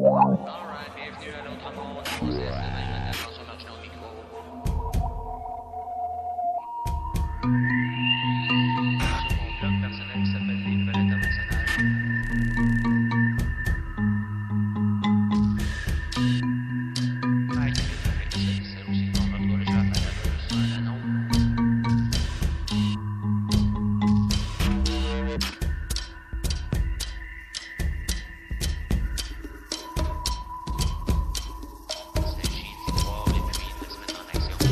Alright, bienvenue à l'autre monde. C'est Emmanuel François Martineau au micro. Sur mon blog personnel qui s'appelle Les Nouvelles Internationales. Ah, c'est aussi qu'on retrouve le jeu à faire sur un anneau. C'est chier de voir les familles de se mettre en action.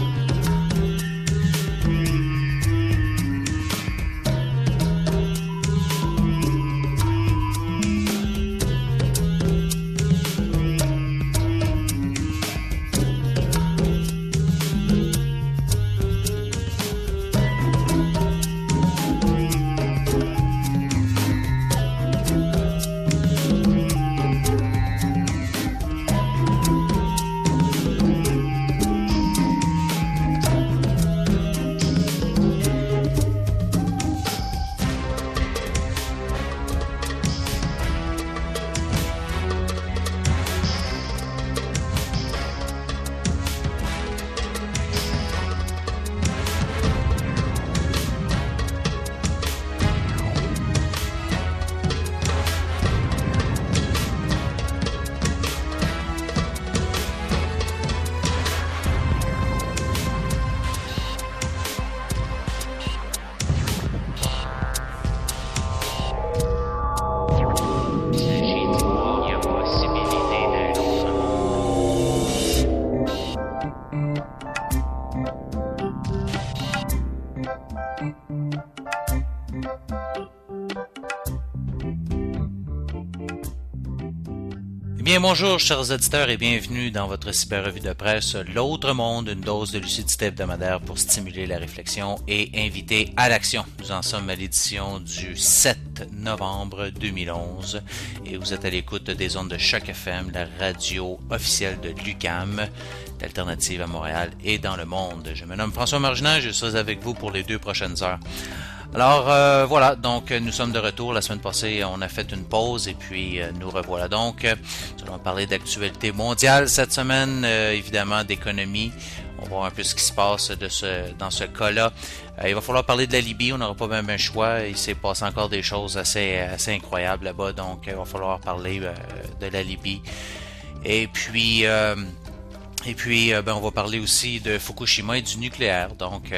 Il s'agit d'y voir la possibilité d'un autre monde. Eh bien, bonjour, chers auditeurs, et bienvenue dans votre cyber-revue de presse L'autre monde, une dose de lucidité hebdomadaire pour stimuler la réflexion et inviter à l'action. Nous en sommes à l'édition du 7 novembre 2011 et vous êtes à l'écoute des ondes de Choc FM, la radio officielle de l'UQAM, d'Alternative à Montréal et dans le monde. Je me nomme François Marginan et je serai avec vous pour les 2 prochaines heures. Alors voilà, donc nous sommes de retour. La semaine passée, on a fait une pause et puis nous revoilà donc. Nous allons parler d'actualité mondiale cette semaine, évidemment d'économie. On va voir un peu ce qui se passe dans ce cas-là. Il va falloir parler de la Libye, on n'aura pas même un choix. Il s'est passé encore des choses assez incroyables là-bas, donc il va falloir parler de la Libye. Et puis on va parler aussi de Fukushima et du nucléaire. Donc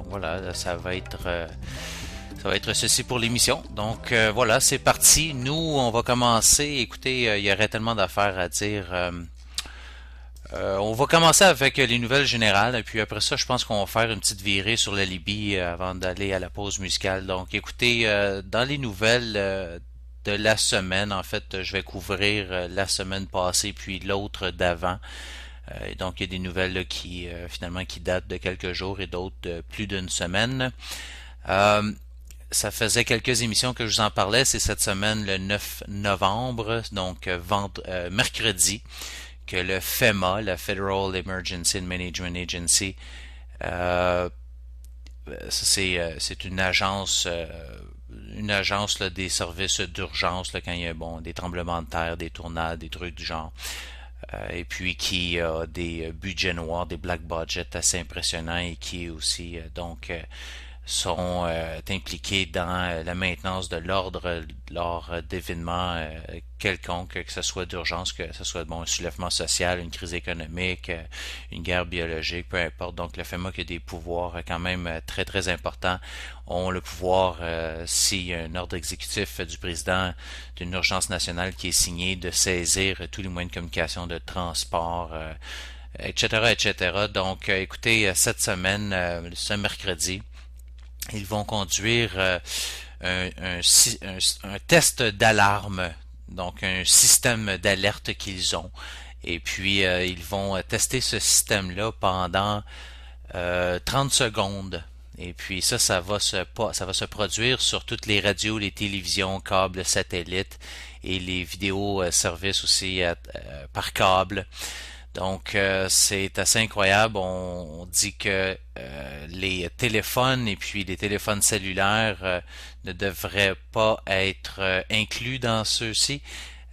voilà, ça va être ceci pour l'émission. Donc voilà, c'est parti. Nous, on va commencer. Écoutez, il y aurait tellement d'affaires à dire. On va commencer avec les nouvelles générales. Et puis après ça, je pense qu'on va faire une petite virée sur la Libye avant d'aller à la pause musicale. Donc écoutez, dans les nouvelles de la semaine, en fait, je vais couvrir la semaine passée puis l'autre d'avant. Et donc il y a des nouvelles là, qui finalement qui datent de quelques jours et d'autres de plus d'une semaine. Ça faisait quelques émissions que je vous en parlais. C'est cette semaine, le 9 novembre, donc mercredi, que le FEMA, la Federal Emergency and Management Agency, c'est une agence là, des services d'urgence là, quand il y a des tremblements de terre, des tornades, des trucs du genre. Et puis qui a des budgets noirs, des black budgets assez impressionnants et qui aussi sont impliqués dans la maintenance de l'ordre lors d'événements quelconques, que ce soit d'urgence, que ce soit un soulèvement social, une crise économique, une guerre biologique, peu importe. Donc le FEMA qui a des pouvoirs quand même très très importants, ont le pouvoir, s'il y a un ordre exécutif du président d'une urgence nationale qui est signé, de saisir tous les moyens de communication, de transport, etc., etc. Donc écoutez, cette semaine, ce mercredi, ils vont conduire un test d'alarme, donc un système d'alerte qu'ils ont. Et puis, ils vont tester ce système-là pendant 30 secondes. Et puis ça va se produire sur toutes les radios, les télévisions, câbles, satellites et les vidéos services aussi par câble. Donc, c'est assez incroyable. On dit que les téléphones et puis les téléphones cellulaires ne devraient pas être inclus dans ceux-ci.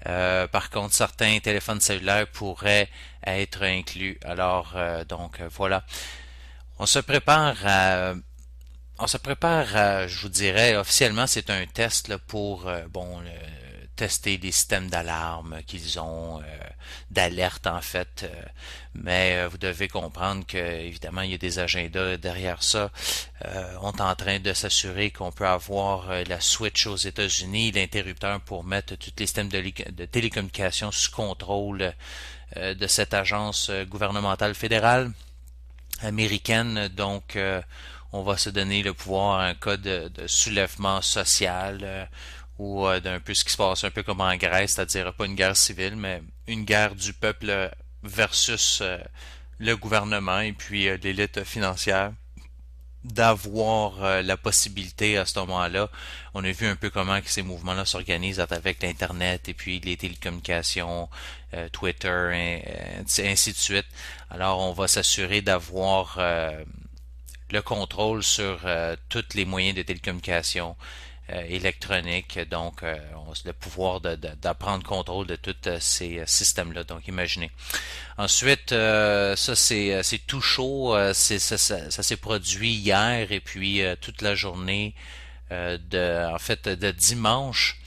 Par contre, certains téléphones cellulaires pourraient être inclus. Alors, voilà. On se prépare à je vous dirais, officiellement, c'est un test là, pour tester les systèmes d'alarme qu'ils ont, d'alerte en fait. Mais vous devez comprendre que évidemment il y a des agendas derrière ça. On est en train de s'assurer qu'on peut avoir la switch aux États-Unis, l'interrupteur pour mettre tous les systèmes de télécommunications sous contrôle de cette agence gouvernementale fédérale américaine. Donc, on va se donner le pouvoir un cas de soulèvement social ou d'un peu ce qui se passe un peu comme en Grèce, c'est-à-dire pas une guerre civile, mais une guerre du peuple versus le gouvernement et puis l'élite financière d'avoir la possibilité à ce moment-là. On a vu un peu comment que ces mouvements-là s'organisent avec l'Internet et puis les télécommunications, Twitter, et ainsi de suite. Alors, on va s'assurer d'avoir le contrôle sur tous les moyens de télécommunication électronique, donc le pouvoir de prendre contrôle de tous ces systèmes-là. Donc imaginez. Ensuite, ça c'est tout chaud, ça s'est produit hier et puis toute la journée de dimanche.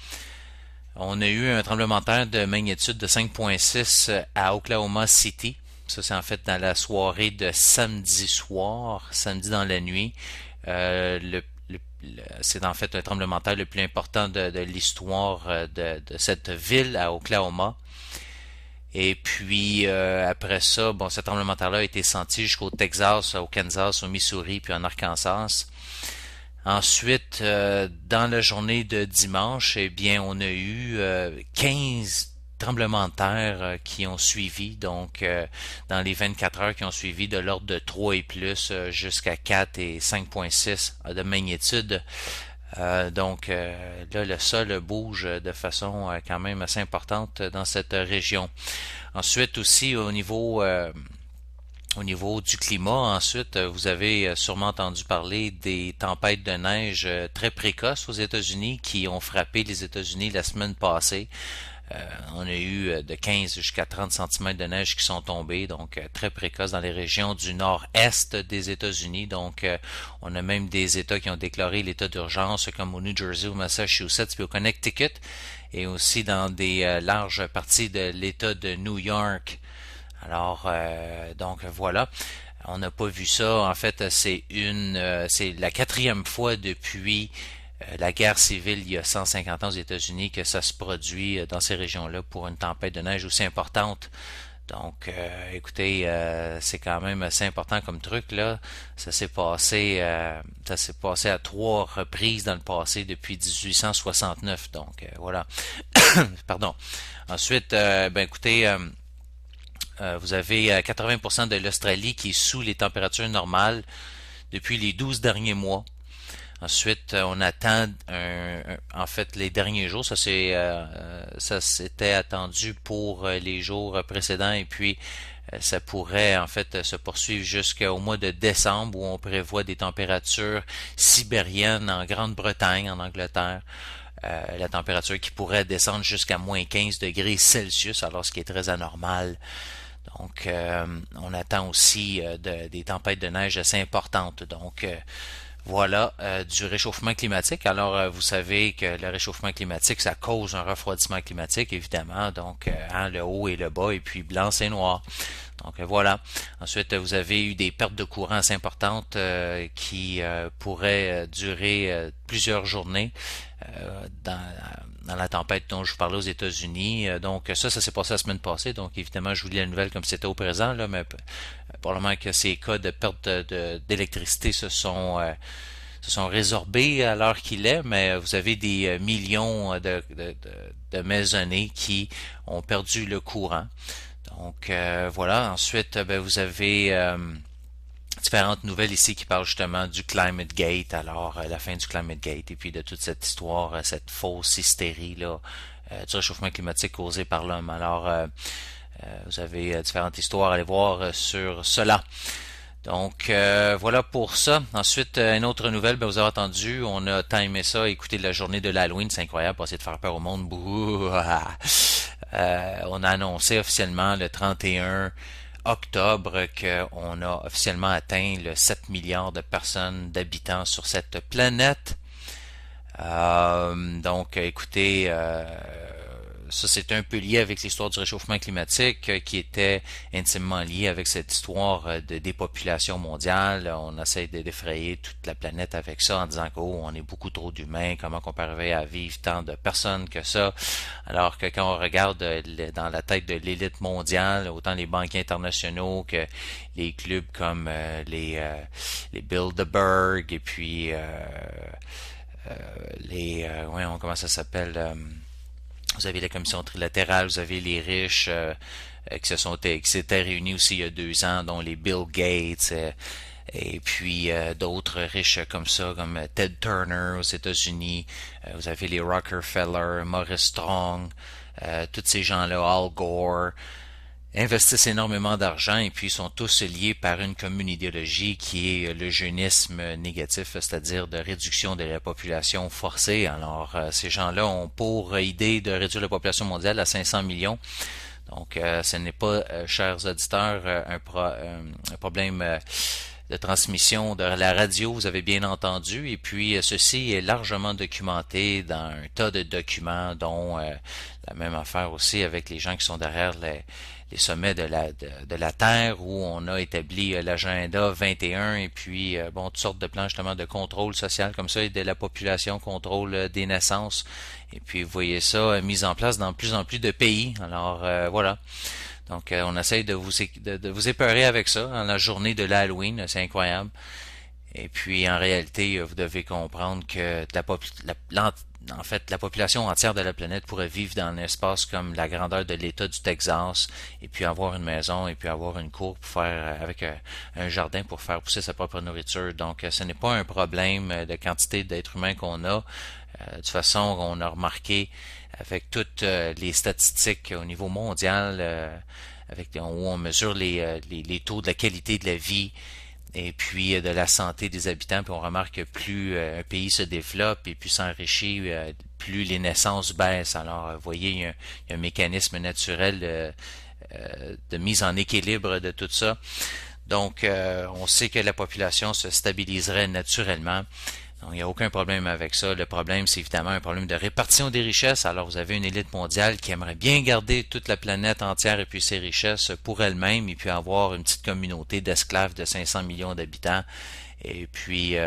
On a eu un tremblement de terre de magnitude de 5,6 à Oklahoma City. Ça, c'est en fait dans la soirée de samedi soir, samedi dans la nuit. C'est en fait un tremblement de terre le plus important de l'histoire de cette ville à Oklahoma. Et puis après ça, bon, ce tremblement de terre-là a été senti jusqu'au Texas, au Kansas, au Missouri, puis en Arkansas. Ensuite, dans la journée de dimanche, eh bien, on a eu 15 tremblements de terre qui ont suivi, donc dans les 24 heures qui ont suivi, de l'ordre de 3 et plus jusqu'à 4 et 5,6 de magnitude. Là, le sol bouge de façon quand même assez importante dans cette région. Ensuite aussi, au niveau du climat, ensuite, vous avez sûrement entendu parler des tempêtes de neige très précoces aux États-Unis qui ont frappé les États-Unis la semaine passée. On a eu de 15 jusqu'à 30 cm de neige qui sont tombés, donc très précoces dans les régions du nord-est des États-Unis. Donc, on a même des États qui ont déclaré l'état d'urgence, comme au New Jersey, au Massachusetts, puis au Connecticut, et aussi dans des larges parties de l'État de New York. Alors, donc voilà. On n'a pas vu ça. En fait, c'est la quatrième fois depuis la guerre civile il y a 150 ans aux États-Unis que ça se produit dans ces régions-là pour une tempête de neige aussi importante. Donc, écoutez, c'est quand même assez important comme truc là. Ça s'est passé à 3 reprises dans le passé depuis 1869. Donc, voilà. Pardon. Ensuite, écoutez. Vous avez 80% de l'Australie qui est sous les températures normales depuis les 12 derniers mois. Ensuite, on attend en fait les derniers jours, ça s'était attendu pour les jours précédents et puis ça pourrait en fait se poursuivre jusqu'au mois de décembre où on prévoit des températures sibériennes en Grande-Bretagne, en Angleterre. La température qui pourrait descendre jusqu'à moins 15 degrés Celsius, alors ce qui est très anormal. Donc, on attend aussi des tempêtes de neige assez importantes. Donc, voilà, du réchauffement climatique. Alors, vous savez que le réchauffement climatique, ça cause un refroidissement climatique, évidemment. Donc, le haut et le bas, et puis blanc, c'est noir. Donc, voilà. Ensuite, vous avez eu des pertes de courant assez importantes qui pourraient durer plusieurs journées dans la tempête dont je vous parlais aux États-Unis. Donc ça s'est passé la semaine passée. Donc évidemment, je vous lis la nouvelle comme c'était au présent, là, mais probablement que ces cas de perte d'électricité se sont résorbés à l'heure qu'il est, mais vous avez des millions de maisonnées qui ont perdu le courant. Donc voilà. Ensuite, vous avez différentes nouvelles ici qui parlent justement du Climate Gate, alors la fin du Climate Gate et puis de toute cette histoire, cette fausse hystérie là du réchauffement climatique causé par l'homme. Alors vous avez différentes histoires à aller voir sur cela. Donc voilà pour ça. Ensuite, une autre nouvelle, vous avez entendu, on a timé ça, écouté la journée de l'Halloween, c'est incroyable, pour essayer de faire peur au monde. Bouh, On a annoncé officiellement le 31 octobre qu'on a officiellement atteint le 7 milliards de personnes, d'habitants sur cette planète. Donc, écoutez, ça c'est un peu lié avec l'histoire du réchauffement climatique qui était intimement lié avec cette histoire de dépopulation mondiale. On essaie de défrayer toute la planète avec ça en disant on est beaucoup trop d'humains, comment qu'on peut arriver à vivre tant de personnes que ça, alors que quand on regarde dans la tête de l'élite mondiale, autant les banquiers internationaux que les clubs comme les Bilderberg et puis comment ça s'appelle, vous avez la commission trilatérale, vous avez les riches qui s'étaient réunis aussi il y a 2 ans, dont les Bill Gates et puis d'autres riches comme ça, comme Ted Turner aux États-Unis. Vous avez les Rockefeller, Maurice Strong, tous ces gens-là, Al Gore, investissent énormément d'argent et puis sont tous liés par une commune idéologie qui est l'eugénisme négatif, c'est-à-dire de réduction de la population forcée. Alors, ces gens-là ont pour idée de réduire la population mondiale à 500 millions. Donc, ce n'est pas, chers auditeurs, un problème de transmission de la radio, vous avez bien entendu, et puis ceci est largement documenté dans un tas de documents, dont la même affaire aussi avec les gens qui sont derrière les sommets de la Terre, où on a établi l'agenda 21 et puis toutes sortes de plans justement de contrôle social comme ça et de la population, contrôle des naissances. Et puis vous voyez ça mis en place dans plus en plus de pays. Alors voilà. Donc on essaye de vous épeurer avec ça en la journée de l'Halloween, c'est incroyable. Et puis en réalité, vous devez comprendre que en fait, la population entière de la planète pourrait vivre dans un espace comme la grandeur de l'État du Texas, et puis avoir une maison, et puis avoir une cour pour faire avec un jardin pour faire pousser sa propre nourriture. Donc, ce n'est pas un problème de quantité d'êtres humains qu'on a. De toute façon, on a remarqué avec toutes les statistiques au niveau mondial, où on mesure les taux de la qualité de la vie et puis de la santé des habitants, puis on remarque que plus un pays se développe et plus s'enrichit, plus les naissances baissent. Alors, vous voyez, il y a un mécanisme naturel de mise en équilibre de tout ça. Donc, on sait que la population se stabiliserait naturellement. Donc, il n'y a aucun problème avec ça. Le problème, c'est évidemment un problème de répartition des richesses. Alors, vous avez une élite mondiale qui aimerait bien garder toute la planète entière et puis ses richesses pour elle-même et puis avoir une petite communauté d'esclaves de 500 millions d'habitants et puis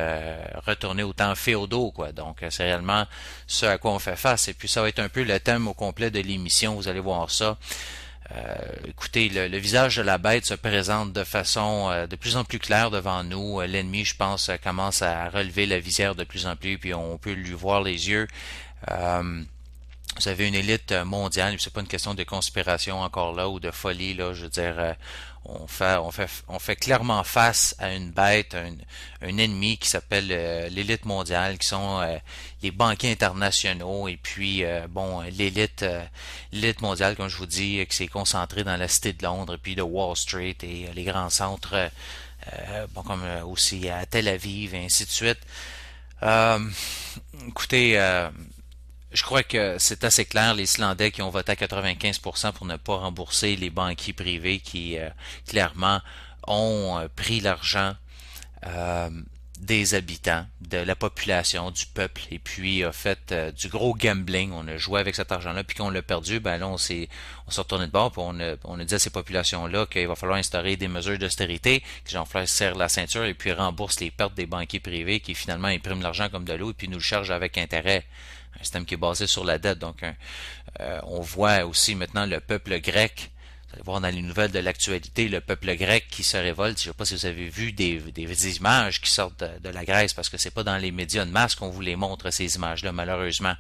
retourner aux temps féodaux, quoi. Donc, c'est réellement ce à quoi on fait face. Et puis, ça va être un peu le thème au complet de l'émission. Vous allez voir ça. Écoutez, le visage de la bête se présente de façon de plus en plus claire devant nous. L'ennemi, je pense, commence à relever la visière de plus en plus, puis on peut lui voir les yeux. Vous avez une élite mondiale, c'est pas une question de conspiration encore là ou de folie là. Je veux dire, on fait clairement face à une bête, un ennemi qui s'appelle l'élite mondiale, qui sont les banquiers internationaux et puis l'élite mondiale, comme je vous dis, qui s'est concentrée dans la cité de Londres et puis de Wall Street et les grands centres, comme aussi à Tel Aviv et ainsi de suite. Écoutez. Je crois que c'est assez clair, les Islandais qui ont voté à 95% pour ne pas rembourser les banquiers privés qui clairement ont pris l'argent des habitants, de la population, du peuple, et puis a fait du gros gambling. On a joué avec cet argent-là, puis qu'on l'a perdu, ben là on s'est retourné de bord, puis on a dit à ces populations-là qu'il va falloir instaurer des mesures d'austérité, que les gens serrent la ceinture et puis remboursent les pertes des banquiers privés qui finalement impriment l'argent comme de l'eau et puis nous le chargent avec intérêt. Un système qui est basé sur la dette. Donc, on voit aussi maintenant le peuple grec. Vous allez voir dans les nouvelles de l'actualité, le peuple grec qui se révolte. Je ne sais pas si vous avez vu des images qui sortent de la Grèce, parce que c'est pas dans les médias de masse qu'on vous les montre, ces images-là, malheureusement.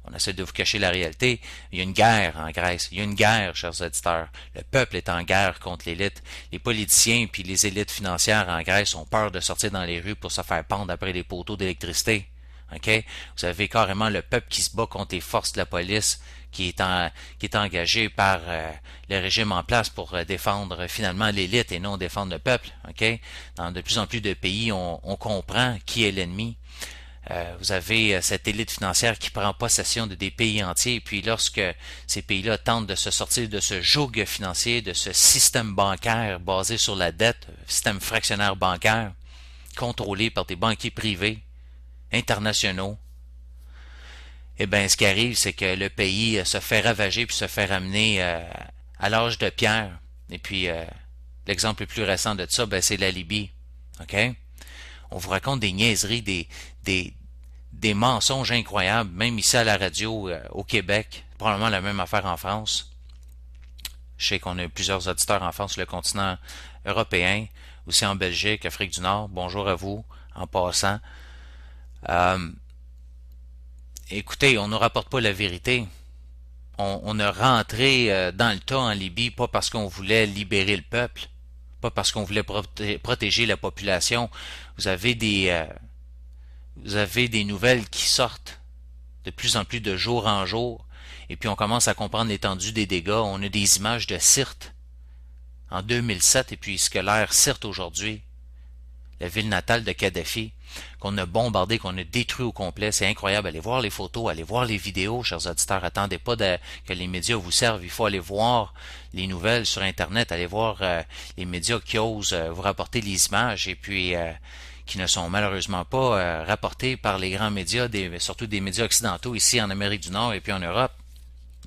On essaie de vous cacher la réalité. Il y a une guerre en Grèce. Il y a une guerre, chers auditeurs. Le peuple est en guerre contre l'élite. Les politiciens puis les élites financières en Grèce ont peur de sortir dans les rues pour se faire pendre après les poteaux d'électricité. Okay? Vous avez carrément le peuple qui se bat contre les forces de la police qui est engagé par le régime en place pour défendre finalement l'élite et non défendre le peuple. Okay? Dans de plus en plus de pays, on comprend qui est l'ennemi. Vous avez cette élite financière qui prend possession de des pays entiers, et puis lorsque ces pays-là tentent de se sortir de ce joug financier, de ce système bancaire basé sur la dette, système fractionnaire bancaire, contrôlé par des banquiers privés, internationaux, eh bien, ce qui arrive, c'est que le pays se fait ravager puis se fait ramener à l'âge de pierre. Et puis, l'exemple le plus récent de ça, ben, c'est la Libye. OK? On vous raconte des niaiseries, des mensonges incroyables, même ici à la radio au Québec, probablement la même affaire en France. Je sais qu'on a plusieurs auditeurs en France sur le continent européen, aussi en Belgique, Afrique du Nord. Bonjour à vous, en passant. Écoutez, on ne rapporte pas la vérité. On a rentré dans le tas en Libye, pas parce qu'on voulait libérer le peuple, pas parce qu'on voulait protéger la population. Vous avez des nouvelles qui sortent de plus en plus de jour en jour, et puis on commence à comprendre l'étendue des dégâts. On a des images de Sirte en 2007, et puis ce que l'air Sirte aujourd'hui, la ville natale de Kadhafi, qu'on a bombardé, qu'on a détruit au complet. C'est incroyable. Allez voir les photos, allez voir les vidéos, chers auditeurs. Attendez pas que les médias vous servent. Il faut aller voir les nouvelles sur Internet, allez voir les médias qui osent vous rapporter les images, et puis qui ne sont malheureusement pas rapportées par les grands médias, surtout des médias occidentaux ici en Amérique du Nord et puis en Europe.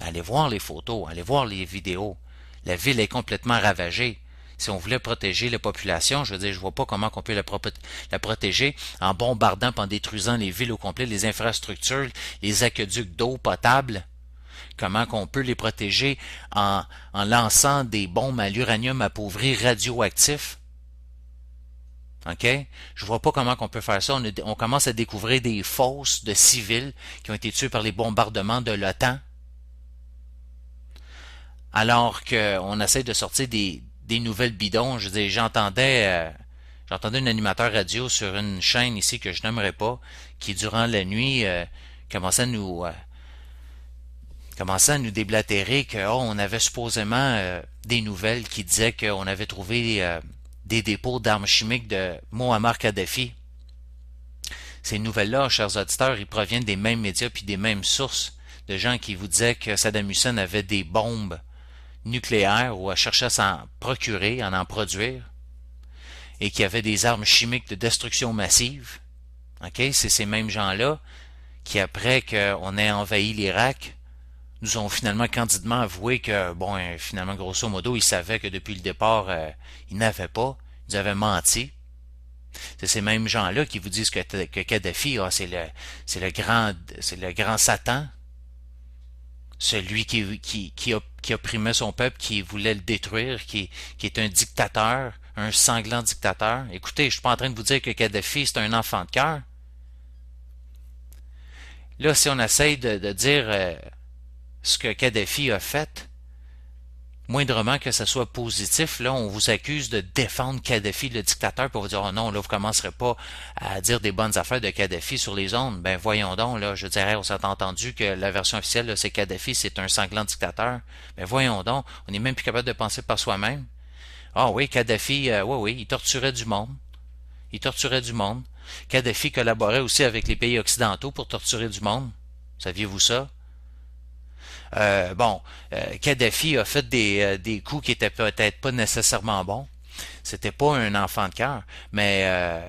Allez voir les photos, allez voir les vidéos. La ville est complètement ravagée. Si on voulait protéger la population, je veux dire, je vois pas comment on peut la protéger en bombardant, en détruisant les villes au complet, les infrastructures, les aqueducs d'eau potable. Comment qu'on peut les protéger en lançant des bombes à l'uranium appauvri radioactif. OK? Je vois pas comment qu'on peut faire ça. On commence à découvrir des fosses de civils qui ont été tués par les bombardements de l'OTAN. Alors qu'on essaie de sortir des nouvelles bidons. Je veux dire, j'entendais un animateur radio sur une chaîne ici que je n'aimerais pas, qui durant la nuit commençait à nous déblatérer qu'on avait supposément des nouvelles qui disaient qu'on avait trouvé des dépôts d'armes chimiques de Muammar Kadhafi. Ces nouvelles-là, chers auditeurs, ils proviennent des mêmes médias puis des mêmes sources de gens qui vous disaient que Saddam Hussein avait des bombes nucléaires ou cherchait à s'en procurer, à en produire, et qu'il y avait des armes chimiques de destruction massive. OK? C'est ces mêmes gens-là qui, après qu'on ait envahi l'Irak, nous ont finalement candidement avoué que, finalement, grosso modo, ils savaient que depuis le départ, ils n'avaient pas. Ils avaient menti. C'est ces mêmes gens-là qui vous disent que Kadhafi, c'est le grand Satan. Celui qui opprimait son peuple, qui voulait le détruire, qui est un dictateur, un sanglant dictateur. Écoutez, je suis pas en train de vous dire que Kadhafi, c'est un enfant de cœur. Là, si on essaye de dire ce que Kadhafi a fait, moindrement que ce soit positif, là, on vous accuse de défendre Kadhafi, le dictateur, pour vous dire, oh non, là, vous commencerez pas à dire des bonnes affaires de Kadhafi sur les ondes. Ben, voyons donc, là, je dirais, on s'est entendu que la version officielle, là, c'est Kadhafi, c'est un sanglant dictateur. Ben, voyons donc, on n'est même plus capable de penser par soi-même. Ah oui, Kadhafi, oui, il torturait du monde. Il torturait du monde. Kadhafi collaborait aussi avec les pays occidentaux pour torturer du monde. Saviez-vous ça? Kadhafi a fait des coups qui étaient peut-être pas nécessairement bons. C'était pas un enfant de cœur, mais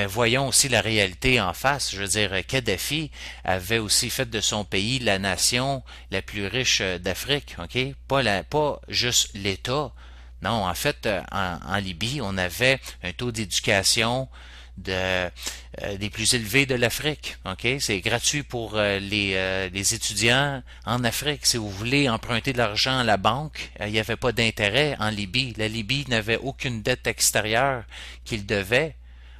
voyons aussi la réalité en face. Je veux dire, Kadhafi avait aussi fait de son pays la nation la plus riche d'Afrique, ok? Pas juste l'État. Non, en fait, en Libye, on avait un taux d'éducation des plus élevés de l'Afrique. Ok, c'est gratuit pour les étudiants en Afrique. Si vous voulez emprunter de l'argent à la banque, il n'y avait pas d'intérêt en Libye. La Libye n'avait aucune dette extérieure qu'il devait.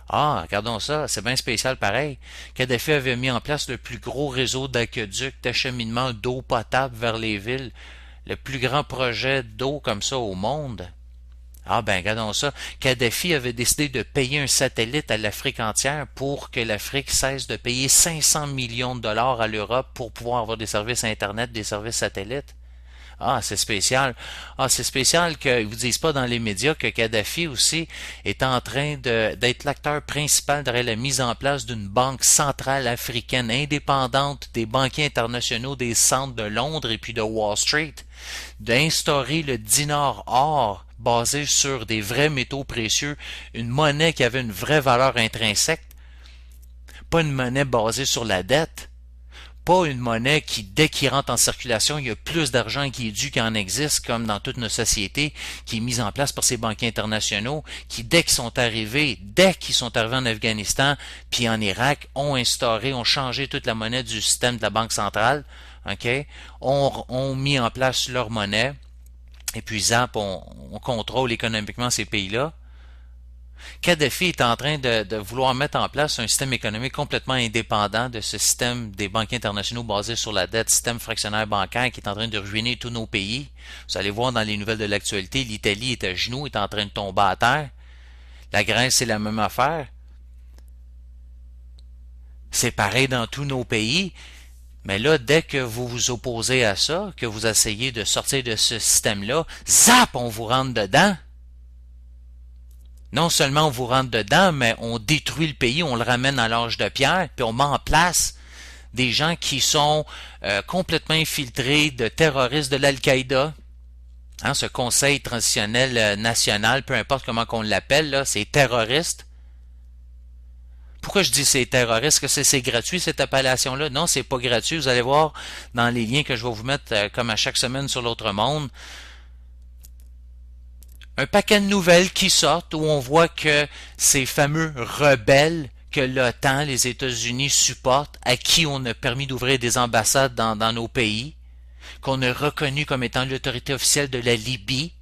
Ah, regardons ça, c'est bien spécial pareil. Kadhafi avait mis en place le plus gros réseau d'aqueducs, d'acheminement d'eau potable vers les villes, le plus grand projet d'eau comme ça au monde. Ah ben, regardons ça. Kadhafi avait décidé de payer un satellite à l'Afrique entière pour que l'Afrique cesse de payer 500 millions de dollars à l'Europe pour pouvoir avoir des services Internet, des services satellites. Ah, c'est spécial. Ah, c'est spécial qu'ils vous disent pas dans les médias que Kadhafi aussi est en train d'être l'acteur principal derrière la mise en place d'une banque centrale africaine indépendante des banquiers internationaux des centres de Londres et puis de Wall Street, d'instaurer le dinar or basé sur des vrais métaux précieux, une monnaie qui avait une vraie valeur intrinsèque, pas une monnaie basée sur la dette. Pas une monnaie qui, dès qu'il rentre en circulation, il y a plus d'argent qui est dû qu'il en existe, comme dans toutes nos sociétés, qui est mise en place par ces banquiers internationaux, qui, dès qu'ils sont arrivés en Afghanistan, puis en Irak, ont changé toute la monnaie du système de la Banque centrale, OK, ont mis en place leur monnaie, et puis zap, on contrôle économiquement ces pays-là. Kadhafi est en train de vouloir mettre en place un système économique complètement indépendant de ce système des banquiers internationaux basé sur la dette, système fractionnaire bancaire qui est en train de ruiner tous nos pays. Vous allez voir dans les nouvelles de l'actualité, l'Italie est à genoux, est en train de tomber à terre. La Grèce, c'est la même affaire. C'est pareil dans tous nos pays. Mais là, dès que vous vous opposez à ça, que vous essayez de sortir de ce système-là, zap, on vous rentre dedans. Non seulement on vous rentre dedans, mais on détruit le pays, on le ramène à l'âge de pierre, puis on met en place des gens qui sont complètement infiltrés de terroristes de l'Al-Qaïda. Hein, ce conseil transitionnel national, peu importe comment qu'on l'appelle, là, c'est terroriste. Pourquoi je dis c'est terroriste? Que c'est gratuit cette appellation-là? Non, c'est pas gratuit. Vous allez voir dans les liens que je vais vous mettre comme à chaque semaine sur l'autre monde. Un paquet de nouvelles qui sortent où on voit que ces fameux rebelles que l'OTAN, les États-Unis supportent, à qui on a permis d'ouvrir des ambassades dans nos pays, qu'on a reconnu comme étant l'autorité officielle de la Libye,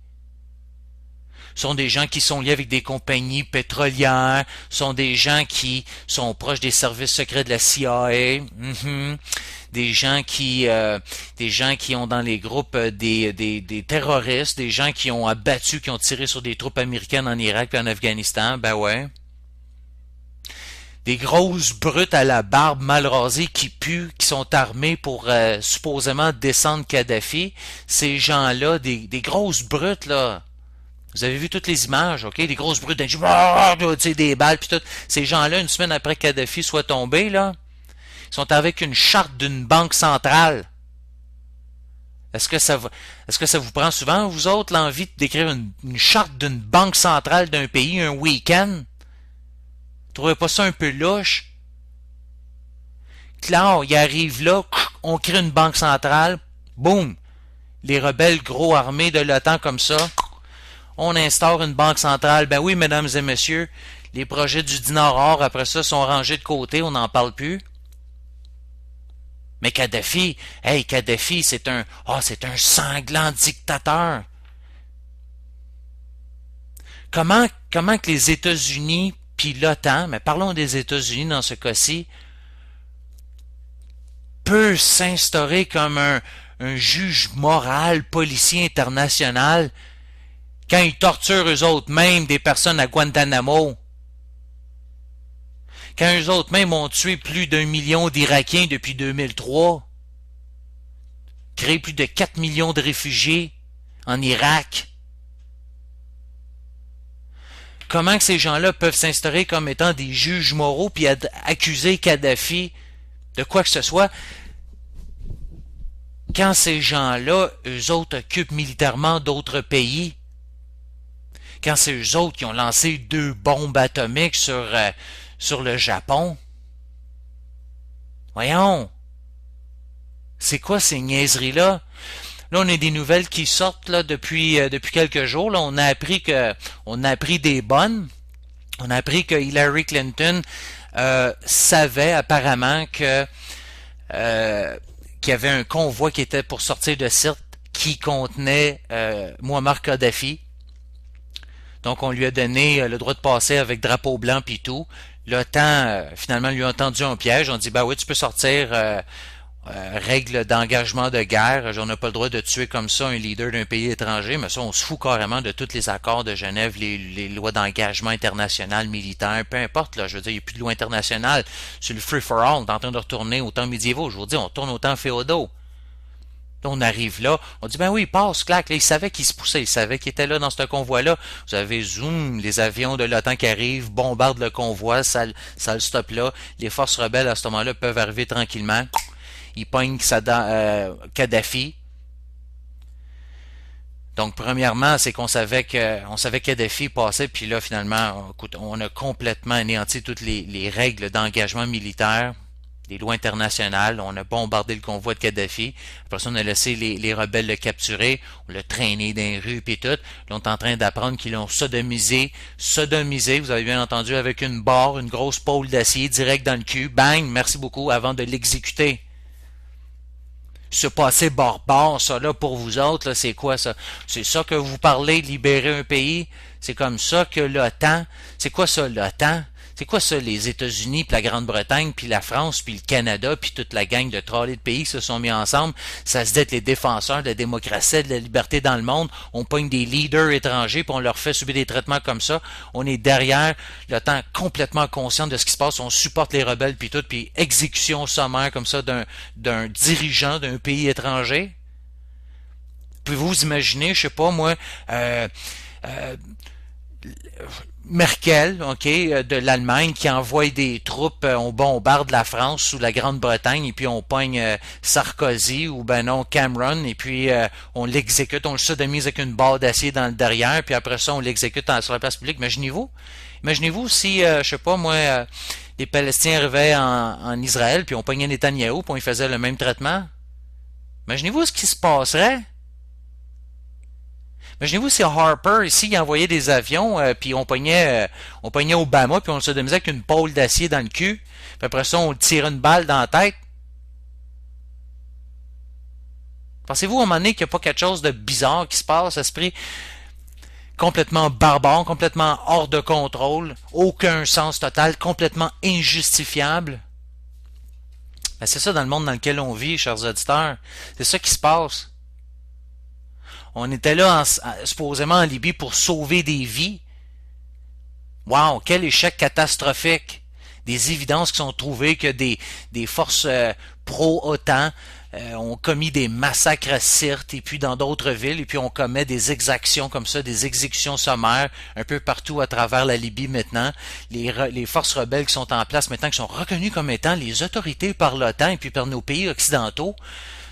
sont des gens qui sont liés avec des compagnies pétrolières, sont des gens qui sont proches des services secrets de la CIA, des gens qui ont dans les groupes des terroristes, des gens qui ont abattu, qui ont tiré sur des troupes américaines en Irak et en Afghanistan, ben ouais. Des grosses brutes à la barbe mal rasée qui puent, qui sont armées pour supposément descendre Kadhafi. Ces gens-là, des grosses brutes, là. Vous avez vu toutes les images, OK? Des grosses brutes, des balles, puis tout. Ces gens-là, une semaine après que Kadhafi soit tombé, là, ils sont avec une charte d'une banque centrale. Est-ce que ça vous prend souvent, vous autres, l'envie d'écrire une charte d'une banque centrale d'un pays un week-end? Vous trouvez pas ça un peu louche? Claire, il arrive là, on crée une banque centrale, boum! Les rebelles gros armés de l'OTAN comme ça, on instaure une banque centrale. Ben oui, mesdames et messieurs, les projets du dinar or, après ça, sont rangés de côté, on n'en parle plus. Mais Kadhafi, c'est un sanglant dictateur. Comment que les États-Unis puis l'OTAN, mais parlons des États-Unis dans ce cas-ci, peut s'instaurer comme un juge moral, policier international, quand ils torturent eux autres mêmes des personnes à Guantanamo, quand eux autres mêmes ont tué plus d'1 million d'Irakiens depuis 2003, créé plus de 4 millions de réfugiés en Irak. Comment que ces gens-là peuvent s'instaurer comme étant des juges moraux puis accuser Kadhafi de quoi que ce soit quand ces gens-là, eux autres, occupent militairement d'autres pays? Quand c'est eux autres qui ont lancé 2 bombes atomiques sur le Japon? Voyons! C'est quoi ces niaiseries-là? Là, on a des nouvelles qui sortent là depuis quelques jours. Là, on a appris des bonnes. On a appris que Hillary Clinton savait apparemment qu'il y avait un convoi qui était pour sortir de Sirte qui contenait Muammar Kadhafi. Donc, on lui a donné le droit de passer avec drapeau blanc puis tout. L'OTAN, finalement, lui a tendu un piège. On dit, bah oui, tu peux sortir, règle d'engagement de guerre. On n'a pas le droit de tuer comme ça un leader d'un pays étranger. Mais ça, on se fout carrément de tous les accords de Genève, les lois d'engagement international, militaire, peu importe. Là, je veux dire, il n'y a plus de loi internationale. C'est le free-for-all. On est en train de retourner aux temps médiévaux. Je vous dis, on tourne aux temps féodaux. Là, on arrive là, on dit, ben oui, passe, clac. Là, ils savaient qu'ils se poussaient, ils savaient qu'ils étaient là dans ce convoi-là. Vous avez, zoom, les avions de l'OTAN qui arrivent, bombardent le convoi, ça le stoppe là. Les forces rebelles, à ce moment-là, peuvent arriver tranquillement. Ils pognent Kadhafi. Donc, premièrement, c'est qu'on savait que Kadhafi passait, puis là, finalement, écoute, on a complètement anéanti toutes les règles d'engagement militaire, les lois internationales. On a bombardé le convoi de Kadhafi. Après ça, on a laissé les rebelles le capturer. On l'a traîné dans les rues, puis tout. Là, on est en train d'apprendre qu'ils l'ont sodomisé. Sodomisé, vous avez bien entendu, avec une barre, une grosse pôle d'acier direct dans le cul. Bang, merci beaucoup, avant de l'exécuter. Ce passé barbare, ça là pour vous autres, là, c'est quoi ça? C'est ça que vous parlez, libérer un pays? C'est comme ça que l'OTAN, c'est quoi ça l'OTAN? C'est quoi ça les États-Unis, puis la Grande-Bretagne, puis la France, puis le Canada, puis toute la gang de trolley de pays qui se sont mis ensemble? Ça se dit être les défenseurs de la démocratie, de la liberté dans le monde. On pogne des leaders étrangers, puis on leur fait subir des traitements comme ça. On est derrière l'OTAN complètement conscient de ce qui se passe. On supporte les rebelles, puis tout, puis exécution sommaire comme ça d'un dirigeant d'un pays étranger. Pouvez-vous imaginer, je sais pas moi, Merkel, ok, de l'Allemagne, qui envoie des troupes, on bombarde la France ou la Grande-Bretagne, et puis on pogne Sarkozy ou ben non Cameron, et puis on l'exécute, on le sodomise avec une barre d'acier dans le derrière, puis après ça on l'exécute sur la place publique. Imaginez-vous si, je sais pas moi, les Palestiniens arrivaient en Israël, puis on pognait Netanyahou, puis on y faisait le même traitement. Imaginez-vous ce qui se passerait. Imaginez-vous si Harper, ici, il envoyait des avions, puis on pognait Obama, puis on le sodomisait avec une pôle d'acier dans le cul, puis après ça, on tirait une balle dans la tête. Pensez-vous à un moment donné qu'il n'y a pas quelque chose de bizarre qui se passe, esprit complètement barbare, complètement hors de contrôle, aucun sens total, complètement injustifiable? Ben, c'est ça dans le monde dans lequel on vit, chers auditeurs. C'est ça qui se passe. On était là supposément en Libye pour sauver des vies. Wow, quel échec catastrophique. Des évidences qui sont trouvées que des forces pro-OTAN ont commis des massacres à Sirte et puis dans d'autres villes, et puis on commet des exactions comme ça, des exécutions sommaires un peu partout à travers la Libye maintenant. Les forces rebelles qui sont en place maintenant, qui sont reconnues comme étant les autorités par l'OTAN et puis par nos pays occidentaux,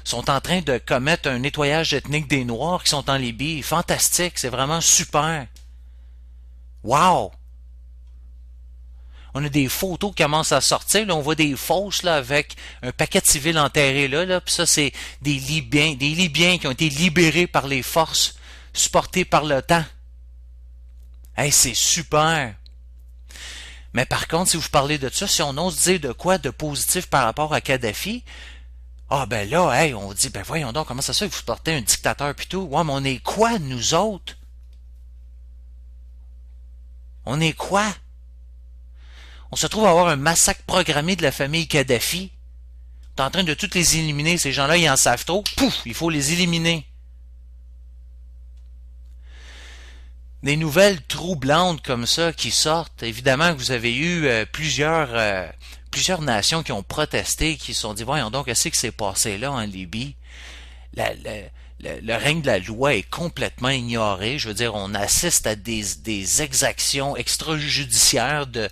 sont en train de commettre un nettoyage ethnique des Noirs qui sont en Libye. Fantastique, c'est vraiment super. Wow! On a des photos qui commencent à sortir, là, on voit des fosses là, avec un paquet de civils enterrés là, puis ça c'est des Libyens qui ont été libérés par les forces supportées par l'OTAN. Hey, c'est super! Mais par contre, si vous parlez de ça, si on ose dire de quoi de positif par rapport à Kadhafi, ah ben là, hey, on dit, ben voyons donc, comment ça se fait que vous portez un dictateur pis tout? Ouais, mais on est quoi, nous autres? On est quoi? On se trouve à avoir un massacre programmé de la famille Kadhafi. On est en train de toutes les éliminer. Ces gens-là, ils en savent trop. Pouf, il faut les éliminer. Des nouvelles troublantes comme ça qui sortent. Évidemment que vous avez eu plusieurs nations qui ont protesté, qui se sont dit, voyons donc, qu'est-ce qui s'est passé là en Libye? Le règne de la loi est complètement ignoré. Je veux dire, on assiste à des exactions extrajudiciaires de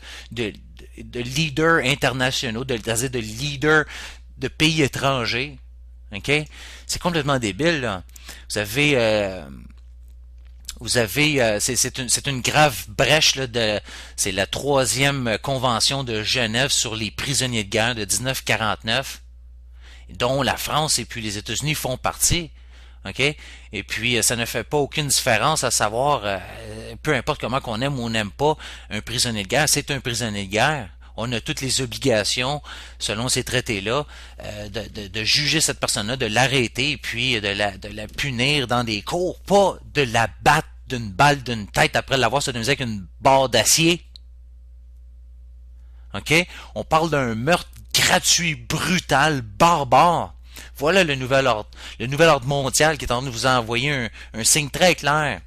leaders internationaux, de leaders de pays étrangers. OK? C'est complètement débile, là. C'est une grave brèche là, c'est la 3e convention de Genève sur les prisonniers de guerre de 1949, dont la France et puis les États-Unis font partie. OK? Et puis, ça ne fait pas aucune différence à savoir, peu importe comment qu'on aime ou on n'aime pas un prisonnier de guerre, c'est un prisonnier de guerre. On a toutes les obligations, selon ces traités-là, de juger cette personne-là, de l'arrêter, et puis de la punir dans des cours, pas de la battre d'une balle d'une tête après l'avoir sodomisée avec une barre d'acier. OK? On parle d'un meurtre gratuit, brutal, barbare. Voilà le nouvel ordre. Le nouvel ordre mondial qui est en train de vous envoyer un signe très clair.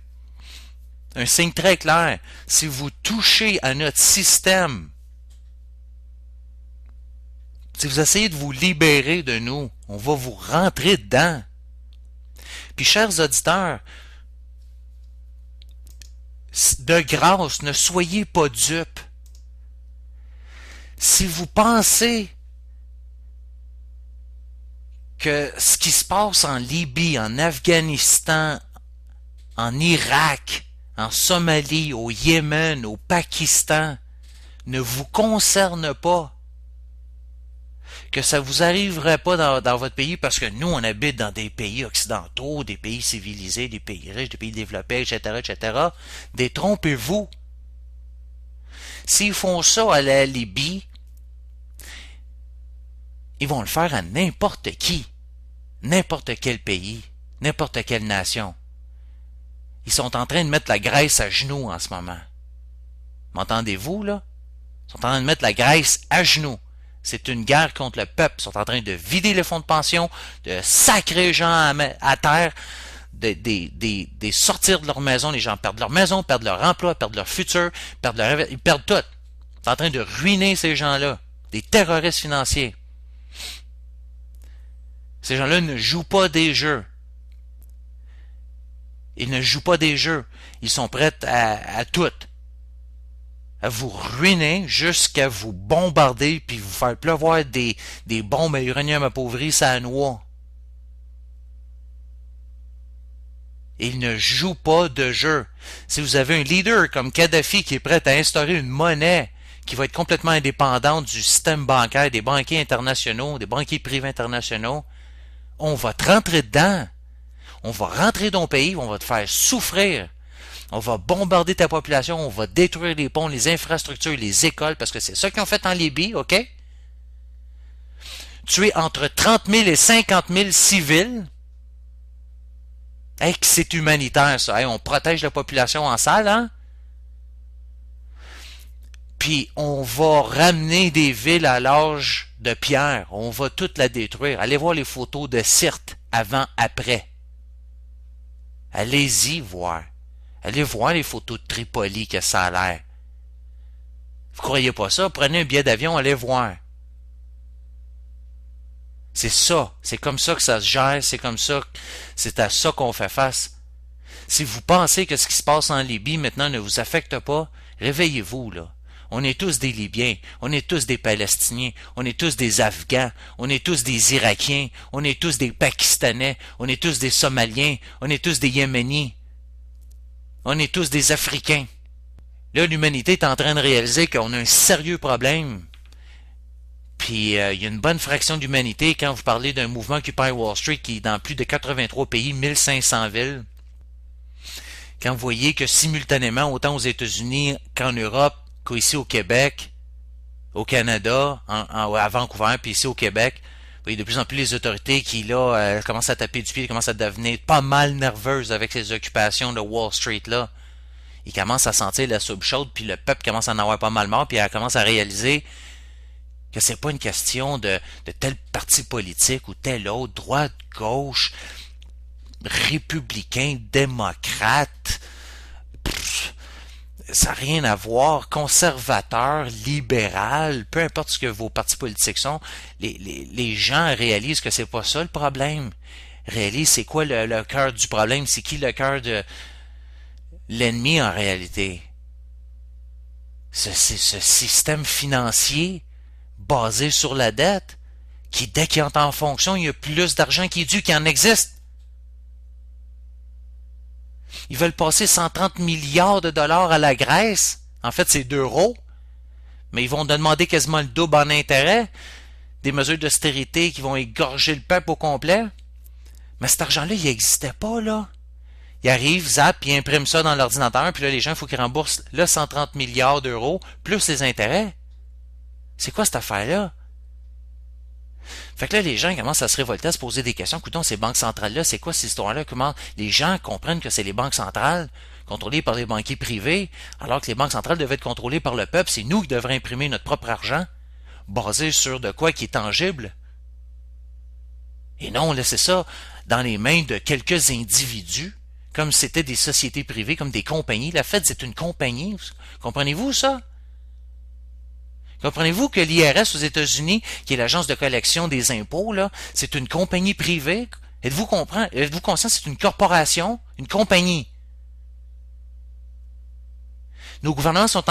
Un signe très clair. Si vous touchez à notre système, si vous essayez de vous libérer de nous, on va vous rentrer dedans. Puis, chers auditeurs, de grâce, ne soyez pas dupes. Si vous pensez que ce qui se passe en Libye, en Afghanistan, en Irak, en Somalie, au Yémen, au Pakistan, ne vous concerne pas, que ça vous arriverait pas dans votre pays parce que nous, on habite dans des pays occidentaux, des pays civilisés, des pays riches, des pays développés, etc., etc., détrompez-vous. S'ils font ça à la Libye, ils vont le faire à n'importe qui, n'importe quel pays, n'importe quelle nation. Ils sont en train de mettre la Grèce à genoux en ce moment. M'entendez-vous, là? Ils sont en train de mettre la Grèce à genoux. C'est une guerre contre le peuple. Ils sont en train de vider les fonds de pension, de sacrer les gens à terre, de sortir de leur maison. Les gens perdent leur maison, perdent leur emploi, perdent leur futur, ils perdent tout. Ils sont en train de ruiner ces gens-là. Des terroristes financiers. Ces gens-là ne jouent pas des jeux. Ils ne jouent pas des jeux. Ils sont prêts à tout. À vous ruiner jusqu'à vous bombarder puis vous faire pleuvoir des bombes à uranium appauvri sur la noix. Ils ne jouent pas de jeu. Si vous avez un leader comme Kadhafi qui est prêt à instaurer une monnaie qui va être complètement indépendante du système bancaire, des banquiers internationaux, des banquiers privés internationaux, on va te rentrer dedans. On va rentrer dans le pays, on va te faire souffrir. On va bombarder ta population, on va détruire les ponts, les infrastructures, les écoles, parce que c'est ça qu'ils ont fait en Libye, OK? Tuer entre 30 000 et 50 000 civils. Hey, c'est humanitaire, ça. Hey, on protège la population en salle, hein? Puis on va ramener des villes à l'âge de pierre. On va toute la détruire. Allez voir les photos de Sirte avant, après. Allez-y voir. Allez voir les photos de Tripoli que ça a l'air. Vous croyez pas ça? Prenez un billet d'avion, allez voir. C'est ça. C'est comme ça que ça se gère. C'est comme ça. C'est à ça qu'on fait face. Si vous pensez que ce qui se passe en Libye maintenant ne vous affecte pas, réveillez-vous, là. On est tous des Libyens, on est tous des Palestiniens, on est tous des Afghans, on est tous des Irakiens, on est tous des Pakistanais, on est tous des Somaliens, on est tous des Yéménis, on est tous des Africains. Là, l'humanité est en train de réaliser qu'on a un sérieux problème. Puis, il y a une bonne fraction de l'humanité, quand vous parlez d'un mouvement Occupy Wall Street qui est dans plus de 83 pays, 1500 villes, quand vous voyez que simultanément, autant aux États-Unis qu'en Europe, qu'ici au Québec, au Canada, à Vancouver, puis ici au Québec, vous voyez de plus en plus les autorités qui, là, commencent à taper du pied, commencent à devenir pas mal nerveuses avec ces occupations de Wall Street, là. Ils commencent à sentir la soupe chaude, puis le peuple commence à en avoir pas mal marre, puis elle commence à réaliser que c'est pas une question de tel parti politique ou tel autre, droite, gauche, républicain, démocrate, ça n'a rien à voir, conservateur, libéral, peu importe ce que vos partis politiques sont, les gens réalisent que c'est pas ça le problème. Réalisent c'est quoi le cœur du problème, c'est qui le cœur de l'ennemi en réalité. C'est ce système financier basé sur la dette qui, dès qu'il entre en fonction, il y a plus d'argent qui est dû qu'il en existe. Ils veulent passer 130 milliards de dollars à la Grèce. En fait, c'est d'euros. Mais ils vont demander quasiment le double en intérêt. Des mesures d'austérité qui vont égorger le peuple au complet. Mais cet argent-là, il n'existait pas, là. Ils arrivent, zappent, puis ils impriment ça dans l'ordinateur, puis là, les gens, il faut qu'ils remboursent le 130 milliards d'euros, plus les intérêts. C'est quoi cette affaire-là? Fait que là, les gens commencent à se révolter, à se poser des questions. Écoutons, ces banques centrales-là, c'est quoi cette histoire-là? Comment les gens comprennent que c'est les banques centrales contrôlées par les banquiers privés, alors que les banques centrales devaient être contrôlées par le peuple? C'est nous qui devrions imprimer notre propre argent, basé sur de quoi qui est tangible. Et non, laissez ça dans les mains de quelques individus, comme c'était des sociétés privées, comme des compagnies. La Fed, c'est une compagnie. Comprenez-vous ça? Comprenez-vous que l'IRS aux États-Unis, qui est l'agence de collection des impôts, là, c'est une compagnie privée Êtes-vous conscient que c'est une corporation, une compagnie? Nos gouvernements sont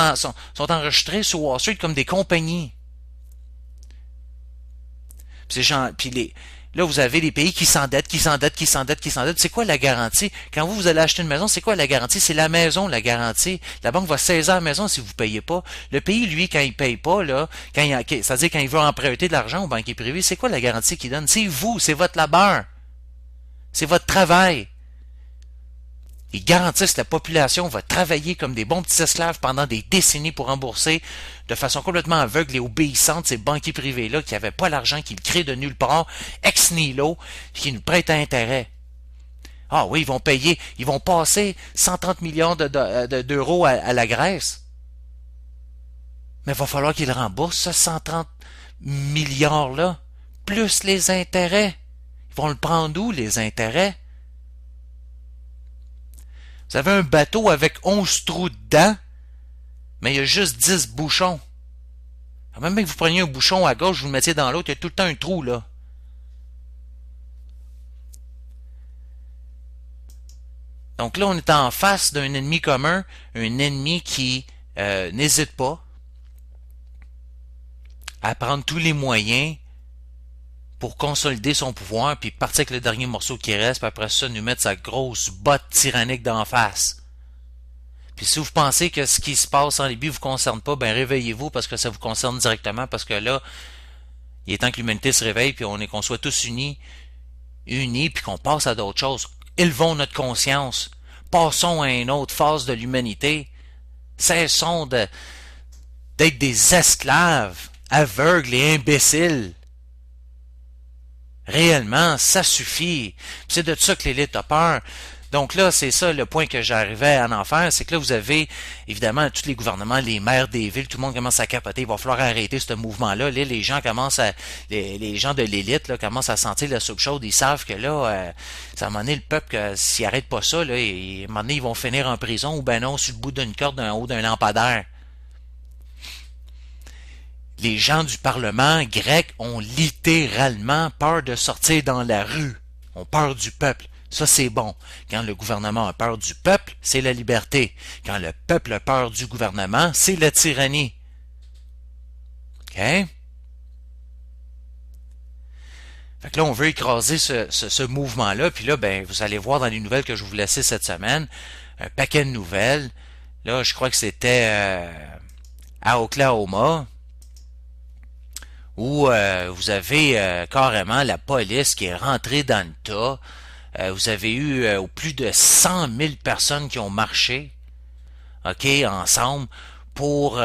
enregistrés sur Wall Street comme des compagnies. Là, vous avez des pays qui s'endettent. C'est quoi la garantie? Quand vous allez acheter une maison, c'est quoi la garantie? C'est la maison, la garantie. La banque va saisir la maison si vous ne payez pas. Le pays, lui, quand il paye pas, là, c'est-à-dire quand il veut emprunter de l'argent aux banquiers privés, c'est quoi la garantie qu'il donne? C'est vous, c'est votre labeur. C'est votre travail. Ils garantissent que la population va travailler comme des bons petits esclaves pendant des décennies pour rembourser de façon complètement aveugle et obéissante ces banquiers privés-là qui n'avaient pas l'argent, qui le créent de nulle part, ex nihilo, qui nous prêtent à intérêt. Ah oui, ils vont passer 130 millions d'euros à la Grèce. Mais il va falloir qu'ils remboursent ce 130 milliards-là, plus les intérêts. Ils vont le prendre où, les intérêts? Vous avez un bateau avec 11 trous dedans, mais il y a juste 10 bouchons. Même que vous preniez un bouchon à gauche, vous le mettiez dans l'autre, il y a tout le temps un trou, là. Donc là, on est en face d'un ennemi commun, un ennemi qui n'hésite pas à prendre tous les moyens pour consolider son pouvoir, puis partir avec le dernier morceau qui reste, puis après ça, nous mettre sa grosse botte tyrannique d'en face. Puis si vous pensez que ce qui se passe en Libye vous concerne pas, ben réveillez-vous parce que ça vous concerne directement, parce que là, il est temps que l'humanité se réveille, puis qu'on soit tous unis, puis qu'on passe à d'autres choses. Élevons notre conscience. Passons à une autre phase de l'humanité. Cessons d'être des esclaves, aveugles et imbéciles. Réellement, ça suffit. C'est de ça que l'élite a peur. Donc là, c'est ça le point que j'arrivais à en faire, c'est que là, vous avez, évidemment, tous les gouvernements, les maires des villes, tout le monde commence à capoter. Il va falloir arrêter ce mouvement-là. Là, les gens de l'élite, là, commencent à sentir la soupe chaude. Ils savent que là, ça à un moment donné, le peuple, s'ils n'arrêtent pas ça, là, à un moment donné, ils vont finir en prison ou ben non, sur le bout d'une corde, en haut d'un lampadaire. Les gens du Parlement grec ont littéralement peur de sortir dans la rue. Ont peur du peuple. Ça, c'est bon. Quand le gouvernement a peur du peuple, c'est la liberté. Quand le peuple a peur du gouvernement, c'est la tyrannie. OK? Fait que là, on veut écraser ce mouvement-là. Puis là, ben, vous allez voir dans les nouvelles que je vais vous laisser cette semaine, un paquet de nouvelles. Là, je crois que c'était à Oklahoma, où vous avez carrément la police qui est rentrée dans le tas. Vous avez eu plus de 100 000 personnes qui ont marché, ok, ensemble pour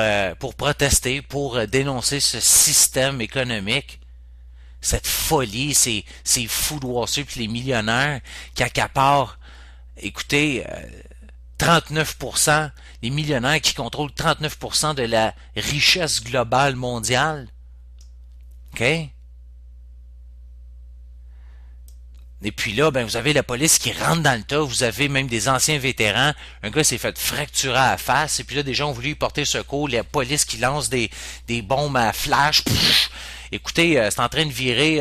protester, pour dénoncer ce système économique, cette folie, ces fous de Wall Street puis les millionnaires qui accaparent, écoutez, 39%, les millionnaires qui contrôlent 39% de la richesse globale mondiale. OK? Et puis là, ben, vous avez la police qui rentre dans le tas, vous avez même des anciens vétérans, un gars s'est fait fracturer à la face, et puis là, des gens ont voulu y porter secours, la police qui lance des bombes à flash. Pff, écoutez, c'est en train de virer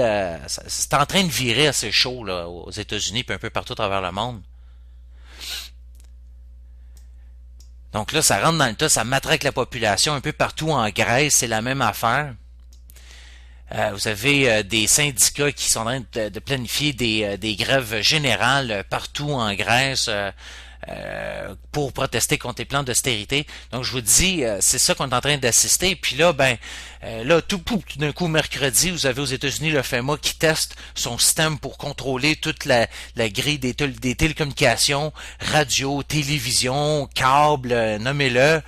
assez chaud là, aux États-Unis, puis un peu partout à travers le monde. Donc là, ça rentre dans le tas, ça matraque la population un peu partout en Grèce, c'est la même affaire. Vous avez des syndicats qui sont en train de planifier des grèves générales partout en Grèce pour protester contre les plans d'austérité. Donc je vous dis, c'est ça qu'on est en train d'assister. Puis là, ben, tout d'un coup, mercredi, vous avez aux États-Unis le FEMA qui teste son système pour contrôler toute la grille des télécommunications, radio, télévision, câbles, nommez-le.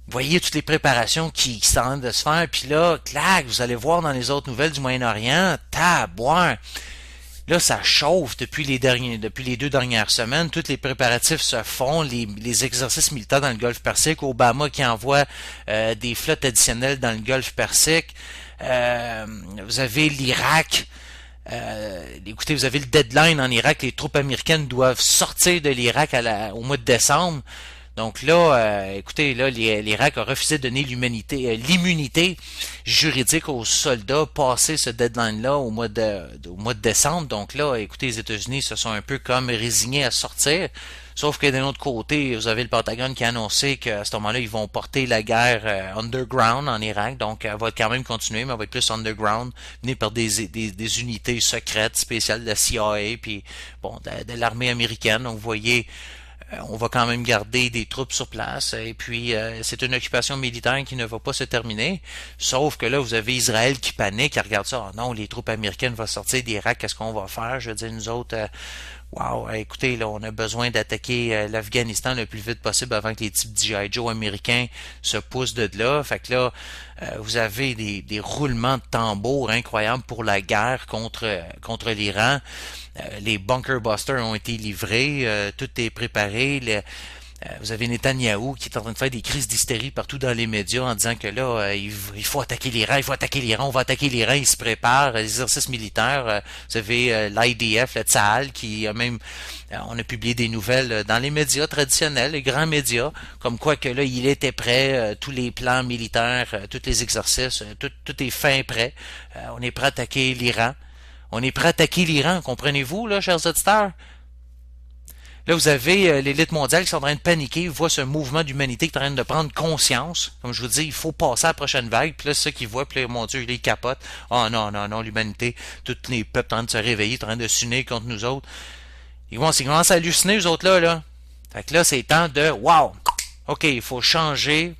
Vous voyez toutes les préparations qui sont en train de se faire, puis là, clac, vous allez voir dans les autres nouvelles du Moyen-Orient, tabouin. Là, ça chauffe depuis les 2 dernières semaines. Tous les préparatifs se font, les exercices militaires dans le Golfe Persique. Obama qui envoie des flottes additionnelles dans le Golfe Persique. Vous avez l'Irak. Écoutez, vous avez le deadline en Irak. Les troupes américaines doivent sortir de l'Irak au mois de décembre. Donc là, écoutez, là, l'Irak a refusé de donner l'immunité juridique aux soldats passé ce deadline-là au mois de décembre. Donc là, écoutez, les États-Unis se sont un peu comme résignés à sortir. Sauf que d'un autre côté, vous avez le Pentagone qui a annoncé qu'à ce moment-là, ils vont porter la guerre underground en Irak. Donc, elle va quand même continuer, mais elle va être plus underground, menée par des unités secrètes spéciales de la CIA, puis bon, de l'armée américaine. Donc, vous voyez, on va quand même garder des troupes sur place et puis c'est une occupation militaire qui ne va pas se terminer. Sauf que là, vous avez Israël qui panique, qui regarde ça. Oh non, les troupes américaines vont sortir d'Irak, qu'est-ce qu'on va faire? Je veux dire, nous autres, wow, écoutez, là, on a besoin d'attaquer l'Afghanistan le plus vite possible avant que les types G.I. Joe américains se poussent de là. Fait que là, vous avez des roulements de tambour incroyables pour la guerre contre l'Iran. Les bunker busters ont été livrés, tout est préparé. Vous avez Netanyahou qui est en train de faire des crises d'hystérie partout dans les médias en disant que là, il faut attaquer l'Iran, il faut attaquer l'Iran, on va attaquer l'Iran, il se prépare, les exercices militaires. Vous avez l'IDF, le Tsahal, qui a même, on a publié des nouvelles dans les médias traditionnels, les grands médias, comme quoi que là, il était prêt, tous les plans militaires, tous les exercices, tout est fin prêt. On est prêt à attaquer l'Iran. On est prêt à attaquer l'Iran, comprenez-vous, là, chers auditeurs? Là, vous avez l'élite mondiale qui sont en train de paniquer, voient ce mouvement d'humanité qui est en train de prendre conscience. Comme je vous dis, il faut passer à la prochaine vague. Puis là, c'est ça qu'ils voient, puis là, mon Dieu, ils capotent. Oh non, non, non, l'humanité, tous les peuples en train de se réveiller, en train de s'unir contre nous autres. Ils commencent à halluciner, eux autres là. Fait que là, c'est temps de wow! OK, il faut changer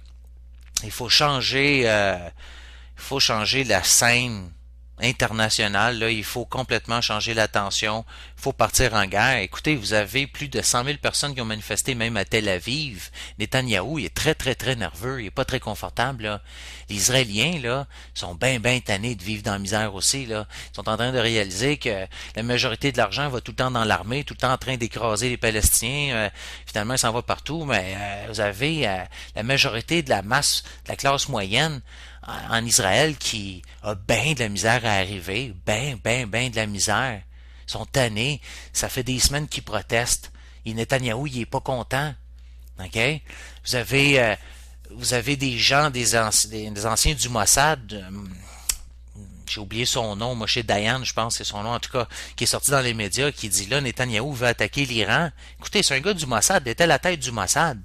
la scène international, là, il faut complètement changer l'attention, il faut partir en guerre. Écoutez, vous avez plus de 100 000 personnes qui ont manifesté même à Tel Aviv. Netanyahou, il est très, très, très nerveux, il est pas très confortable, là. Les Israéliens, là, sont bien, bien tannés de vivre dans la misère aussi, là. Ils sont en train de réaliser que la majorité de l'argent va tout le temps dans l'armée, tout le temps en train d'écraser les Palestiniens. Finalement, ça en va partout, mais vous avez la majorité de la masse, de la classe moyenne, en Israël qui a bien de la misère à arriver, bien de la misère. Ils sont tannés, ça fait des semaines qu'ils protestent. Et Netanyahou, il est pas content. OK? Vous avez des gens, des anciens du Mossad, j'ai oublié son nom, Moshe Dayan, je pense, c'est son nom en tout cas, qui est sorti dans les médias, qui dit là, Netanyahou veut attaquer l'Iran. Écoutez, c'est un gars du Mossad, il était à la tête du Mossad.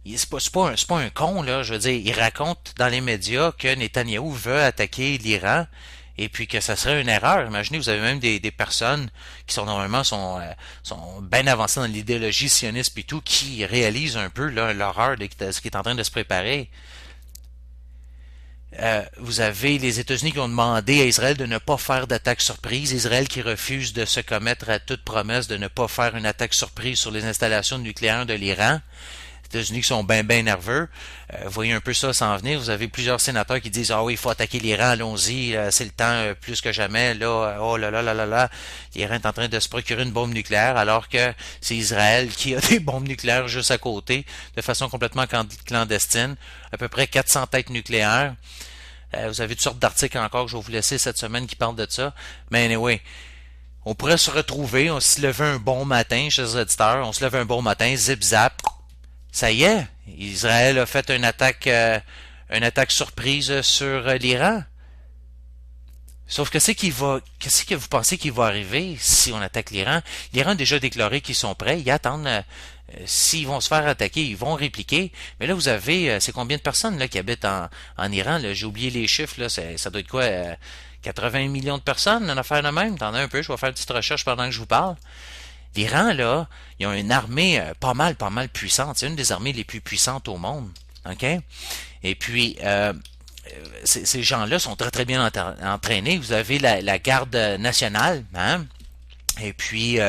C'est pas un con, là, je veux dire, il raconte dans les médias que Netanyahou veut attaquer l'Iran et puis que ça serait une erreur. Imaginez, vous avez même des personnes qui sont normalement sont bien avancées dans l'idéologie sioniste et tout, qui réalisent un peu là, l'horreur de ce qui est en train de se préparer. Vous avez les États-Unis qui ont demandé à Israël de ne pas faire d'attaque surprise. Israël qui refuse de se commettre à toute promesse de ne pas faire une attaque surprise sur les installations nucléaires de l'Iran. Les États-Unis qui sont bien nerveux. Vous voyez un peu ça s'en venir. Vous avez plusieurs sénateurs qui disent ah oui, il faut attaquer l'Iran, allons-y, c'est le temps plus que jamais. Là, oh là là là là là, l'Iran est en train de se procurer une bombe nucléaire alors que c'est Israël qui a des bombes nucléaires juste à côté, de façon complètement clandestine. À peu près 400 têtes nucléaires. Vous avez toutes sortes d'articles encore que je vais vous laisser cette semaine qui parlent de ça. Mais anyway, on pourrait se retrouver, on se levait un bon matin, chers auditeurs, on se lève un bon matin, zip zap. Ça y est, Israël a fait une attaque surprise sur l'Iran. Sauf que qu'est-ce que vous pensez qu'il va arriver si on attaque l'Iran? L'Iran a déjà déclaré qu'ils sont prêts, ils attendent, s'ils vont se faire attaquer, ils vont répliquer. Mais là, vous avez, c'est combien de personnes là qui habitent en Iran? Là? J'ai oublié les chiffres, là, ça doit être quoi? 80 millions de personnes, une affaire de même? T'en as un peu, je vais faire une petite recherche pendant que je vous parle. L'Iran, là, ils ont une armée pas mal puissante. C'est une des armées les plus puissantes au monde. OK? Et puis, ces gens-là sont très, très bien entraînés. Vous avez la garde nationale, hein? Et puis,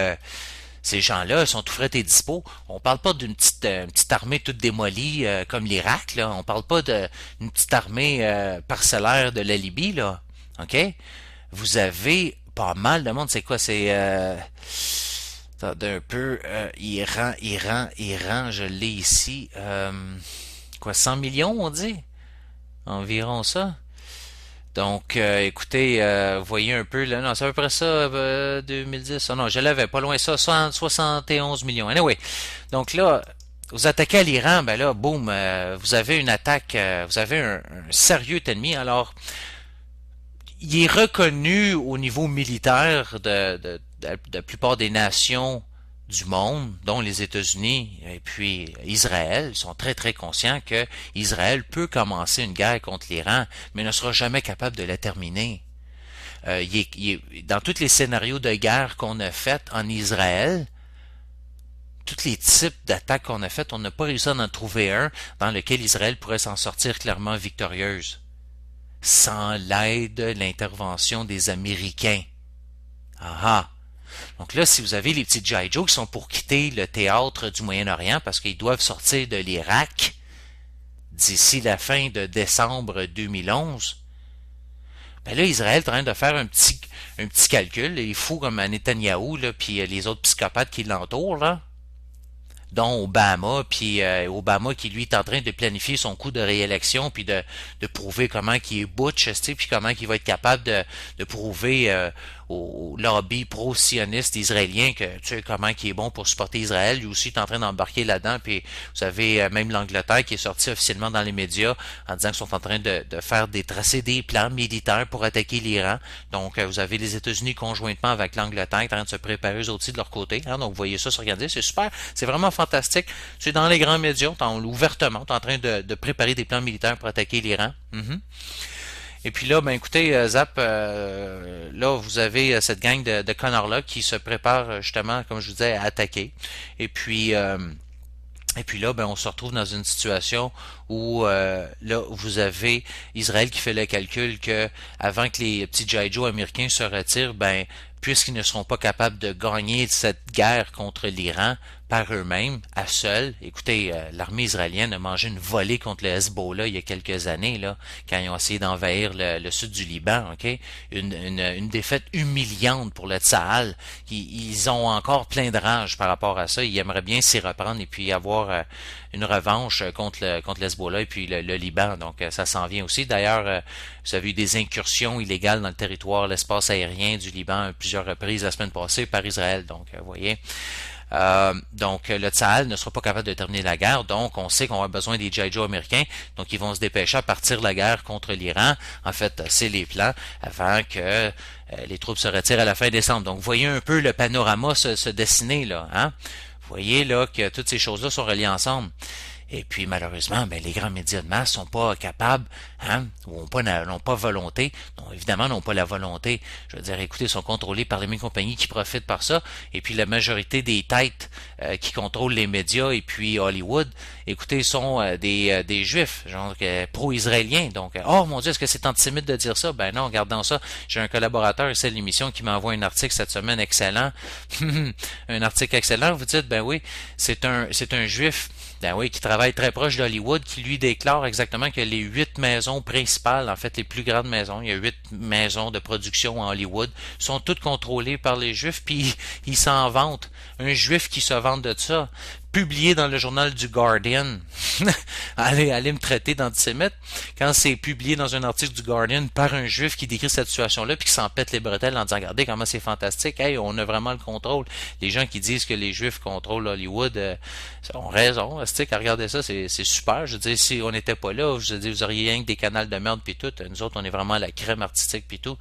ces gens-là sont tout frais et dispo. On parle pas d'une petite armée toute démolie comme l'Irak, là. On parle pas d'une petite armée parcellaire de la Libye, là. OK? Vous avez pas mal de monde. C'est quoi? C'est... Attendez un peu, Iran, je l'ai ici. Quoi, 100 millions, on dit? Environ ça. Donc, écoutez, vous voyez un peu, là, non, c'est à peu près ça, 2010. Oh non, je l'avais pas loin ça, 71 millions. Anyway, donc là, vous attaquez à l'Iran, ben là, boum, vous avez une attaque, vous avez un sérieux ennemi. Alors, il est reconnu au niveau militaire de la plupart des nations du monde, dont les États-Unis et puis Israël. Ils sont très très conscients que Israël peut commencer une guerre contre l'Iran, mais ne sera jamais capable de la terminer. Dans tous les scénarios de guerre qu'on a fait en Israël, tous les types d'attaques qu'on a faites, on n'a pas réussi à en trouver un dans lequel Israël pourrait s'en sortir clairement victorieuse, sans l'aide, l'intervention des Américains. Ah ah! Donc là, si vous avez les petits G.I. Joe qui sont pour quitter le théâtre du Moyen-Orient parce qu'ils doivent sortir de l'Irak d'ici la fin de décembre 2011, ben là, Israël est en train de faire un petit calcul. Il faut comme à Netanyahou, là, puis les autres psychopathes qui l'entourent, là, dont Obama, puis Obama qui lui est en train de planifier son coup de réélection, puis de prouver comment qu'il est butch, puis comment il va être capable de prouver au lobby pro-sioniste israélien que tu sais comment qu'il est bon pour supporter Israël. Lui aussi est en train d'embarquer là-dedans, puis vous avez même l'Angleterre qui est sortie officiellement dans les médias en disant qu'ils sont en train de faire tracer des plans militaires pour attaquer l'Iran. Donc vous avez les États-Unis conjointement avec l'Angleterre en train de se préparer eux aussi de leur côté. Hein? Donc vous voyez ça s'organiser, c'est super, c'est vraiment fantastique. C'est dans les grands médias, ouvertement, en train de préparer des plans militaires pour attaquer l'Iran. Et puis là, ben écoutez, Zap, là, vous avez cette gang de connards-là qui se préparent justement, comme je vous disais, à attaquer. Et puis là, ben, on se retrouve dans une situation où là, vous avez Israël qui fait le calcul que avant que les petits G.I. Joe américains se retirent, ben, puisqu'ils ne seront pas capables de gagner cette guerre contre l'Iran par eux-mêmes, à seuls. Écoutez, l'armée israélienne a mangé une volée contre le Hezbollah il y a quelques années, là, quand ils ont essayé d'envahir le sud du Liban, ok? Une défaite humiliante pour le Tsahal. Ils ont encore plein de rage par rapport à ça. Ils aimeraient bien s'y reprendre et puis avoir une revanche contre le Hezbollah et puis le Liban. Donc, ça s'en vient aussi. D'ailleurs, vous avez eu des incursions illégales dans le territoire, l'espace aérien du Liban à plusieurs reprises la semaine passée par Israël. Donc, vous voyez. Donc le Tsahal ne sera pas capable de terminer la guerre, donc on sait qu'on a besoin des G.I. Joe américains, donc ils vont se dépêcher à partir de la guerre contre l'Iran. En fait, c'est les plans avant que les troupes se retirent à la fin décembre. Donc vous voyez un peu le panorama se dessiner là, hein? Vous voyez là que toutes ces choses-là sont reliées ensemble. Et puis malheureusement, ben, les grands médias de masse sont pas capables, hein, ou n'ont pas volonté, non, évidemment n'ont pas la volonté. Je veux dire, écoutez, ils sont contrôlés par les mêmes compagnies qui profitent par ça. Et puis la majorité des têtes qui contrôlent les médias et puis Hollywood, écoutez, sont des juifs, genre pro-israéliens. Donc, oh mon Dieu, est-ce que c'est antisémite de dire ça? Ben non, regardons ça. J'ai un collaborateur ici à l'émission qui m'envoie un article cette semaine excellent. Un article excellent, vous dites, ben oui, c'est un juif. Ben oui, qui travaille très proche d'Hollywood, qui lui déclare exactement que les 8 maisons principales, en fait les plus grandes maisons, il y a 8 maisons de production à Hollywood, sont toutes contrôlées par les Juifs, puis ils s'en vantent. Un Juif qui se vante de ça, publié dans le journal du Guardian. allez me traiter d'antisémite. Quand c'est publié dans un article du Guardian par un Juif qui décrit cette situation-là, puis qui s'en pète les bretelles en disant, regardez comment c'est fantastique, hey, on a vraiment le contrôle. Les gens qui disent que les Juifs contrôlent Hollywood ont raison. Regardez ça, c'est super. Je veux dire, si on n'était pas là, je veux dire, vous auriez rien que des canals de merde puis tout. Nous autres, on est vraiment la crème artistique puis tout.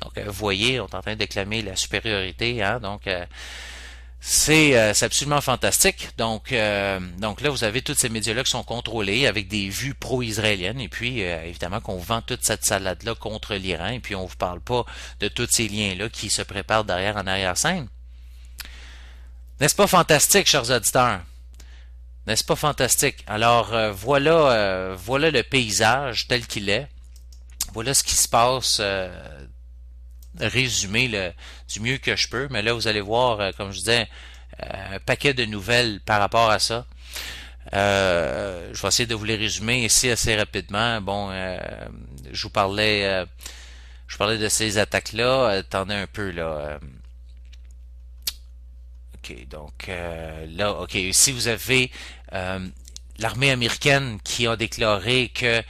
Donc, vous voyez, on est en train de clamer la supériorité, hein. Donc, c'est absolument fantastique. Donc là, vous avez tous ces médias-là qui sont contrôlés avec des vues pro-israéliennes. Et puis, évidemment, qu'on vend toute cette salade-là contre l'Iran. Et puis, on vous parle pas de tous ces liens-là qui se préparent derrière en arrière-scène. N'est-ce pas fantastique, chers auditeurs? N'est-ce pas fantastique? Alors, voilà le paysage tel qu'il est. Voilà ce qui se passe, résumé du mieux que je peux. Mais là, vous allez voir, comme je disais, un paquet de nouvelles par rapport à ça. Je vais essayer de vous les résumer ici assez rapidement. Bon, je vous parlais de ces attaques-là. Attendez un peu, là. OK, donc là, OK, ici vous avez l'armée américaine qui a déclaré que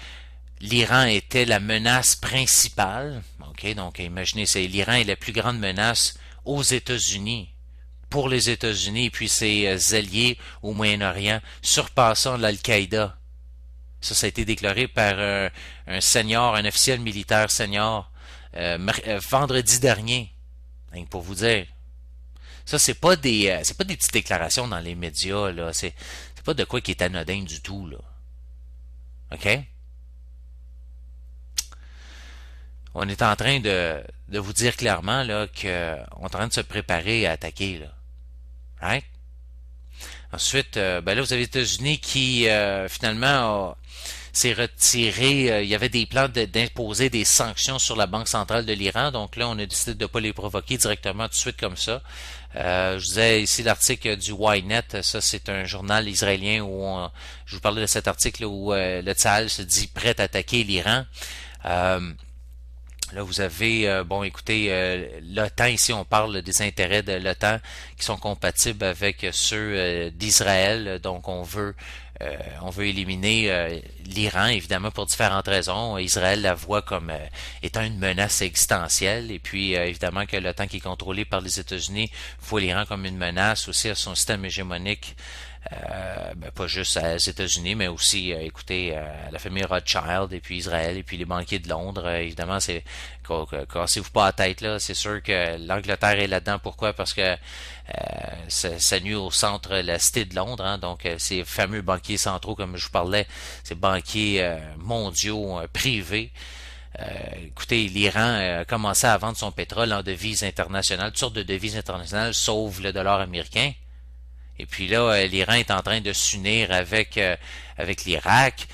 l'Iran était la menace principale. OK, donc imaginez, l'Iran est la plus grande menace aux États-Unis pour les États-Unis et puis ses alliés au Moyen-Orient, surpassant l'Al-Qaïda. Ça a été déclaré par un senior, un officiel militaire senior, vendredi dernier. Hein, pour vous dire. Ça, c'est pas des petites déclarations dans les médias, là. C'est pas de quoi qui est anodin du tout, là. OK? On est en train de vous dire clairement, là, qu'on est en train de se préparer à attaquer, là. Right? Ensuite, ben là, vous avez les États-Unis qui, finalement, s'est retiré. Il y avait des plans d'imposer des sanctions sur la Banque centrale de l'Iran. Donc là, on a décidé de ne pas les provoquer directement tout de suite comme ça. Je vous disais ici l'article du Ynet. Ça, c'est un journal israélien où je vous parlais de cet article où le Tzahal se dit prêt à attaquer l'Iran. Là, vous avez, bon, écoutez, l'OTAN, ici, on parle des intérêts de l'OTAN qui sont compatibles avec ceux d'Israël. Donc, on veut éliminer l'Iran, évidemment, pour différentes raisons. Israël la voit comme étant une menace existentielle. Et puis, évidemment, que l'OTAN qui est contrôlé par les États-Unis voit l'Iran comme une menace aussi à son système hégémonique. Pas juste aux États-Unis, mais aussi, écoutez, la famille Rothschild et puis Israël et puis les banquiers de Londres. Évidemment, c'est cassez-vous pas la tête là. C'est sûr que l'Angleterre est là-dedans. Pourquoi? Parce que ça nuit au centre, la cité de Londres. Hein, donc, ces fameux banquiers centraux, comme je vous parlais, ces banquiers mondiaux privés. Écoutez, l'Iran a commencé à vendre son pétrole en devises internationales, toutes sortes de devises internationales, sauf le dollar américain. Et puis là, l'Iran est en train de s'unir avec l'Irak.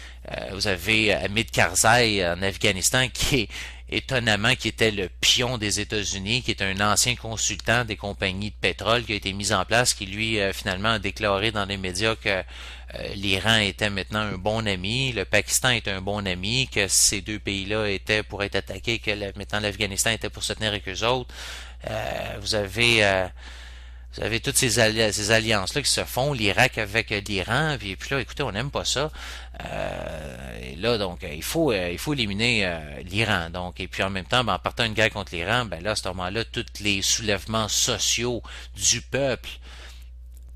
Vous avez Hamid Karzai en Afghanistan qui est étonnamment qui était le pion des États-Unis, qui est un ancien consultant des compagnies de pétrole qui a été mis en place, qui lui finalement a déclaré dans les médias que l'Iran était maintenant un bon ami, le Pakistan est un bon ami, que ces deux pays-là étaient pour être attaqués, que maintenant l'Afghanistan était pour se tenir avec eux autres. Vous avez toutes ces alliances-là qui se font, l'Irak avec l'Iran, puis là, écoutez, on n'aime pas ça. Et là, donc, il faut éliminer l'Iran. Donc, et puis en même temps, en partant une guerre contre l'Iran, ben là, à ce moment-là, tous les soulèvements sociaux du peuple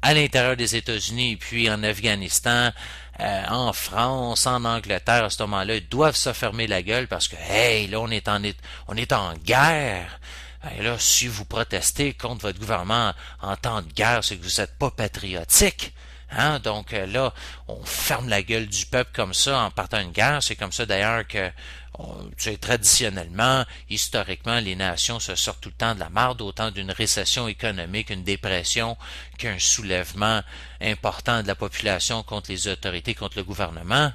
à l'intérieur des États-Unis, puis en Afghanistan, en France, en Angleterre, à ce moment-là, ils doivent se fermer la gueule parce que, hey, là, on est en guerre. Et là, si vous protestez contre votre gouvernement en temps de guerre, c'est que vous n'êtes pas patriotique. Hein? Donc là, on ferme la gueule du peuple comme ça en partant une guerre. C'est comme ça d'ailleurs que traditionnellement, historiquement, les nations se sortent tout le temps de la marde, autant d'une récession économique, une dépression, qu'un soulèvement important de la population contre les autorités, contre le gouvernement.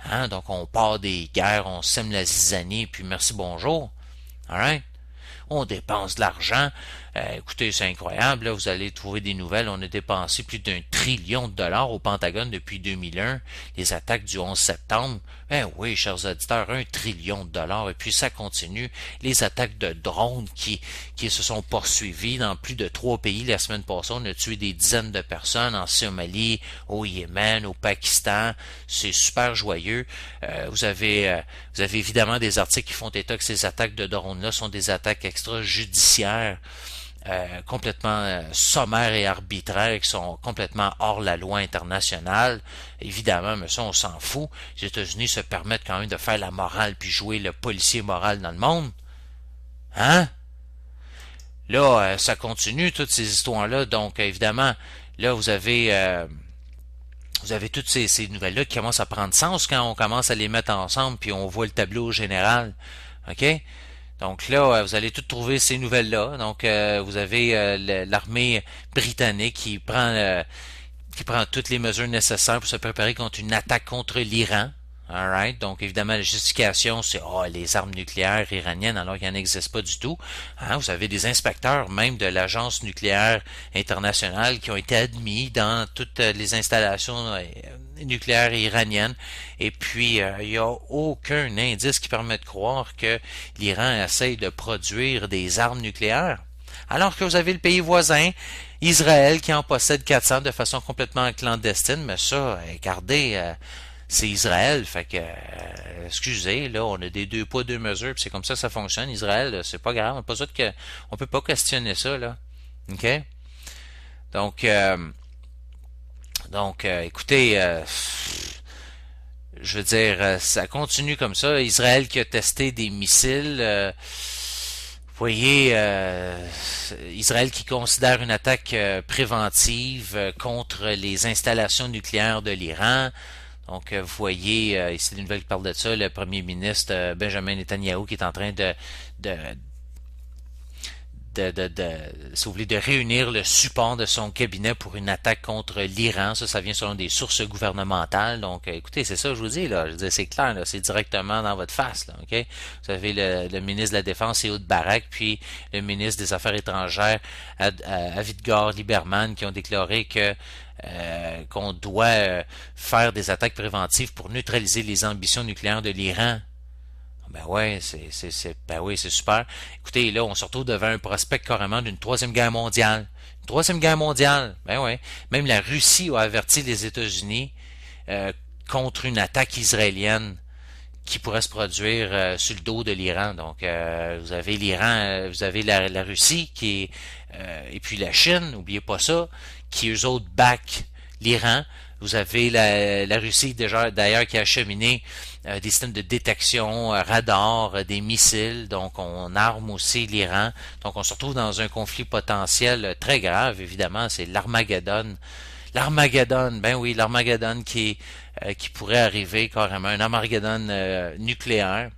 Hein? Donc on part des guerres, on sème la zizanie, puis merci, bonjour. All right? On dépense de l'argent. Écoutez, c'est incroyable. Là, vous allez trouver des nouvelles. On a dépensé plus d'1 trillion de dollars au Pentagone depuis 2001. Les attaques du 11 septembre. Ben oui, chers auditeurs, 1 trillion de dollars. Et puis ça continue. Les attaques de drones qui se sont poursuivies dans plus de 3 pays. La semaine passée, on a tué des dizaines de personnes en Somalie, au Yémen, au Pakistan. C'est super joyeux. Vous avez évidemment des articles qui font état que ces attaques de drones-là sont des attaques extrajudiciaires. Complètement sommaires et arbitraires, qui sont complètement hors la loi internationale. Évidemment, mais ça, on s'en fout. Les États-Unis se permettent quand même de faire la morale puis jouer le policier moral dans le monde. Hein? Là, ça continue, toutes ces histoires-là. Donc, évidemment, là, vous avez toutes ces nouvelles-là qui commencent à prendre sens quand on commence à les mettre ensemble puis on voit le tableau général. OK? Donc là, vous allez tout trouver ces nouvelles-là. Donc, vous avez l'armée britannique qui prend toutes les mesures nécessaires pour se préparer contre une attaque contre l'Iran. Alright. Donc, évidemment, la justification, c'est les armes nucléaires iraniennes, alors qu'il n'en existe pas du tout. Hein, vous avez des inspecteurs même de l'Agence nucléaire internationale qui ont été admis dans toutes les installations nucléaires iraniennes. Et puis, il n'y a aucun indice qui permet de croire que l'Iran essaye de produire des armes nucléaires. Alors que vous avez le pays voisin, Israël, qui en possède 400 de façon complètement clandestine. Mais ça, regardez... c'est Israël, fait que, excusez, là, on a des 2 poids 2 mesures, puis c'est comme ça fonctionne. Israël, c'est pas grave, on peut pas questionner ça, là. OK? Écoutez, je veux dire, ça continue comme ça. Israël qui a testé des missiles. Vous voyez, Israël qui considère une attaque préventive contre les installations nucléaires de l'Iran. Donc, vous voyez, ici des nouvelles qui parlent de ça, le premier ministre Benjamin Netanyahu qui est en train de, si vous voulez, de réunir le support de son cabinet pour une attaque contre l'Iran. Ça vient selon des sources gouvernementales. Donc, écoutez, c'est ça que je vous dis, là. Je veux dire, c'est clair, là. C'est directement dans votre face, là, OK? Vous avez le ministre de la Défense, Ehud Barak, puis le ministre des Affaires étrangères, Avigdor Lieberman, qui ont déclaré que qu'on doit faire des attaques préventives pour neutraliser les ambitions nucléaires de l'Iran. Ben ouais, ben oui, c'est super. Écoutez, là, on se retrouve devant un prospect carrément d'une troisième guerre mondiale. Une troisième guerre mondiale, ben ouais. Même la Russie a averti les États-Unis contre une attaque israélienne qui pourrait se produire sur le dos de l'Iran. Donc, vous avez l'Iran, vous avez la Russie qui est, et puis la Chine, n'oubliez pas ça, qui eux autres back l'Iran. Vous avez la Russie déjà d'ailleurs qui a acheminé des systèmes de détection, radar, des missiles. Donc on arme aussi l'Iran. Donc on se retrouve dans un conflit potentiel très grave. Évidemment, c'est l'Armageddon. L'Armageddon, ben oui, l'Armageddon qui pourrait arriver carrément, un Armageddon nucléaire.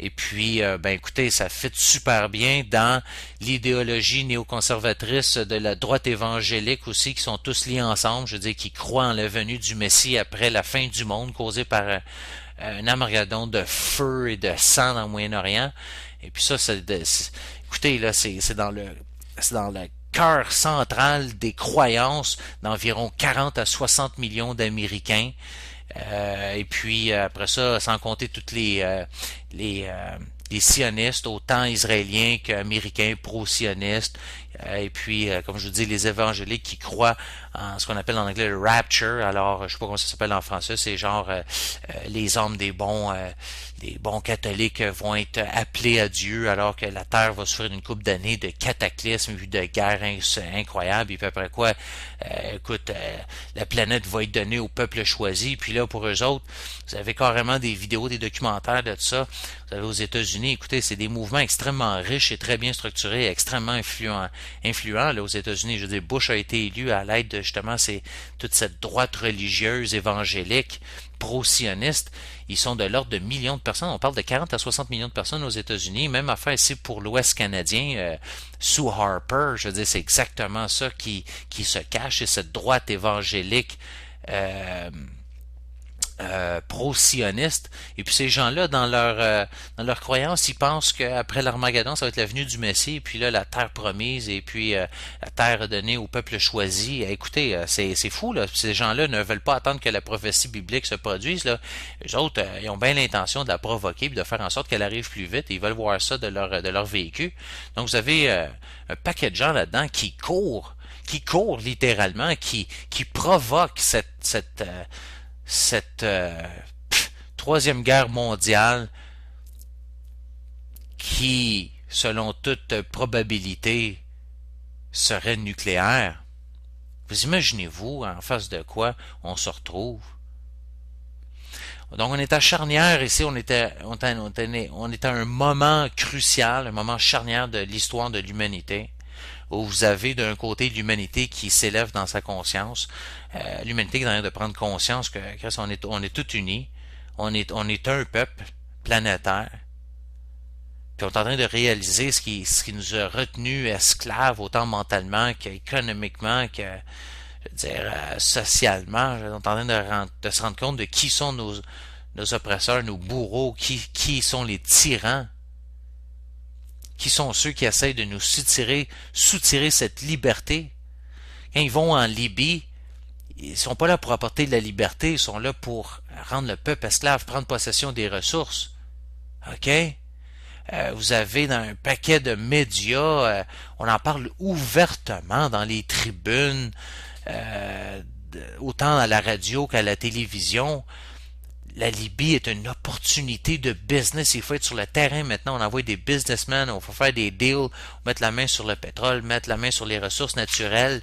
Et puis, ben écoutez, ça fit super bien dans l'idéologie néoconservatrice de la droite évangélique aussi, qui sont tous liés ensemble, je veux dire, qui croient en la venue du Messie après la fin du monde causée par un Armageddon de feu et de sang dans le Moyen-Orient. Et puis ça, écoutez, là, c'est dans le cœur central des croyances d'environ 40 à 60 millions d'Américains. Et puis après ça, sans compter toutes les sionistes, autant israéliens qu'américains pro-sionistes, et puis comme je vous dis, les évangéliques qui croient en ce qu'on appelle en anglais le rapture. Alors je sais pas comment ça s'appelle en français, c'est genre les âmes des bons catholiques vont être appelés à Dieu alors que la terre va souffrir d'une couple d'années de cataclysmes et de guerres incroyables. Et puis après quoi, la planète va être donnée au peuple choisi. Puis là, pour eux autres, vous avez carrément des vidéos, des documentaires de ça. Vous avez aux États-Unis, écoutez, c'est des mouvements extrêmement riches et très bien structurés, extrêmement influents là aux États-Unis. Je veux dire, Bush a été élu à l'aide de justement toute cette droite religieuse évangélique pro-sioniste. Ils sont de l'ordre de millions de personnes. On parle de 40 à 60 millions de personnes aux États-Unis. Même affaire ici pour l'Ouest canadien. Sue Harper, je veux dire, c'est exactement ça qui se cache. C'est cette droite évangélique pro-sioniste. Et puis ces gens-là, dans leur croyance, ils pensent qu'après l'Armageddon, ça va être la venue du Messie, et puis là, la terre promise, et puis la terre donnée au peuple choisi. Écoutez, c'est fou, là. Ces gens-là ne veulent pas attendre que la prophétie biblique se produise, là. Les autres, ils ont bien l'intention de la provoquer, puis de faire en sorte qu'elle arrive plus vite, et ils veulent voir ça de leur véhicule. Donc vous avez un paquet de gens là-dedans qui courent littéralement, qui provoquent cette troisième guerre mondiale qui, selon toute probabilité, serait nucléaire. Vous imaginez-vous en face de quoi on se retrouve? Donc on est à charnière ici, on est à un moment crucial, un moment charnière de l'histoire de l'humanité, où vous avez d'un côté l'humanité qui s'élève dans sa conscience, l'humanité qui est en train de prendre conscience que on est tous unis, on est un peuple planétaire, puis on est en train de réaliser ce qui nous a retenus esclaves autant mentalement qu'économiquement, que je veux dire socialement. On est en train de se rendre compte de qui sont nos oppresseurs, nos bourreaux, qui sont les tyrans. Qui sont ceux qui essayent de nous soutirer cette liberté. Quand ils vont en Libye, ils sont pas là pour apporter de la liberté, ils sont là pour rendre le peuple esclave, prendre possession des ressources. OK? Vous avez dans un paquet de médias, on en parle ouvertement dans les tribunes, autant à la radio qu'à la télévision. La Libye est une opportunité de business. Il faut être sur le terrain maintenant. On envoie des businessmen. Il faut faire des deals. Mettre la main sur le pétrole. Mettre la main sur les ressources naturelles.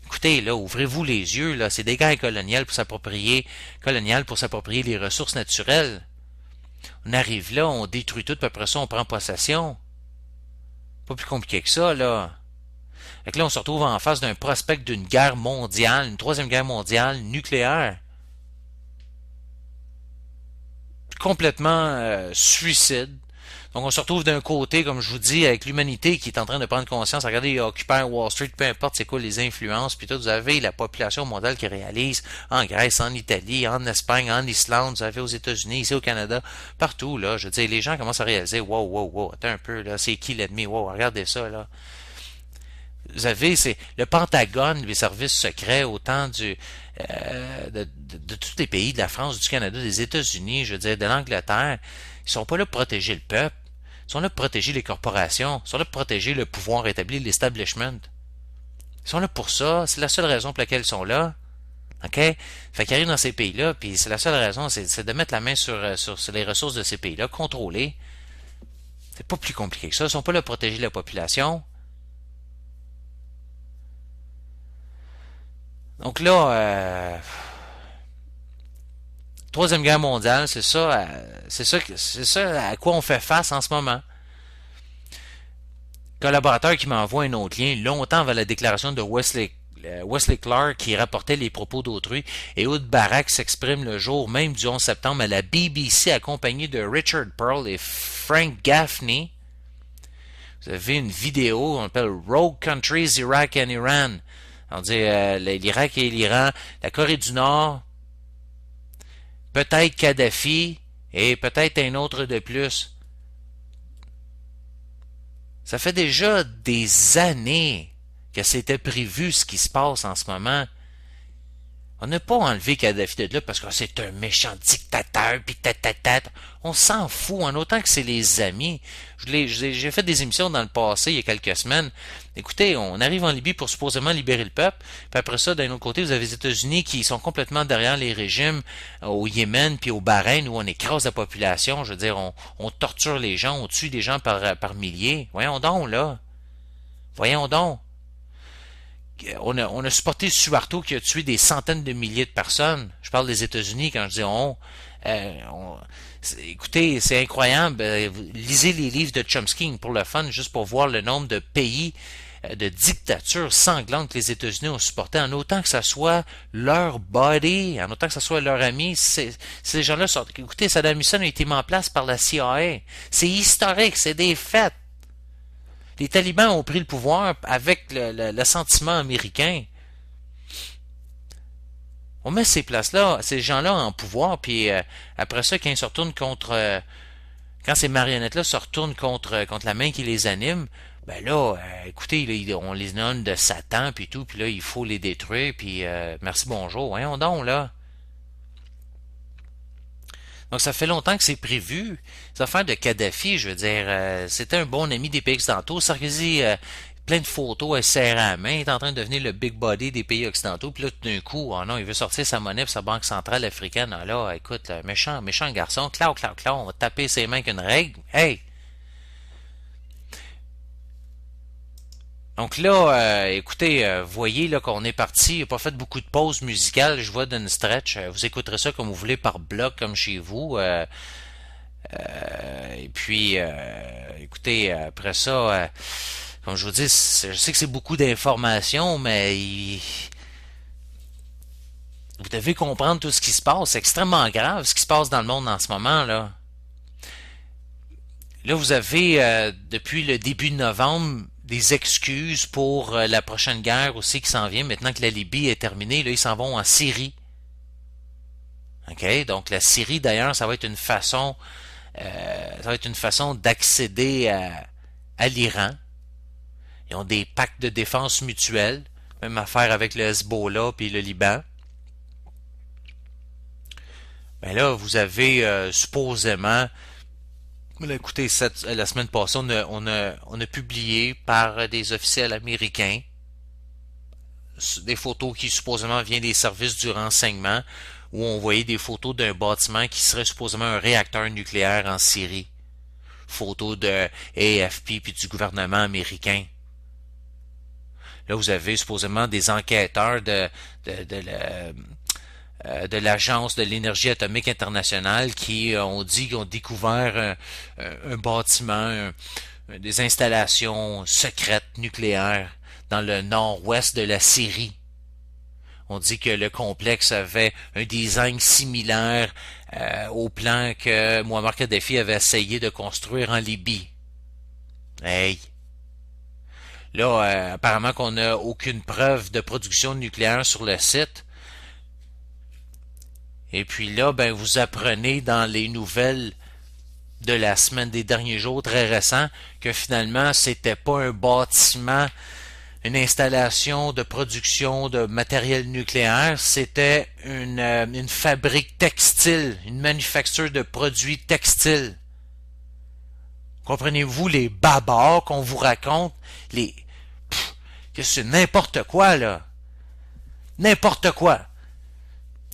Écoutez, là, ouvrez-vous les yeux, là, c'est des guerres coloniales pour s'approprier les ressources naturelles. On arrive là, on détruit tout, puis après ça, on prend possession. Pas plus compliqué que ça, là. Fait que là, on se retrouve en face d'un prospect d'une guerre mondiale, une troisième guerre mondiale nucléaire. Complètement suicide. Donc on se retrouve d'un côté, comme je vous dis, avec l'humanité qui est en train de prendre conscience. Regardez, Occupy Wall Street, peu importe c'est quoi les influences, puis tout, vous avez la population mondiale qui réalise en Grèce, en Italie, en Espagne, en Islande, vous avez aux États-Unis, ici au Canada, partout, là. Je veux dire, les gens commencent à réaliser, wow, attends un peu, là, c'est qui l'ennemi? Wow, regardez ça, là. Vous avez, c'est le Pentagone, les services secrets, autant de tous les pays, de la France, du Canada, des États-Unis, je veux dire, de l'Angleterre, ils sont pas là pour protéger le peuple. Ils sont là pour protéger les corporations. Ils sont là pour protéger le pouvoir établi, l'establishment. Ils sont là pour ça. C'est la seule raison pour laquelle ils sont là. OK? Fait qu'ils arrivent dans ces pays-là, puis c'est la seule raison, c'est de mettre la main sur les ressources de ces pays-là, contrôler. C'est pas plus compliqué que ça. Ils sont pas là pour protéger la population. Donc là, Troisième Guerre mondiale, c'est ça à quoi on fait face en ce moment. Collaborateur qui m'envoie un autre lien longtemps avant la déclaration de Wesley Clark qui rapportait les propos d'autrui et Ehud Barak s'exprime le jour même du 11 septembre à la BBC accompagné de Richard Pearl et Frank Gaffney. Vous avez une vidéo, on appelle Rogue Countries, Iraq and Iran. On dit l'Irak et l'Iran, la Corée du Nord, peut-être Kadhafi et peut-être un autre de plus. Ça fait déjà des années que c'était prévu ce qui se passe en ce moment. On n'a pas enlevé Kadhafi de là parce que c'est un méchant dictateur, pis tatatat. On s'en fout, en autant que c'est les amis. J'ai fait des émissions dans le passé, il y a quelques semaines. Écoutez, on arrive en Libye pour supposément libérer le peuple. Puis après ça, d'un autre côté, vous avez les États-Unis qui sont complètement derrière les régimes au Yémen puis au Bahreïn où on écrase la population. Je veux dire, on torture les gens, on tue des gens par milliers. Voyons donc, là. Voyons donc. On a supporté Suharto qui a tué des centaines de milliers de personnes. Je parle des États-Unis quand je dis écoutez, c'est incroyable. Lisez les livres de Chomsky pour le fun, juste pour voir le nombre de pays de dictatures sanglantes que les États-Unis ont supporté, en autant que ça soit leur body, en autant que ça soit leur ami. Ces gens-là sortent. Écoutez, Saddam Hussein a été mis en place par la CIA. C'est historique, c'est des faits. Les talibans ont pris le pouvoir avec le sentiment américain. On met ces places-là, ces gens-là en pouvoir, puis après ça, quand ils se retournent quand ces marionnettes-là se retournent contre la main qui les anime, ben là, écoutez, là, on les nomme de Satan, puis tout, puis là, il faut les détruire, puis merci, bonjour, voyons donc, là. Donc, ça fait longtemps que c'est prévu. Les affaires de Kadhafi, je veux dire, c'était un bon ami des pays occidentaux. Sarkozy, plein de photos, elle serre à la main, il est en train de devenir le big body des pays occidentaux. Puis là, tout d'un coup, oh non, il veut sortir sa monnaie pour sa banque centrale africaine. Ah là, écoute, là, méchant garçon, clau, on va taper ses mains qu'une règle. Hey! Donc là, écoutez, voyez là qu'on est parti, il n'a pas fait beaucoup de pauses musicales, je vois d'une stretch. Vous écouterez ça comme vous voulez par bloc, comme chez vous. Et puis, écoutez, après ça, comme je vous dis, je sais que c'est beaucoup d'informations, mais vous devez comprendre tout ce qui se passe. C'est extrêmement grave ce qui se passe dans le monde en ce moment, là. Là, vous avez, depuis le début de novembre, des excuses pour la prochaine guerre aussi qui s'en vient. Maintenant que la Libye est terminée, là, ils s'en vont en Syrie. OK? Donc, la Syrie, d'ailleurs, ça va être une façon d'accéder à l'Iran. Ils ont des pactes de défense mutuelle. Même affaire avec le Hezbollah puis le Liban. Ben là, vous avez supposément... Là, écoutez, la semaine passée, on a publié par des officiels américains des photos qui supposément viennent des services du renseignement où on voyait des photos d'un bâtiment qui serait supposément un réacteur nucléaire en Syrie. Photos de AFP puis du gouvernement américain. Là, vous avez supposément des enquêteurs de l'Agence de l'énergie atomique internationale qui ont dit qu'ils ont découvert un bâtiment, des installations secrètes nucléaires dans le nord-ouest de la Syrie. On dit que le complexe avait un design similaire au plan que Muammar Kadhafi avait essayé de construire en Libye. Hey! Là, apparemment qu'on n'a aucune preuve de production nucléaire sur le site. Et puis là, ben, vous apprenez dans les nouvelles de la semaine des derniers jours très récents que finalement, c'était pas un bâtiment, une installation de production de matériel nucléaire, c'était une fabrique textile, une manufacture de produits textiles. Comprenez-vous les babards qu'on vous raconte? Que c'est n'importe quoi, là. N'importe quoi.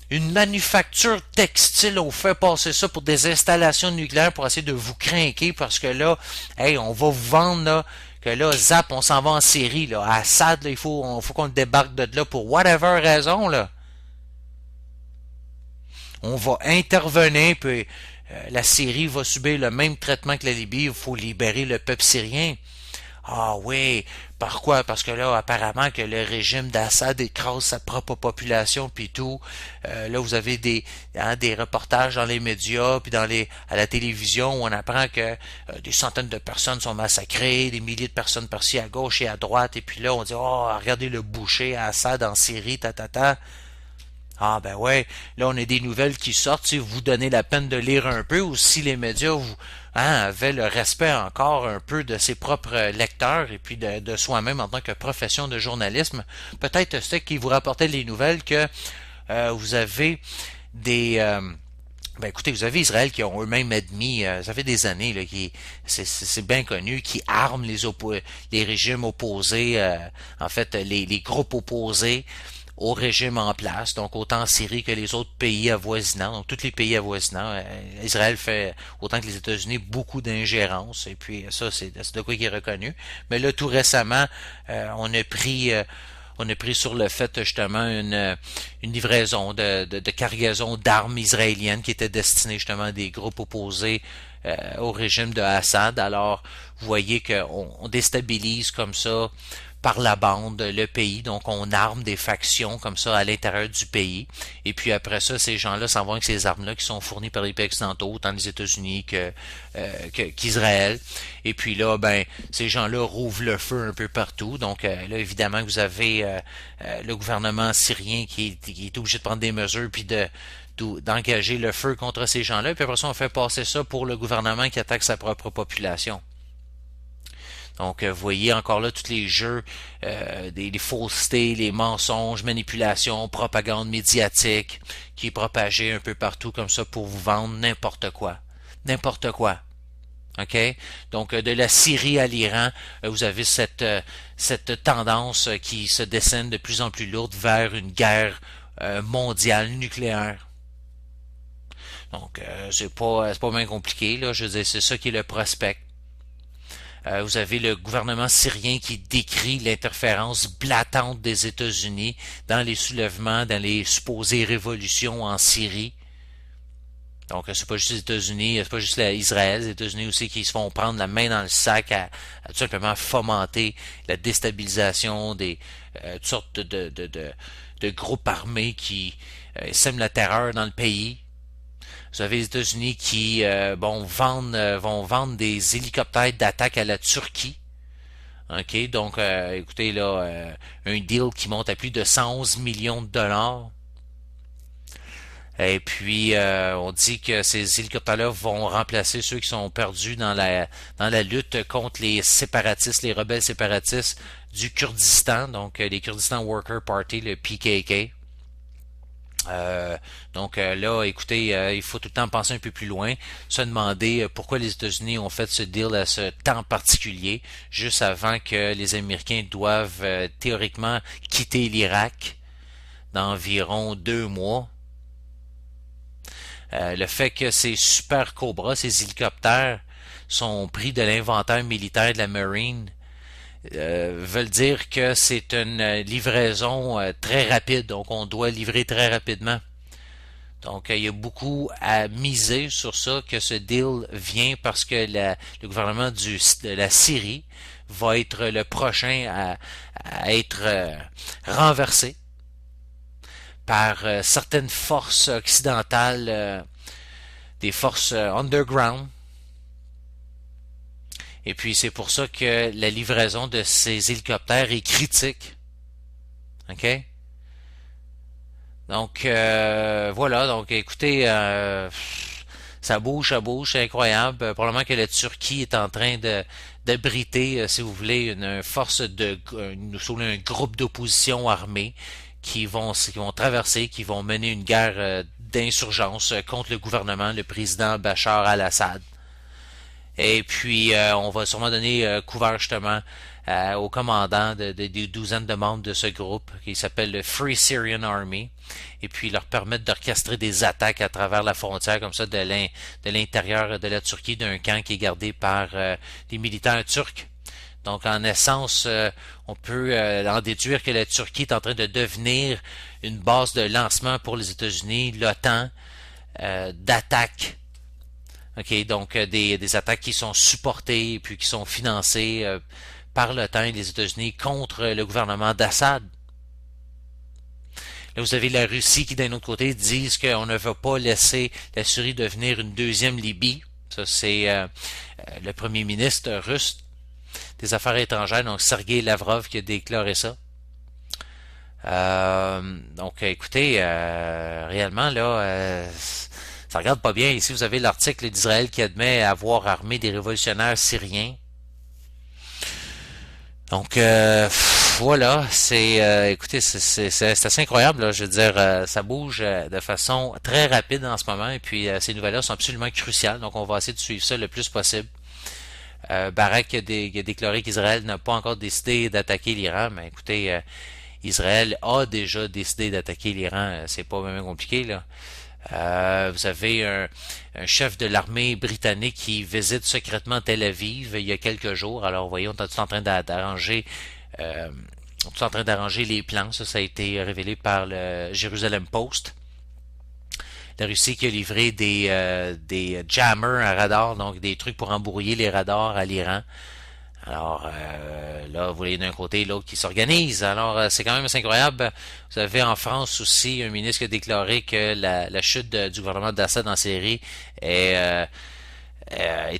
Une manufacture textile, on fait passer ça pour des installations nucléaires pour essayer de vous craquer parce que là, hey, on va vous vendre, là, que là, zap, on s'en va en Syrie, là. À Assad, là, il faut qu'on débarque de là pour whatever raison, là. On va intervenir, puis la Syrie va subir le même traitement que la Libye. Il faut libérer le peuple syrien. Ah oui, par quoi? Parce que là, apparemment que le régime d'Assad écrase sa propre population puis tout. Là, vous avez des reportages dans les médias puis à la télévision où on apprend que des centaines de personnes sont massacrées, des milliers de personnes par-ci à gauche et à droite. Et puis là, on dit, oh, regardez le boucher à Assad en Syrie, ta. Ah ben ouais, là on a des nouvelles qui sortent, si vous donnez la peine de lire un peu, ou si les médias avaient le respect encore un peu de ses propres lecteurs et puis de soi-même en tant que profession de journalisme, peut-être c'est qui vous rapportait les nouvelles que vous avez des... ben écoutez, vous avez Israël qui ont eux-mêmes admis, ça fait des années, là, c'est bien connu, qui arment les régimes opposés, en fait les groupes opposés au régime en place, donc autant en Syrie que les autres pays avoisinants, donc tous les pays avoisinants. Israël fait, autant que les États-Unis, beaucoup d'ingérence, et puis ça, c'est de quoi qui est reconnu. Mais là, tout récemment, on a pris sur le fait justement une livraison de cargaison d'armes israéliennes qui étaient destinées justement à des groupes opposés au régime de Assad. Alors, vous voyez qu'on déstabilise comme ça par la bande le pays, donc on arme des factions comme ça à l'intérieur du pays, et puis après ça, ces gens-là s'en vont avec ces armes-là qui sont fournies par les pays occidentaux, autant les États-Unis qu'Israël, et puis là, ben, ces gens-là rouvrent le feu un peu partout, donc là, évidemment, vous avez le gouvernement syrien qui est obligé de prendre des mesures, puis d'engager le feu contre ces gens-là, puis après ça, on fait passer ça pour le gouvernement qui attaque sa propre population. Donc, vous voyez encore là tous les jeux, les faussetés, les mensonges, manipulations, propagande médiatique qui est propagée un peu partout comme ça pour vous vendre n'importe quoi. N'importe quoi. OK? Donc, de la Syrie à l'Iran, vous avez cette tendance qui se dessine de plus en plus lourde vers une guerre mondiale nucléaire. Donc, c'est pas bien compliqué, là. Je veux dire, c'est ça qui est le prospect. Vous avez le gouvernement syrien qui décrit l'interférence blattante des États-Unis dans les soulèvements, dans les supposées révolutions en Syrie. Donc, c'est pas juste les États-Unis, c'est pas juste Israël, les États-Unis aussi qui se font prendre la main dans le sac à tout simplement fomenter la déstabilisation des toutes sortes de groupes armés qui sèment la terreur dans le pays. Vous avez les États-Unis qui vont vendre des hélicoptères d'attaque à la Turquie. OK, donc écoutez là, un deal qui monte à plus de 111 millions de dollars. Et puis on dit que ces hélicoptères-là vont remplacer ceux qui sont perdus dans la lutte contre les séparatistes, les rebelles séparatistes du Kurdistan, donc les Kurdistan Worker Party, le PKK. Donc là, écoutez, il faut tout le temps penser un peu plus loin, se demander pourquoi les États-Unis ont fait ce deal à ce temps particulier, juste avant que les Américains doivent théoriquement quitter l'Irak dans environ 2 mois. Le fait que ces Super Cobra, ces hélicoptères, sont pris de l'inventaire militaire de la Marine, veulent dire que c'est une livraison très rapide, donc on doit livrer très rapidement. Donc, il y a beaucoup à miser sur ça, que ce deal vient parce que le gouvernement de la Syrie va être le prochain à être renversé par certaines forces occidentales, des forces underground. Et puis, c'est pour ça que la livraison de ces hélicoptères est critique. OK? Donc, voilà. Donc, écoutez, ça bouge, c'est incroyable. Probablement que la Turquie est en train d'abriter, si vous voulez, une force un groupe d'opposition armée qui vont traverser, qui vont mener une guerre d'insurgence contre le gouvernement, le président Bachar al-Assad. Et puis, on va sûrement donner couvert justement au commandant des douzaines de membres de ce groupe qui s'appelle le Free Syrian Army, et puis leur permettre d'orchestrer des attaques à travers la frontière comme ça de l'intérieur de la Turquie, d'un camp qui est gardé par des militaires turcs. Donc en essence, on peut en déduire que la Turquie est en train de devenir une base de lancement pour les États-Unis, l'OTAN, d'attaques. OK, donc des attaques qui sont supportées puis qui sont financées par l'OTAN et les États-Unis contre le gouvernement d'Assad. Là, vous avez la Russie qui, d'un autre côté, disent qu'on ne veut pas laisser la Syrie devenir une deuxième Libye. Ça, c'est le premier ministre russe des Affaires étrangères, donc Sergei Lavrov, qui a déclaré ça. Donc, écoutez, réellement, là, ça regarde pas bien. Ici, vous avez l'article d'Israël qui admet avoir armé des révolutionnaires syriens. Donc, voilà, écoutez, c'est assez incroyable, là. Je veux dire, ça bouge de façon très rapide en ce moment, et puis ces nouvelles-là sont absolument cruciales, donc on va essayer de suivre ça le plus possible. Barak a déclaré qu'Israël n'a pas encore décidé d'attaquer l'Iran, mais écoutez, Israël a déjà décidé d'attaquer l'Iran, c'est pas vraiment compliqué, là. Vous avez un chef de l'armée britannique qui visite secrètement Tel Aviv il y a quelques jours. Alors, voyons, on est tout en train d'arranger tout en train d'arranger les plans. Ça a été révélé par le Jerusalem Post. La Russie qui a livré des jammers à radar, donc des trucs pour embrouiller les radars à l'Iran. Alors là, vous voyez d'un côté l'autre qui s'organise. Alors c'est quand même assez incroyable. Vous avez en France aussi un ministre qui a déclaré que la chute du gouvernement d'Assad en Syrie est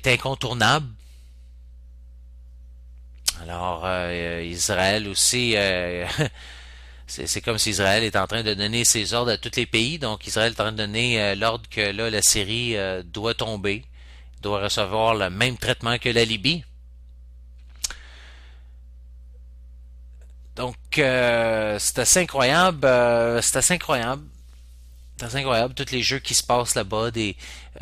incontournable. Alors Israël aussi, c'est comme si Israël est en train de donner ses ordres à tous les pays. Donc Israël est en train de donner l'ordre que là la Syrie doit tomber, doit recevoir le même traitement que la Libye. Donc, c'est assez incroyable. C'est assez incroyable. C'est assez incroyable. Tous les jeux qui se passent là-bas.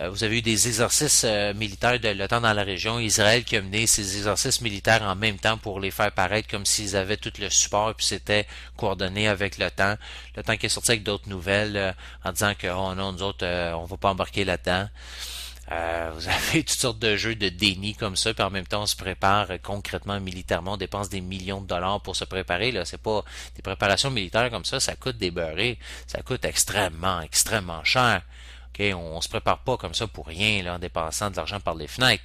Vous avez eu des exercices militaires de l'OTAN dans la région. Israël qui a mené ces exercices militaires en même temps pour les faire paraître comme s'ils avaient tout le support. Puis c'était coordonné avec l'OTAN. L'OTAN qui est sorti avec d'autres nouvelles en disant que oh non, nous autres, on va pas embarquer là-dedans. Vous avez toutes sortes de jeux de déni comme ça, puis en même temps on se prépare concrètement militairement, on dépense des millions de dollars pour se préparer. Là, c'est pas des préparations militaires comme ça coûte des beurrés, ça coûte extrêmement cher. Ok, on se prépare pas comme ça pour rien là, en dépensant de l'argent par les fenêtres.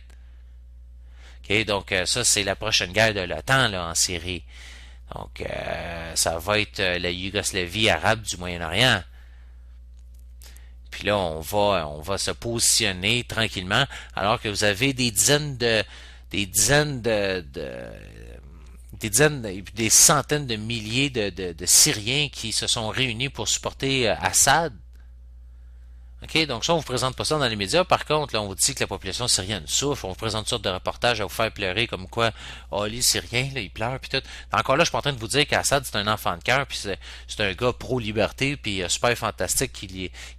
Ok, donc ça c'est la prochaine guerre de l'OTAN là en Syrie. Donc ça va être la Yougoslavie arabe du Moyen-Orient. Puis là, on va se positionner tranquillement, alors que vous avez des centaines de milliers de Syriens qui se sont réunis pour supporter Assad. OK, donc ça, on vous présente pas ça dans les médias. Par contre, là, on vous dit que la population syrienne souffre. On vous présente toutes sortes de reportages à vous faire pleurer, comme quoi, oh, les Syriens, là, ils pleurent, puis tout. Encore là, je suis pas en train de vous dire qu'Assad, c'est un enfant de cœur, puis c'est un gars pro-liberté, puis super fantastique,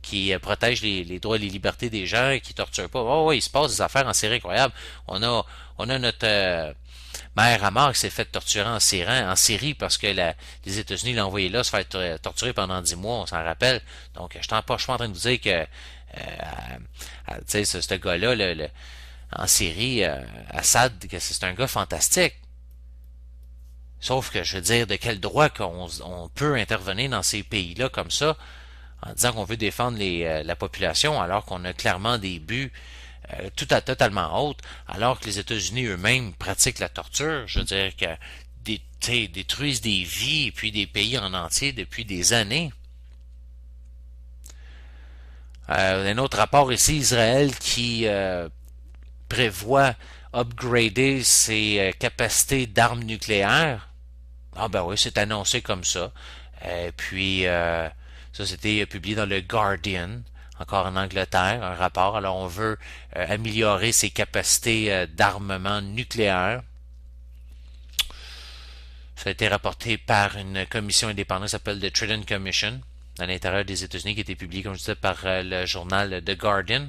qui protège les droits et les libertés des gens, et qui torture pas. Oh, oui, il se passe des affaires en Syrie incroyables. On a notre mère Amar qui s'est fait torturer en Syrie parce que les États-Unis l'ont envoyé là se faire torturer pendant 10 mois, on s'en rappelle. Donc, je suis pas en train de vous dire que tu sais, ce gars-là, en Syrie, Assad, que c'est un gars fantastique. Sauf que, je veux dire, de quel droit qu'on peut intervenir dans ces pays-là comme ça, en disant qu'on veut défendre la population, alors qu'on a clairement des buts tout à totalement autres, alors que les États-Unis eux-mêmes pratiquent la torture. Je veux dire que détruisent des vies et puis des pays en entier depuis des années. Un autre rapport ici, Israël qui prévoit upgrader ses capacités d'armes nucléaires. Ah ben oui, c'est annoncé comme ça. Puis ça c'était publié dans le Guardian, encore en Angleterre, un rapport. Alors on veut améliorer ses capacités d'armement nucléaire. Ça a été rapporté par une commission indépendante qui s'appelle The Trident Commission à l'intérieur des États-Unis, qui a été publié, comme je disais, par le journal The Guardian.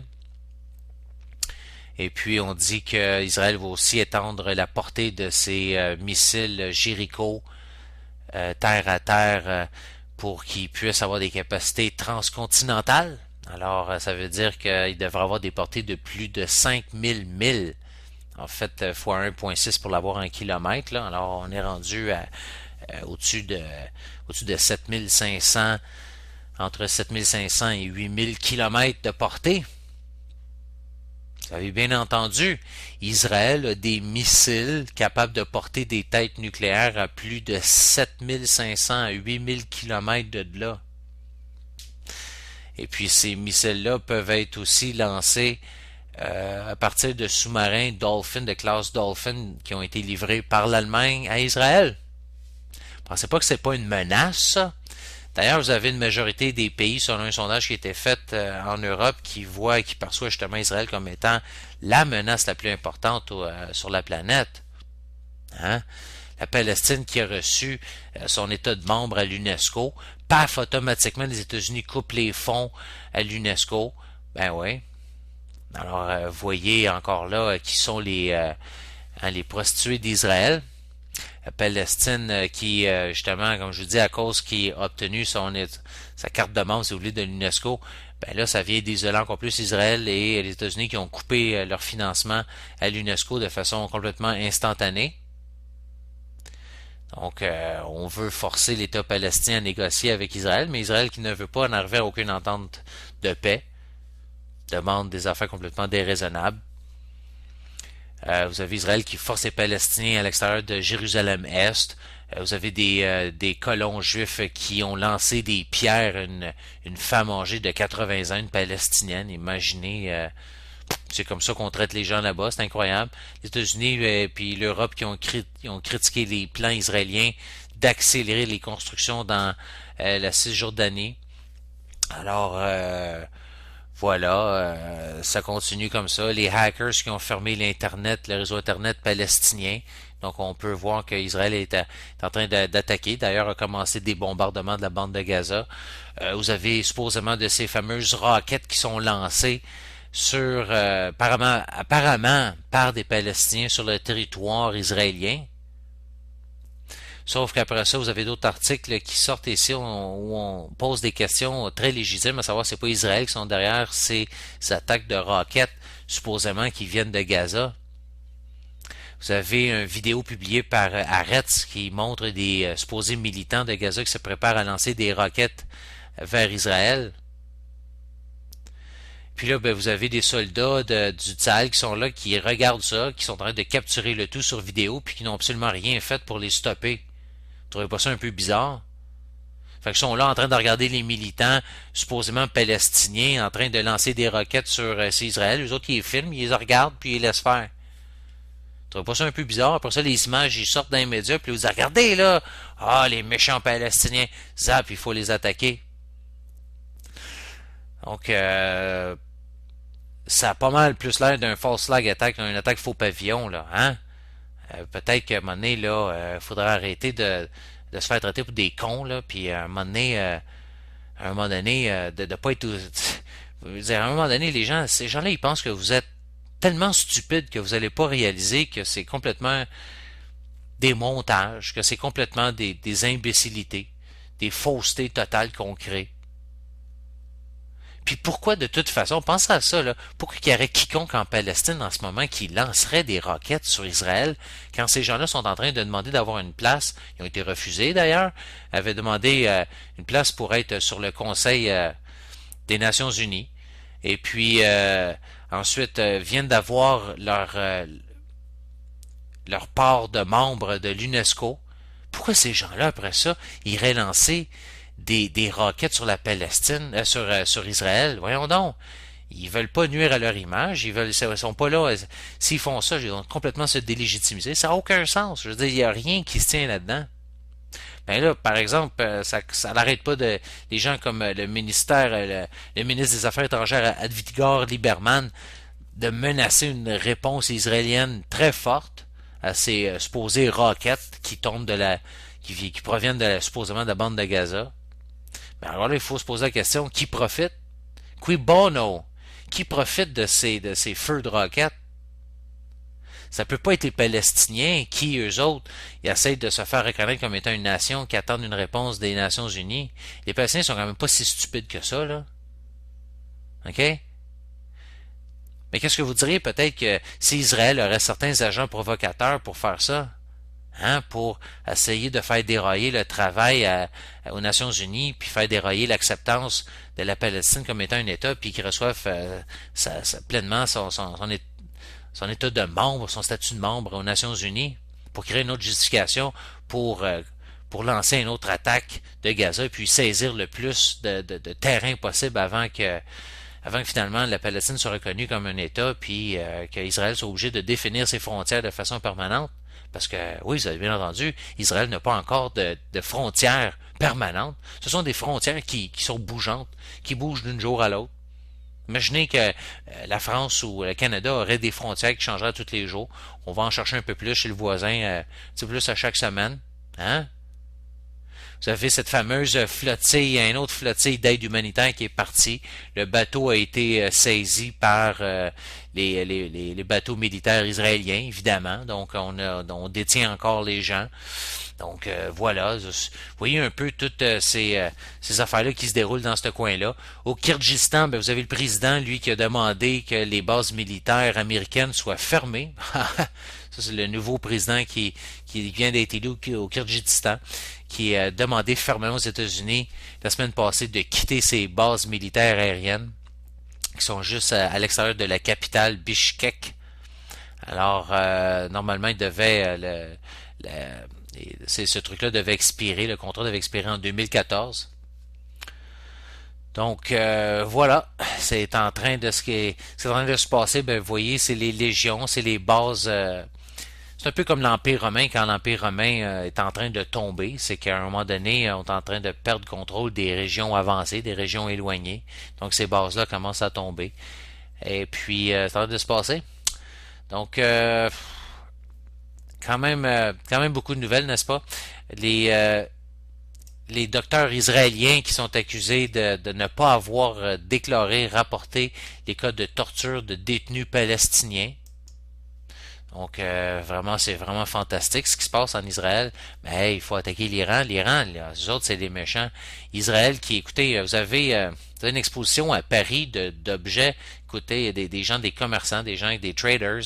Et puis on dit qu'Israël va aussi étendre la portée de ses missiles Jericho terre à terre pour qu'ils puissent avoir des capacités transcontinentales. Alors ça veut dire qu'il devrait avoir des portées de plus de 5000 milles. En fait, fois 1.6 pour l'avoir en kilomètres. Là. Alors on est rendu au-dessus de 7500, entre 7500 et 8000 kilomètres de portée. Vous avez bien entendu, Israël a des missiles capables de porter des têtes nucléaires à plus de 7500 à 8000 km de là. Et puis ces missiles-là peuvent être aussi lancés à partir de sous-marins Dolphin, de classe Dolphin, qui ont été livrés par l'Allemagne à Israël. Pensez pas que c'est pas une menace, ça? D'ailleurs, vous avez une majorité des pays, selon un sondage qui a été fait en Europe, qui voit et qui perçoit justement Israël comme étant la menace la plus importante sur la planète. Hein? La Palestine qui a reçu son état de membre à l'UNESCO, paf, automatiquement les États-Unis coupent les fonds à l'UNESCO. Ben oui. Alors, voyez encore là qui sont les prostituées d'Israël. La Palestine qui, justement, comme je vous dis, à cause qui a obtenu sa carte de membre, si vous voulez, de l'UNESCO, ben là, ça vient d'isoler encore plus Israël et les États-Unis qui ont coupé leur financement à l'UNESCO de façon complètement instantanée. Donc, on veut forcer l'État palestinien à négocier avec Israël, mais Israël qui ne veut pas en arriver à aucune entente de paix, demande des affaires complètement déraisonnables. Vous avez Israël qui force les Palestiniens à l'extérieur de Jérusalem-Est. Vous avez des colons juifs qui ont lancé des pierres à une femme âgée de 80 ans, une Palestinienne. Imaginez, c'est comme ça qu'on traite les gens là-bas, c'est incroyable. Les États-Unis et puis l'Europe qui ont critiqué les plans israéliens d'accélérer les constructions dans la Cisjordanie. Alors, voilà, ça continue comme ça. Les hackers qui ont fermé l'Internet, le réseau Internet palestinien. Donc, on peut voir qu'Israël est en train d'attaquer. D'ailleurs, a commencé des bombardements de la bande de Gaza. Vous avez supposément de ces fameuses roquettes qui sont lancées sur apparemment par des Palestiniens sur le territoire israélien. Sauf qu'après ça, vous avez d'autres articles qui sortent ici où on pose des questions très légitimes, à savoir c'est pas Israël qui sont derrière ces attaques de roquettes supposément qui viennent de Gaza. Vous avez une vidéo publiée par Haaretz qui montre des supposés militants de Gaza qui se préparent à lancer des roquettes vers Israël. Puis là, ben, vous avez des soldats du Tzal qui sont là, qui regardent ça, qui sont en train de capturer le tout sur vidéo, puis qui n'ont absolument rien fait pour les stopper. Vous trouvez pas ça un peu bizarre? Fait qu'ils sont là en train de regarder les militants supposément palestiniens en train de lancer des roquettes sur Israël. Les autres, ils les filment, ils les regardent, puis ils les laissent faire. Vous trouvez pas ça un peu bizarre? Après ça, les images, ils sortent dans les médias, puis vous dites, regardez là! Ah, les méchants palestiniens! Zap, il faut les attaquer. Donc, ça a pas mal plus l'air d'un false flag attack, d'une attaque faux pavillon, là, hein? Peut-être qu'à un moment donné, là, faudra arrêter de se faire traiter pour des cons, là, puis à un moment donné, de pas être... à un moment donné, ces gens-là, ils pensent que vous êtes tellement stupide que vous n'allez pas réaliser que c'est complètement des montages, que c'est complètement des imbécilités, des faussetés totales qu'on crée. Puis pourquoi de toute façon, pensez à ça, là, pourquoi qu'il y aurait quiconque en Palestine en ce moment qui lancerait des roquettes sur Israël quand ces gens-là sont en train de demander d'avoir une place, ils ont été refusés d'ailleurs, avaient demandé une place pour être sur le Conseil des Nations Unies, et puis ensuite viennent d'avoir leur part de membre de l'UNESCO. Pourquoi ces gens-là, après ça, iraient lancer des roquettes sur la Palestine, sur Israël? Voyons donc. Ils veulent pas nuire à leur image, ils sont pas là. S'ils font ça, ils vont complètement se délégitimiser. Ça n'a aucun sens. Je veux dire, il n'y a rien qui se tient là-dedans. Ben là, par exemple, ça n'arrête pas des gens comme le ministère, le ministre des Affaires étrangères, Avigdor Lieberman, de menacer une réponse israélienne très forte à ces supposées roquettes qui tombent qui proviennent supposément de la bande de Gaza. Ben alors là, il faut se poser la question, qui profite? Qui bono? Qui profite de ces feux de roquettes? Ça peut pas être les Palestiniens qui, eux autres, ils essayent de se faire reconnaître comme étant une nation qui attendent une réponse des Nations Unies. Les Palestiniens sont quand même pas si stupides que ça, là. OK? Mais qu'est-ce que vous diriez peut-être que si Israël aurait certains agents provocateurs pour faire ça? Hein, pour essayer de faire dérailler le travail aux Nations Unies, puis faire dérailler l'acceptance de la Palestine comme étant un État, puis qu'ils reçoivent pleinement son état de membre, son statut de membre aux Nations Unies, pour créer une autre justification pour lancer une autre attaque de Gaza, puis saisir le plus de terrain possible avant que finalement la Palestine soit reconnue comme un État, puis qu'Israël soit obligé de définir ses frontières de façon permanente. Parce que, oui, vous avez bien entendu, Israël n'a pas encore de frontières permanentes. Ce sont des frontières qui sont bougeantes, qui bougent d'un jour à l'autre. Imaginez que la France ou le Canada auraient des frontières qui changeraient tous les jours. On va en chercher un peu plus chez le voisin, un petit peu plus à chaque semaine. Hein? Vous avez cette fameuse flottille, une autre flottille d'aide humanitaire qui est partie. Le bateau a été saisi par les bateaux militaires israéliens, évidemment. Donc, on détient encore les gens. Donc, voilà. Vous voyez un peu toutes ces affaires-là qui se déroulent dans ce coin-là. Au Kyrgyzstan, vous avez le président, lui, qui a demandé que les bases militaires américaines soient fermées. Ça, c'est le nouveau président qui vient d'être élu au Kyrgyzstan, qui a demandé fermement aux États-Unis la semaine passée de quitter ses bases militaires aériennes, qui sont juste à l'extérieur de la capitale Bishkek. Alors, normalement, il devait ce truc-là devait expirer, le contrat devait expirer en 2014. Donc voilà, c'est en train de se passer. Ben, vous voyez, c'est les légions, c'est les bases. C'est un peu comme l'Empire romain, quand l'Empire romain est en train de tomber, c'est qu'à un moment donné, on est en train de perdre contrôle des régions avancées, des régions éloignées. Donc ces bases-là commencent à tomber. Et puis, c'est en train de se passer. Donc, quand même beaucoup de nouvelles, n'est-ce pas? Les docteurs israéliens qui sont accusés de ne pas avoir déclaré, rapporté les cas de torture de détenus palestiniens. Donc, vraiment, c'est vraiment fantastique ce qui se passe en Israël. Mais hey, il faut attaquer l'Iran. L'Iran, les autres, c'est des méchants. Israël qui, écoutez, vous avez une exposition à Paris d'objets. Écoutez, des gens, des commerçants, des gens, des traders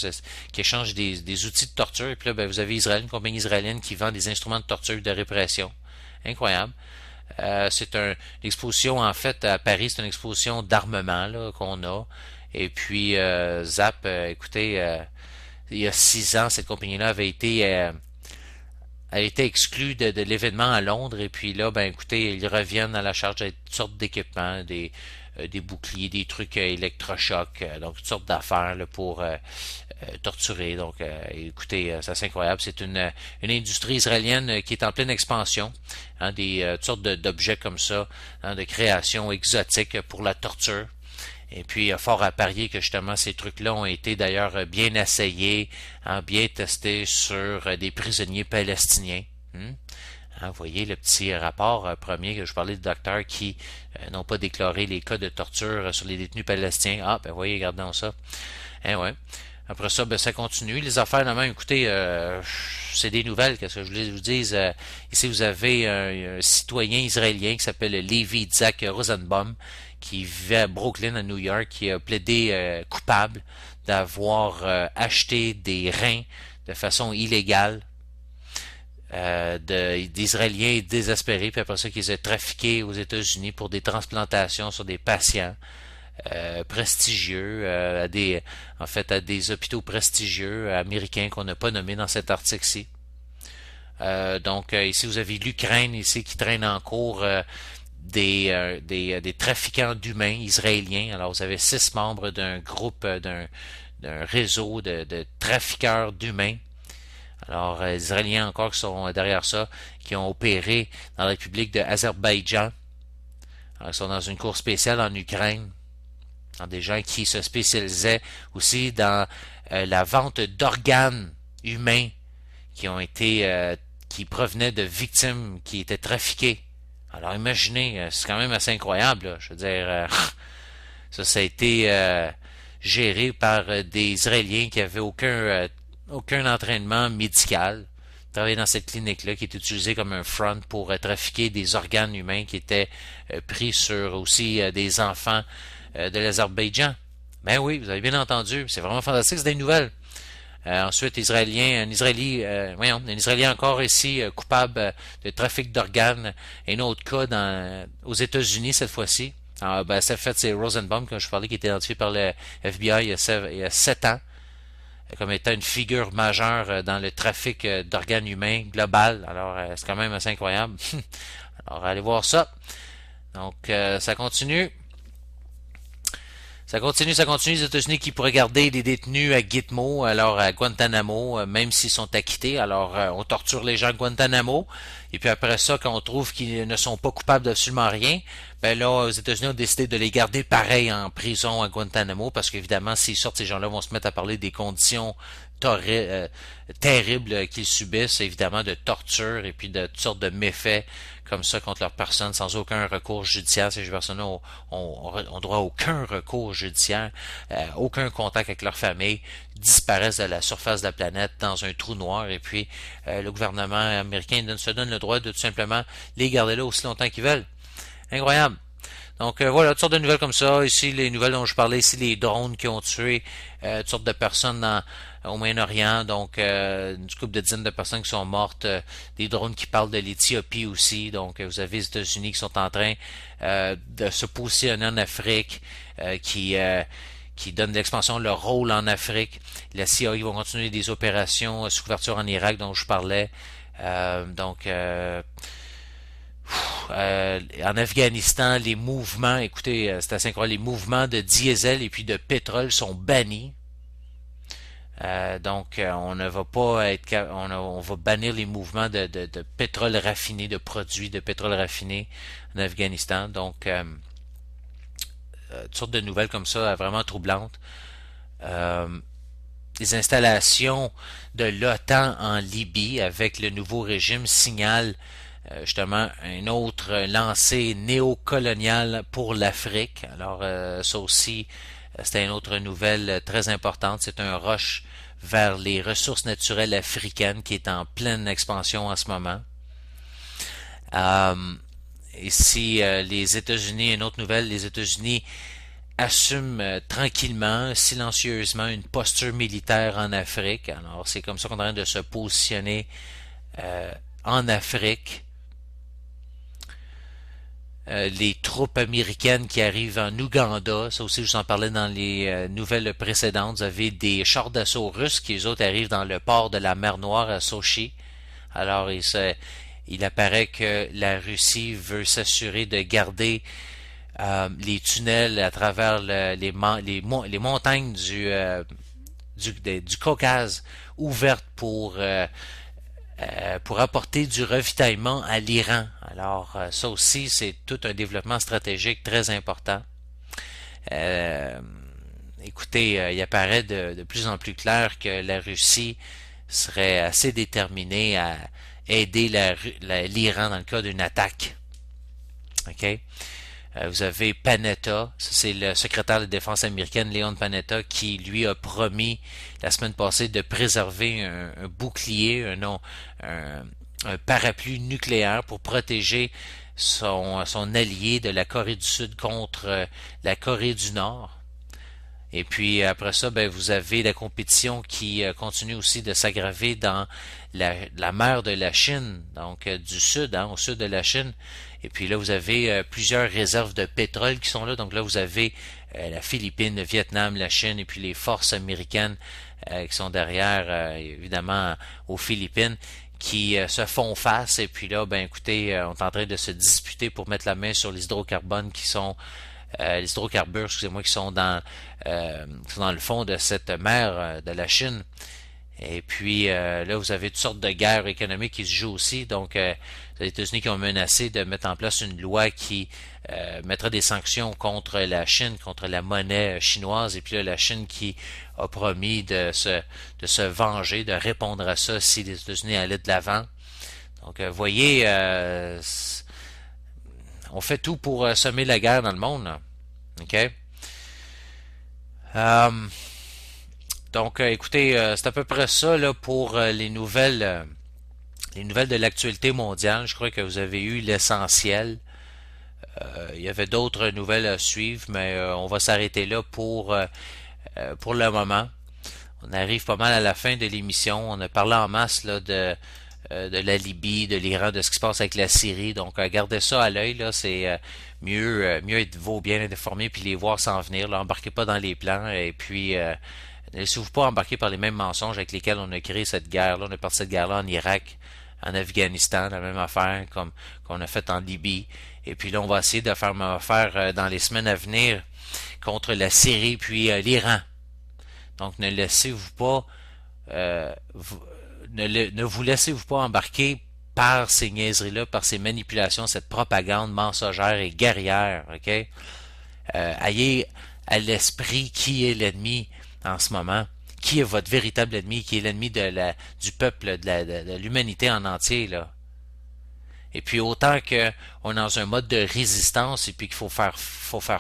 qui échangent des outils de torture. Et puis là, vous avez Israël, une compagnie israélienne qui vend des instruments de torture et de répression. Incroyable. C'est une exposition, en fait, à Paris, c'est une exposition d'armement là qu'on a. Et puis, Zap, écoutez... il y a 6 ans, cette compagnie-là avait été exclue de l'événement à Londres. Et puis là, écoutez, ils reviennent à la charge de toutes sortes d'équipements, des boucliers, des trucs électrochocs, donc toutes sortes d'affaires là, pour torturer. Donc, écoutez, ça c'est incroyable. C'est une industrie israélienne qui est en pleine expansion. Hein, toutes sortes d'objets comme ça, hein, de création exotique pour la torture. Et puis, fort à parier que justement ces trucs-là ont été d'ailleurs bien essayés, hein, bien testés sur des prisonniers palestiniens. Hein, vous voyez le petit rapport premier que je parlais de docteurs qui n'ont pas déclaré les cas de torture sur les détenus palestiniens. Ah, ben voyez, regardons ça. Hein, ouais. Après ça, ça continue. Les affaires, là même, écoutez, c'est des nouvelles, qu'est-ce que je voulais vous dise. Ici, vous avez un citoyen israélien qui s'appelle Levi Itzhak Rosenbaum, qui vivait à Brooklyn, à New York, qui a plaidé coupable d'avoir acheté des reins de façon illégale d'Israéliens désespérés, puis après ça qu'ils aient trafiqué aux États-Unis pour des transplantations sur des patients prestigieux, à des hôpitaux prestigieux américains qu'on n'a pas nommés dans cet article-ci. Ici vous avez l'Ukraine ici qui traîne en cours des trafiquants d'humains israéliens. Alors vous avez 6 membres d'un groupe, d'un réseau de trafiqueurs d'humains. Alors, les Israéliens encore qui sont derrière ça, qui ont opéré dans la République de Azerbaïdjan. Alors, ils sont dans une cour spéciale en Ukraine. Alors, des gens qui se spécialisaient aussi dans la vente d'organes humains qui provenaient de victimes qui étaient trafiquées. Alors, imaginez, c'est quand même assez incroyable, là. Je veux dire, ça a été géré par des Israéliens qui avaient aucun entraînement médical, travailler dans cette clinique-là qui est utilisée comme un front pour trafiquer des organes humains qui étaient pris sur aussi des enfants de l'Azerbaïdjan. Ben oui, vous avez bien entendu, c'est vraiment fantastique, c'est des nouvelles. Ensuite, un Israélien encore ici coupable de trafic d'organes. Un autre cas aux États-Unis cette fois-ci. Alors, c'est Rosenbaum, comme je parlais, qui était identifié par le FBI il y a 7 ans. Comme étant une figure majeure dans le trafic d'organes humains global. Alors, c'est quand même assez incroyable. Alors, allez voir ça. Donc, ça continue. Ça continue. Les États-Unis qui pourraient garder des détenus à Gitmo, alors à Guantanamo, même s'ils sont acquittés. Alors, on torture les gens à Guantanamo. Et puis après ça, quand on trouve qu'ils ne sont pas coupables d'absolument rien, ben là, aux États-Unis ont décidé de les garder pareil en prison à Guantanamo, parce qu'évidemment, s'ils sortent, ces gens-là vont se mettre à parler des conditions terribles qu'ils subissent, évidemment, de torture et puis de toutes sortes de méfaits comme ça contre leur personne sans aucun recours judiciaire. Ces personnes-là ont droit à aucun recours judiciaire, aucun contact avec leur famille, disparaissent de la surface de la planète dans un trou noir, et puis le gouvernement américain se donne le droit de tout simplement les garder là aussi longtemps qu'ils veulent. Incroyable. Donc voilà, toutes sortes de nouvelles comme ça. Ici, les nouvelles dont je parlais, ici, les drones qui ont tué toutes sortes de personnes au Moyen-Orient. Donc, une couple de dizaines de personnes qui sont mortes. Des drones qui parlent de l'Éthiopie aussi. Donc, vous avez les États-Unis qui sont en train de se positionner en Afrique, qui donne de l'expansion de leur rôle en Afrique. La CIA qui va continuer des opérations sous couverture en Irak dont je parlais. En Afghanistan, les mouvements, écoutez, c'est assez incroyable, les mouvements de diesel et puis de pétrole sont bannis. On ne va pas on va bannir les mouvements de pétrole raffiné, de produits de pétrole raffiné en Afghanistan. Donc, toutes sortes de nouvelles comme ça, vraiment troublantes. Les installations de l'OTAN en Libye avec le nouveau régime signalent justement un autre lancé néocolonial pour l'Afrique. Alors ça aussi, c'était une autre nouvelle très importante. C'est un rush vers les ressources naturelles africaines qui est en pleine expansion en ce moment. Ici, les États-Unis, une autre nouvelle, les États-Unis assument tranquillement, silencieusement une posture militaire en Afrique. Alors c'est comme ça qu'on est en train de se positionner en Afrique. Les troupes américaines qui arrivent en Ouganda, ça aussi je vous en parlais dans les nouvelles précédentes. Vous avez des chars d'assaut russes qui eux autres arrivent dans le port de la mer Noire à Sochi. Alors il apparaît que la Russie veut s'assurer de garder les tunnels à travers les montagnes du Caucase ouvertes pour apporter du ravitaillement à l'Iran. Alors, ça aussi, c'est tout un développement stratégique très important. Écoutez, il apparaît de plus en plus clair que la Russie serait assez déterminée à aider l'Iran dans le cas d'une attaque. OK? Vous avez Panetta, c'est le secrétaire de défense américaine, Leon Panetta, qui lui a promis la semaine passée de préserver un bouclier, un parapluie nucléaire pour protéger son allié de la Corée du Sud contre la Corée du Nord. Et puis après ça, ben, vous avez la compétition qui continue aussi de s'aggraver dans la mer de la Chine, donc du sud, au sud de la Chine. Et puis là, vous avez plusieurs réserves de pétrole qui sont là. Donc là, vous avez la Philippine, le Vietnam, la Chine, et puis les forces américaines qui sont derrière, évidemment, aux Philippines, qui se font face. Et puis là, ben écoutez, on est en train de se disputer pour mettre la main sur les hydrocarbures qui sont les hydrocarbures, excusez-moi, qui sont dans le fond de cette mer de la Chine. Et puis là, vous avez toutes sortes de guerres économiques qui se jouent aussi. Donc, les États-Unis qui ont menacé de mettre en place une loi qui mettra des sanctions contre la Chine, contre la monnaie chinoise. Et puis là, la Chine qui a promis de se venger, de répondre à ça si les États-Unis allaient de l'avant. Donc, voyez, on fait tout pour semer la guerre dans le monde. Là. OK? Donc, écoutez, c'est à peu près ça là, pour les nouvelles de l'actualité mondiale. Je crois que vous avez eu l'essentiel. Il y avait d'autres nouvelles à suivre, mais on va s'arrêter là pour le moment. On arrive pas mal à la fin de l'émission. On a parlé en masse là, de la Libye, de l'Iran, de ce qui se passe avec la Syrie. Donc, gardez ça à l'œil. Là, c'est mieux vaut bien être informé puis les voir s'en venir. Là, embarquez pas dans les plans et puis ne laissez-vous pas embarquer par les mêmes mensonges avec lesquels on a créé cette guerre-là. On a parti cette guerre-là en Irak, en Afghanistan, la même affaire comme qu'on a fait en Libye. Et puis là, on va essayer de faire ma affaire dans les semaines à venir contre la Syrie puis l'Iran. Donc, ne laissez-vous pas ne vous laissez-vous pas embarquer par ces niaiseries-là, par ces manipulations, cette propagande mensongère et guerrière, ok? Ayez à l'esprit qui est l'ennemi en ce moment, qui est votre véritable ennemi, qui est l'ennemi du peuple, de l'humanité en entier, là. Et puis autant qu'on est dans un mode de résistance et puis qu'il faut faire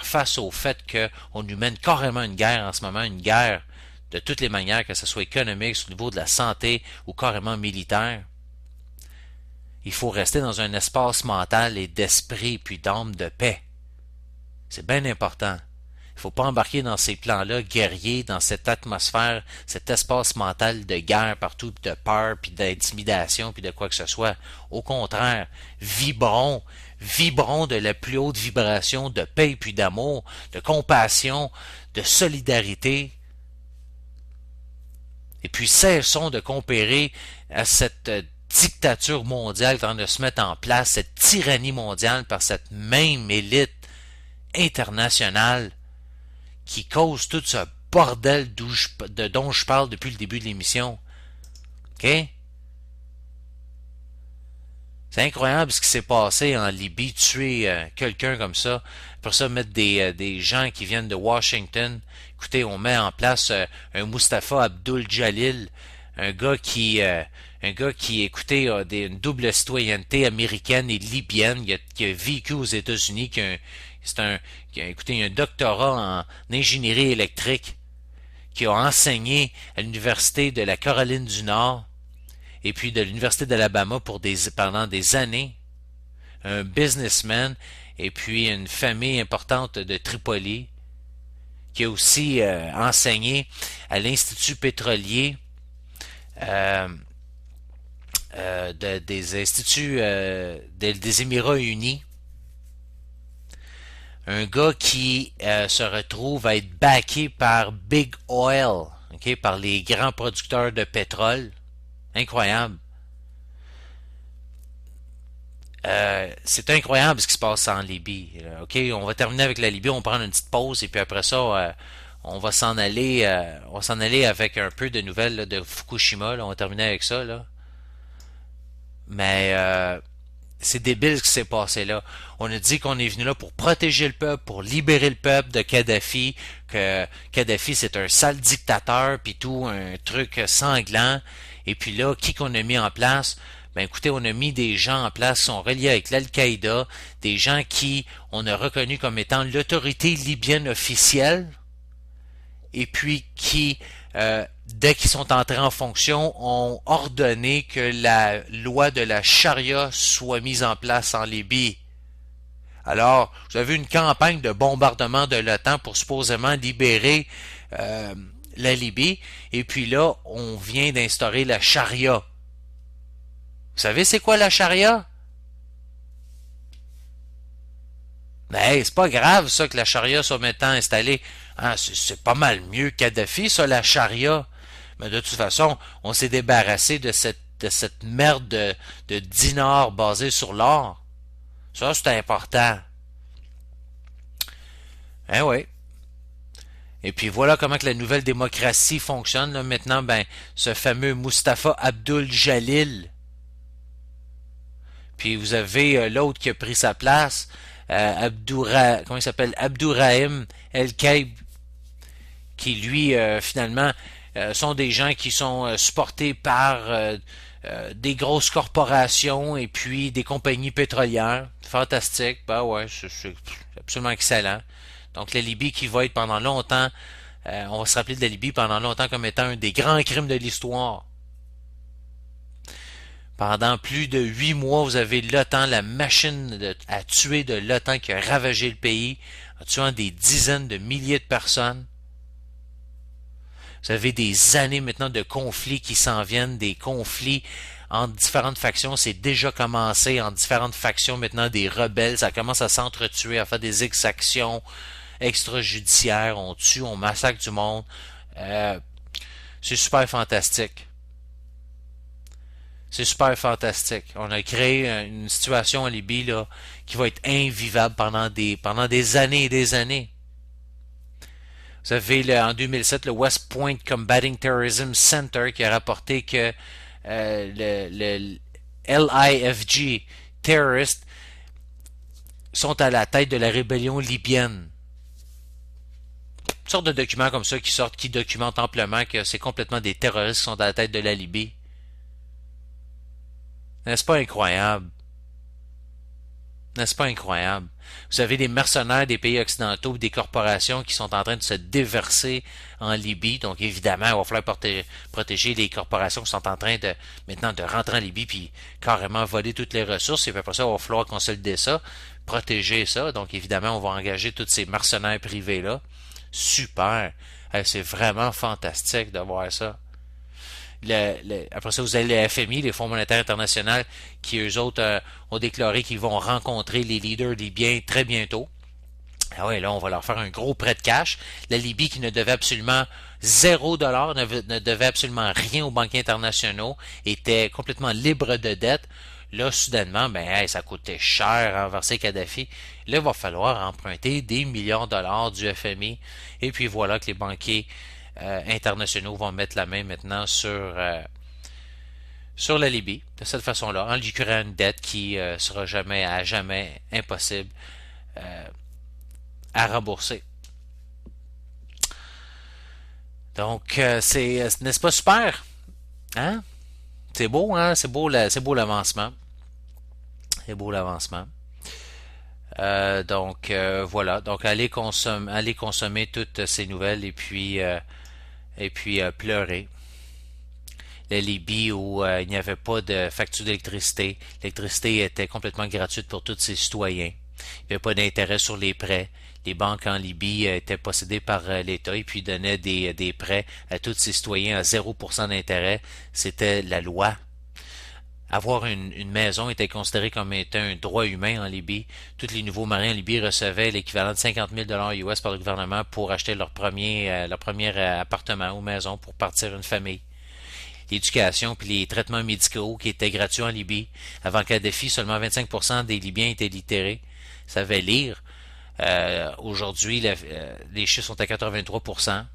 face au fait qu'on nous mène carrément une guerre en ce moment, une guerre de toutes les manières, que ce soit économique, au niveau de la santé ou carrément militaire. Il faut rester dans un espace mental et d'esprit puis d'âme de paix. C'est bien important. Il ne faut pas embarquer dans ces plans-là guerriers, dans cette atmosphère, cet espace mental de guerre partout, de peur, puis d'intimidation, puis de quoi que ce soit. Au contraire, vibrons de la plus haute vibration de paix puis d'amour, de compassion, de solidarité. Et puis cessons de comparer à cette dictature mondiale qui est en train de se mettre en place, cette tyrannie mondiale par cette même élite internationale qui cause tout ce bordel dont je parle depuis le début de l'émission. OK? C'est incroyable ce qui s'est passé en Libye, tuer quelqu'un comme ça. Pour ça, mettre des gens qui viennent de Washington. Écoutez, on met en place un Mustafa Abdul Jalil, un gars qui, écoutez, a une double citoyenneté américaine et libyenne, qui a vécu aux États-Unis, qui a un doctorat en ingénierie électrique, qui a enseigné à l'université de la Caroline du Nord et puis de l'université d'Alabama pendant des années, un businessman et puis une famille importante de Tripoli, qui a aussi enseigné à l'Institut pétrolier des instituts des Émirats unis. Un gars qui se retrouve à être backé par Big Oil, okay, par les grands producteurs de pétrole. Incroyable. C'est incroyable ce qui se passe en Libye. OK, on va terminer avec la Libye, on va prendre une petite pause et puis après ça, on va s'en aller avec un peu de nouvelles là, de Fukushima. Là, on va terminer avec ça. Là. Mais c'est débile ce qui s'est passé là. On a dit qu'on est venu là pour protéger le peuple, pour libérer le peuple de Kadhafi, que Kadhafi c'est un sale dictateur, puis tout, un truc sanglant. Et puis là, qui qu'on a mis en place? Ben écoutez, on a mis des gens en place qui sont reliés avec l'Al-Qaïda, des gens qui on a reconnu comme étant l'autorité libyenne officielle, et puis qui, dès qu'ils sont entrés en fonction, ont ordonné que la loi de la charia soit mise en place en Libye. Alors, vous avez une campagne de bombardement de l'OTAN pour supposément libérer la Libye, et puis là, on vient d'instaurer la charia. Vous savez c'est quoi la charia? Mais c'est pas grave ça que la charia soit maintenant installée. Hein, c'est pas mal mieux que Kadhafi, ça, la charia. Mais de toute façon, on s'est débarrassé de cette merde de dinars basée sur l'or. Ça, c'est important. Eh oui. Et puis voilà comment que la nouvelle démocratie fonctionne. Là. Maintenant, ben, ce fameux Mustafa Abdul Jalil. Puis vous avez l'autre qui a pris sa place, comment il s'appelle? Abdourahim El-Kaib, qui lui, finalement, sont des gens qui sont supportés par des grosses corporations et puis des compagnies pétrolières. Fantastique. Ben ouais, c'est absolument excellent. Donc la Libye qui va être pendant longtemps, on va se rappeler de la Libye pendant longtemps comme étant un des grands crimes de l'histoire. Pendant plus de 8 mois, vous avez l'OTAN, la machine à tuer de l'OTAN qui a ravagé le pays, en tuant des dizaines de milliers de personnes. Vous avez des années maintenant de conflits qui s'en viennent, des conflits entre différentes factions. C'est déjà commencé en différentes factions maintenant des rebelles. Ça commence à s'entretuer, à faire des exactions extrajudiciaires. On tue, on massacre du monde. C'est super fantastique. C'est super fantastique. On a créé une situation en Libye là, qui va être invivable pendant des années et des années. Vous avez en 2007 le West Point Combating Terrorism Center qui a rapporté que le LIFG terroristes sont à la tête de la rébellion libyenne. Une sorte de documents comme ça qui sortent, qui documentent amplement que c'est complètement des terroristes qui sont à la tête de la Libye. N'est-ce pas incroyable? N'est-ce pas incroyable? Vous avez des mercenaires des pays occidentaux, des corporations qui sont en train de se déverser en Libye. Donc évidemment, il va falloir protéger les corporations qui sont en train de maintenant de rentrer en Libye puis carrément voler toutes les ressources. Et puis après ça, il va falloir consolider ça, protéger ça. Donc évidemment, on va engager tous ces mercenaires privés-là. Super! C'est vraiment fantastique de voir ça. Après ça, vous avez le FMI, les Fonds monétaires internationaux, qui eux autres ont déclaré qu'ils vont rencontrer les leaders libyens très bientôt. Ah ouais, là, on va leur faire un gros prêt de cash. La Libye qui ne devait absolument $0, ne devait absolument rien aux banquiers internationaux, était complètement libre de dette. Là, soudainement, ben, hey, ça coûtait cher à renverser Kadhafi. Là, il va falloir emprunter des millions de dollars du FMI. Et puis voilà que les banquiers internationaux vont mettre la main maintenant sur la Libye, de cette façon-là, en lui créant une dette qui sera à jamais impossible à rembourser. Donc, n'est-ce pas super? Hein? C'est beau, hein? C'est beau l'avancement. C'est beau l'avancement. Donc, voilà. Donc, allez consommer toutes ces nouvelles et puis pleurer. La Libye où il n'y avait pas de facture d'électricité. L'électricité était complètement gratuite pour tous ses citoyens. Il n'y avait pas d'intérêt sur les prêts. Les banques en Libye étaient possédées par l'État et puis donnaient des prêts à tous ses citoyens à 0% d'intérêt. C'était la loi. Avoir une maison était considéré comme étant un droit humain en Libye. Tous les nouveaux mariés en Libye recevaient l'équivalent de 50 000 $ US par le gouvernement pour acheter leur premier appartement ou maison pour partir une famille. L'éducation puis les traitements médicaux qui étaient gratuits en Libye. Avant Kadhafi, seulement 25% des Libyens étaient litérés, savaient lire. Aujourd'hui, les chiffres sont à 83%.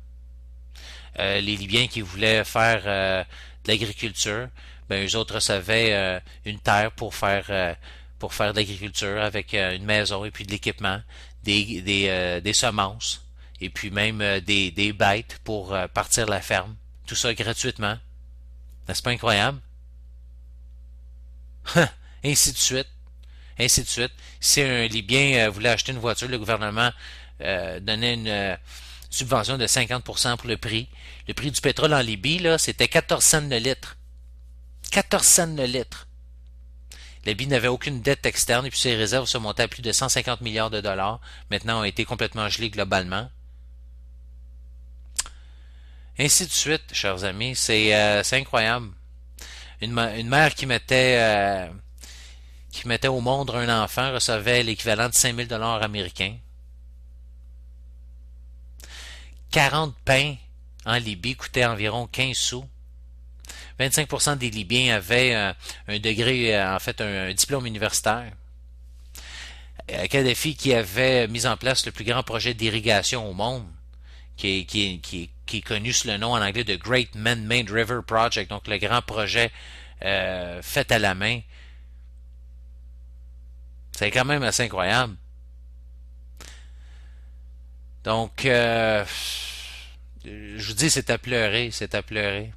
Les Libyens qui voulaient faire de l'agriculture, ben eux autres recevaient une terre pour faire de l'agriculture avec une maison et puis de l'équipement, des semences et puis même des bêtes pour partir la ferme. Tout ça gratuitement. N'est-ce pas incroyable? Ainsi de suite. Ainsi de suite. Si un Libyen voulait acheter une voiture, le gouvernement donnait une subvention de 50% pour le prix. Le prix du pétrole en Libye, là, c'était 14 cents le litre. 14 cents le litre. L'Abi n'avait aucune dette externe et puis ses réserves se montaient à plus de 150 milliards de dollars. Maintenant, ont été complètement gelées globalement. Ainsi de suite, chers amis. C'est incroyable. Une mère qui mettait au monde un enfant recevait l'équivalent de 5000 dollars américains. 40 pains en Libye coûtaient environ 15 sous. 25% des Libyens avaient un degré, en fait, un diplôme universitaire. Kadhafi qui avait mis en place le plus grand projet d'irrigation au monde, qui est connu sous le nom en anglais de Great Man-Made River Project, donc le grand projet fait à la main. C'est quand même assez incroyable. Donc, je vous dis, c'est à pleurer, c'est à pleurer.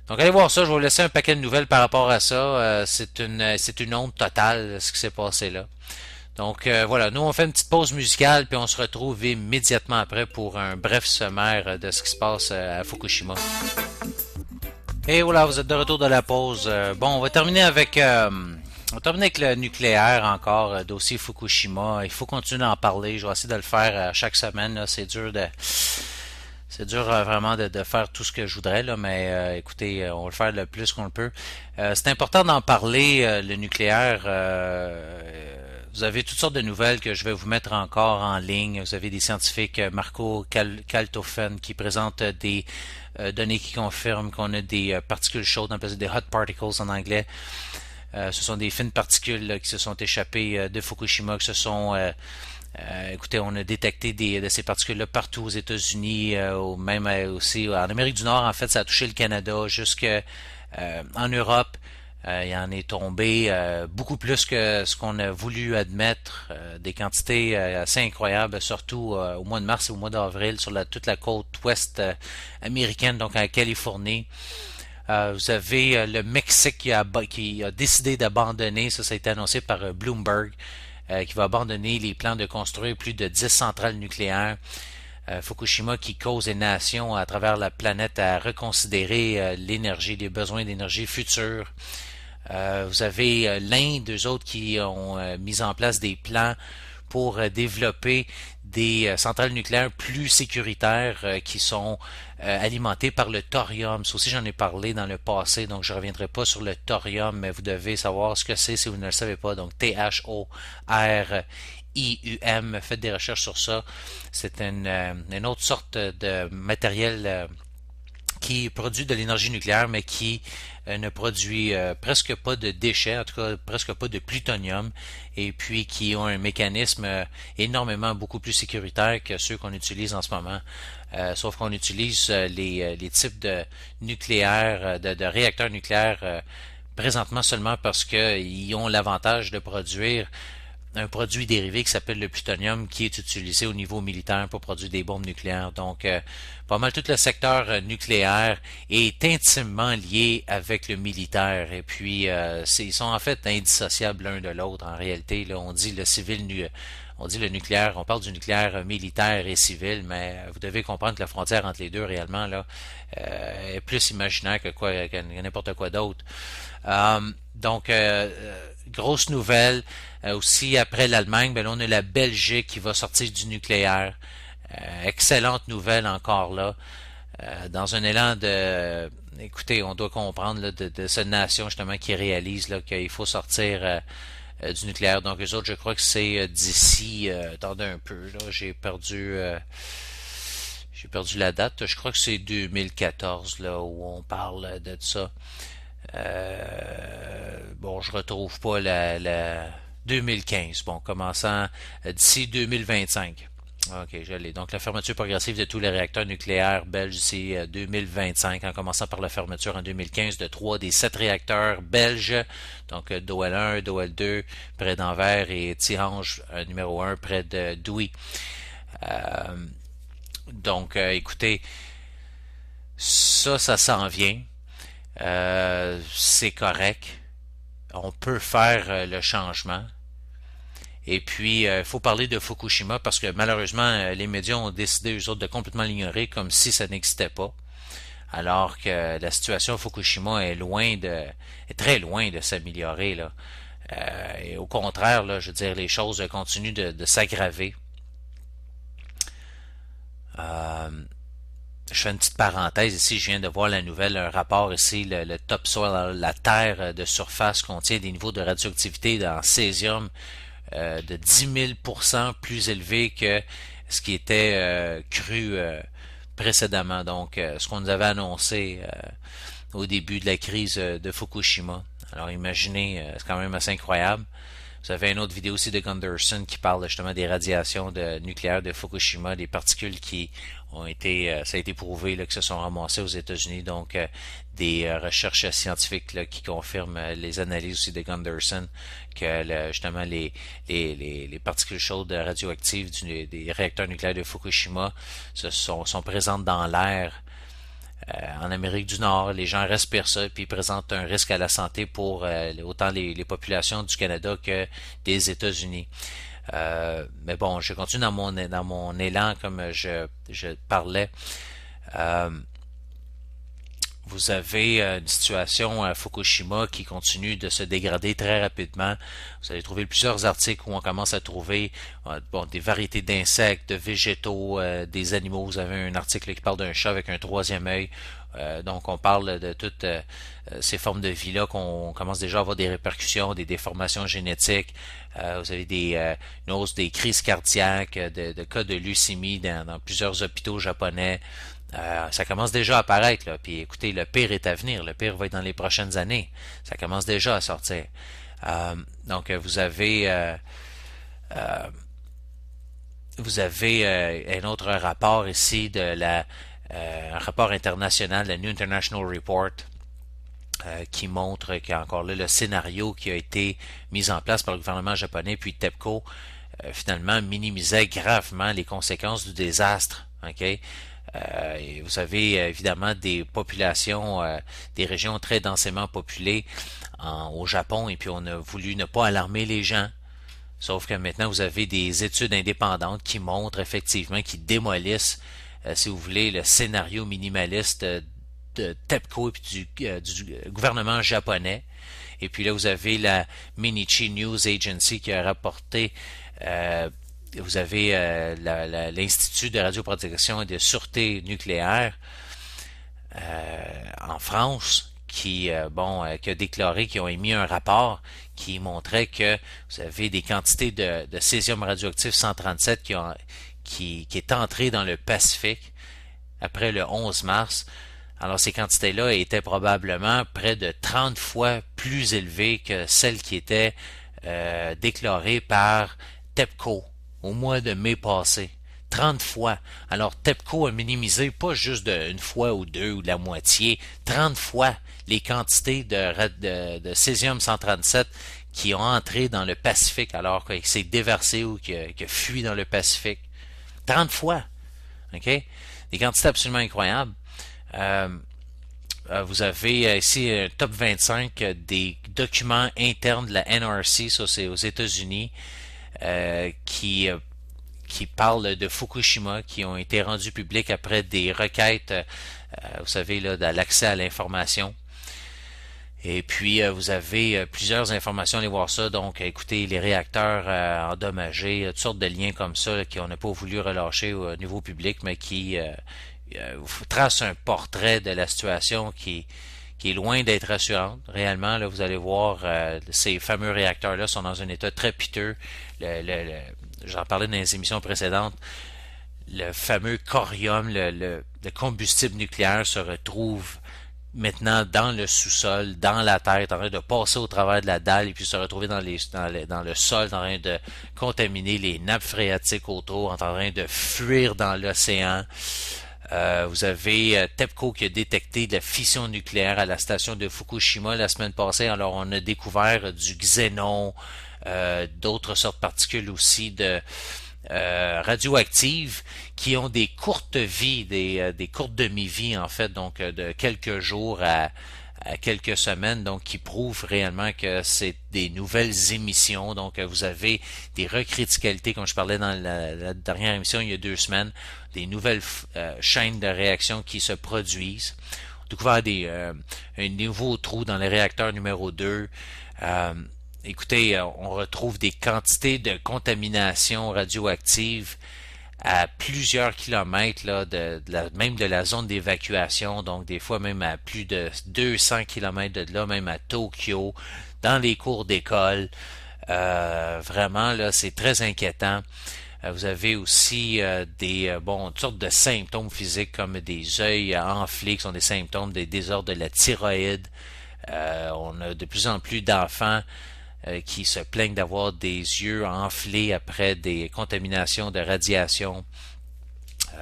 Donc, allez voir ça, je vais vous laisser un paquet de nouvelles par rapport à ça. C'est une honte totale, ce qui s'est passé là. Donc, voilà, nous, on fait une petite pause musicale, puis on se retrouve immédiatement après pour un bref sommaire de ce qui se passe à Fukushima. Et voilà, vous êtes de retour de la pause. Bon, on va terminer avec le nucléaire encore, dossier Fukushima. Il faut continuer d'en parler. Je vais essayer de le faire chaque semaine. Là. C'est dur vraiment de faire tout ce que je voudrais, là, mais écoutez, on va le faire le plus qu'on le peut. C'est important d'en parler, le nucléaire. Vous avez toutes sortes de nouvelles que je vais vous mettre encore en ligne. Vous avez des scientifiques, Marco Kaltofen, qui présentent des données qui confirment qu'on a des particules chaudes, on appelle ça des hot particles en anglais. Ce sont des fines particules là, qui se sont échappées de Fukushima, que ce sont... écoutez, on a détecté de ces particules-là partout aux États-Unis, même aussi en Amérique du Nord. En fait, ça a touché le Canada, jusque en Europe. Il en est tombé beaucoup plus que ce qu'on a voulu admettre, des quantités assez incroyables, surtout au mois de mars et au mois d'avril sur toute la côte ouest américaine, donc en Californie. Vous avez le Mexique qui a décidé d'abandonner, ça a été annoncé par Bloomberg, qui va abandonner les plans de construire plus de 10 centrales nucléaires. Fukushima qui cause les nations à travers la planète à reconsidérer l'énergie, les besoins d'énergie futurs. Vous avez l'Inde, eux autres, qui ont mis en place des plans pour développer des centrales nucléaires plus sécuritaires qui sont alimentées par le thorium. Ça aussi, j'en ai parlé dans le passé, donc je ne reviendrai pas sur le thorium, mais vous devez savoir ce que c'est si vous ne le savez pas. Donc, THORIUM, faites des recherches sur ça. C'est une autre sorte de matériel qui produit de l'énergie nucléaire, mais qui ne produit presque pas de déchets, en tout cas presque pas de plutonium, et puis qui ont un mécanisme énormément beaucoup plus sécuritaire que ceux qu'on utilise en ce moment. Sauf qu'on utilise les types de nucléaires, de réacteurs nucléaires présentement seulement parce qu'ils ont l'avantage de produire un produit dérivé qui s'appelle le plutonium qui est utilisé au niveau militaire pour produire des bombes nucléaires. Donc, pas mal tout le secteur nucléaire est intimement lié avec le militaire et puis ils sont en fait indissociables l'un de l'autre. En réalité, là, on dit le civil, on dit le nucléaire, on parle du nucléaire militaire et civil, mais vous devez comprendre que la frontière entre les deux réellement là est plus imaginaire que n'importe quoi d'autre. Donc, grosse nouvelle. Aussi, après l'Allemagne, ben là, on a la Belgique qui va sortir du nucléaire. Excellente nouvelle encore là. Dans un élan de... écoutez, on doit comprendre là, de cette nation justement qui réalise là, qu'il faut sortir du nucléaire. Donc, eux autres, je crois que c'est d'ici... attendez un peu, là, j'ai perdu la date. Je crois que c'est 2014 là, où on parle de ça. Bon, je retrouve pas la 2015. Bon, commençant d'ici 2025. Ok, je l'ai. Donc, la fermeture progressive de tous les réacteurs nucléaires belges d'ici 2025, en commençant par la fermeture en 2015 de 3 des 7 réacteurs belges, donc Doel 1, Doel 2 près d'Anvers et Tihange numéro 1 près de Douai. Donc, écoutez, ça s'en vient. C'est correct. On peut faire le changement. Et puis, il faut parler de Fukushima parce que malheureusement, les médias ont décidé, eux autres, de complètement l'ignorer comme si ça n'existait pas. alors que la situation à Fukushima est très loin de s'améliorer là. Et au contraire, là, je veux dire, les choses continuent de s'aggraver. Je fais une petite parenthèse ici, je viens de voir la nouvelle, un rapport ici, le topsoil, la terre de surface contient des niveaux de radioactivité en césium de 10 000% plus élevés que ce qui était cru précédemment. Donc, ce qu'on nous avait annoncé au début de la crise de Fukushima. Alors, imaginez, c'est quand même assez incroyable. Vous avez une autre vidéo aussi de Gunderson qui parle justement des radiations nucléaires de Fukushima, des particules qui ont été, ça a été prouvé là, que se sont ramassées aux États-Unis, donc des recherches scientifiques là, qui confirment les analyses aussi de Gunderson que justement les particules chaudes radioactives des réacteurs nucléaires de Fukushima sont présentes dans l'air. En Amérique du Nord, les gens respirent ça, puis ils présentent un risque à la santé pour autant les populations du Canada que des États-Unis. Mais bon, je continue dans mon élan comme je parlais. Vous avez une situation à Fukushima qui continue de se dégrader très rapidement. Vous allez trouver plusieurs articles où on commence à trouver des variétés d'insectes, de végétaux, des animaux. Vous avez un article qui parle d'un chat avec un troisième œil. Donc on parle de toutes ces formes de vie-là qu'on commence déjà à avoir des répercussions, des déformations génétiques. Vous avez une hausse des crises cardiaques, de cas de leucémie dans plusieurs hôpitaux japonais. Ça commence déjà à apparaître, là. Puis écoutez, le pire est à venir. Le pire va être dans les prochaines années. Ça commence déjà à sortir. Donc vous avez un autre rapport ici un rapport international, le New International Report, qui montre qu'encore là, le scénario qui a été mis en place par le gouvernement japonais puis TEPCO finalement minimisait gravement les conséquences du désastre. OK? Et vous avez évidemment des populations, des régions très densément populées au Japon, et puis on a voulu ne pas alarmer les gens. Sauf que maintenant, vous avez des études indépendantes qui montrent effectivement, qui démolissent, si vous voulez, le scénario minimaliste de TEPCO et puis du gouvernement japonais. Et puis là, vous avez la Mainichi News Agency qui a rapporté vous avez l'Institut de radioprotection et de sûreté nucléaire en France qui a déclaré, qui ont émis un rapport qui montrait que vous avez des quantités de césium radioactif 137 qui est entré dans le Pacifique après le 11 mars. Alors ces quantités-là étaient probablement près de 30 fois plus élevées que celles qui étaient déclarées par TEPCO au mois de mai passé. 30 fois. Alors, TEPCO a minimisé pas juste une fois ou deux ou de la moitié, 30 fois les quantités de césium-137 qui ont entré dans le Pacifique alors qu'il s'est déversé ou qu'il a fui dans le Pacifique. 30 fois. OK? Des quantités absolument incroyables. Vous avez ici un top 25 des documents internes de la NRC, ça c'est aux États-Unis, qui parlent de Fukushima, qui ont été rendus publics après des requêtes, vous savez, là, de l'accès à l'information. Et puis, vous avez plusieurs informations, allez voir ça. Donc, écoutez, les réacteurs endommagés, toutes sortes de liens comme ça là, qu'on n'a pas voulu relâcher au niveau public, mais qui vous tracent un portrait de la situation qui est loin d'être rassurante. Réellement, là, vous allez voir, ces fameux réacteurs-là sont dans un état très piteux. J'en parlais dans les émissions précédentes. Le fameux corium, le combustible nucléaire se retrouve maintenant dans le sous-sol, dans la terre, en train de passer au travers de la dalle et puis se retrouver dans le sol, en train de contaminer les nappes phréatiques autour, en train de fuir dans l'océan. Vous avez TEPCO qui a détecté de la fission nucléaire à la station de Fukushima la semaine passée. Alors, on a découvert du xénon, d'autres sortes de particules aussi radioactives qui ont des courtes vies, des courtes demi-vies en fait, donc de quelques jours à quelques semaines, donc qui prouvent réellement que c'est des nouvelles émissions. Donc vous avez des recriticalités, comme je parlais dans la dernière émission il y a 2 semaines, des nouvelles chaînes de réaction qui se produisent. On a découvert un nouveau trou dans le réacteur numéro 2. Écoutez, on retrouve des quantités de contamination radioactive à plusieurs kilomètres là, même de la zone d'évacuation, donc des fois même à plus de 200 kilomètres de là, même à Tokyo, dans les cours d'école. Vraiment, là, c'est très inquiétant. Vous avez aussi toutes sortes de symptômes physiques comme des yeux enflés qui sont des symptômes des désordres de la thyroïde. On a de plus en plus d'enfants qui se plaignent d'avoir des yeux enflés après des contaminations de radiation.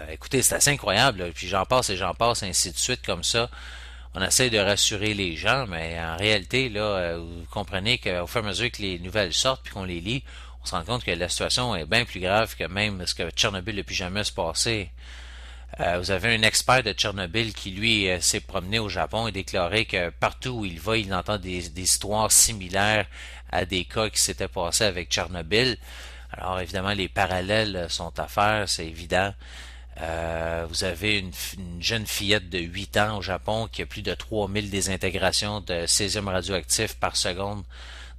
Écoutez, c'est assez incroyable, là. Puis j'en passe et j'en passe, ainsi de suite, comme ça. On essaie de rassurer les gens, mais en réalité, là, vous comprenez qu'au fur et à mesure que les nouvelles sortent puis qu'on les lit, on se rend compte que la situation est bien plus grave que même ce que Tchernobyl ne peut jamais se passer. Vous avez un expert de Tchernobyl qui, lui, s'est promené au Japon et déclaré que partout où il va, il entend des histoires similaires à des cas qui s'étaient passés avec Tchernobyl. Alors, évidemment, les parallèles sont à faire, c'est évident. Vous avez une jeune fillette de 8 ans au Japon qui a plus de 3000 désintégrations de césium radioactif par seconde.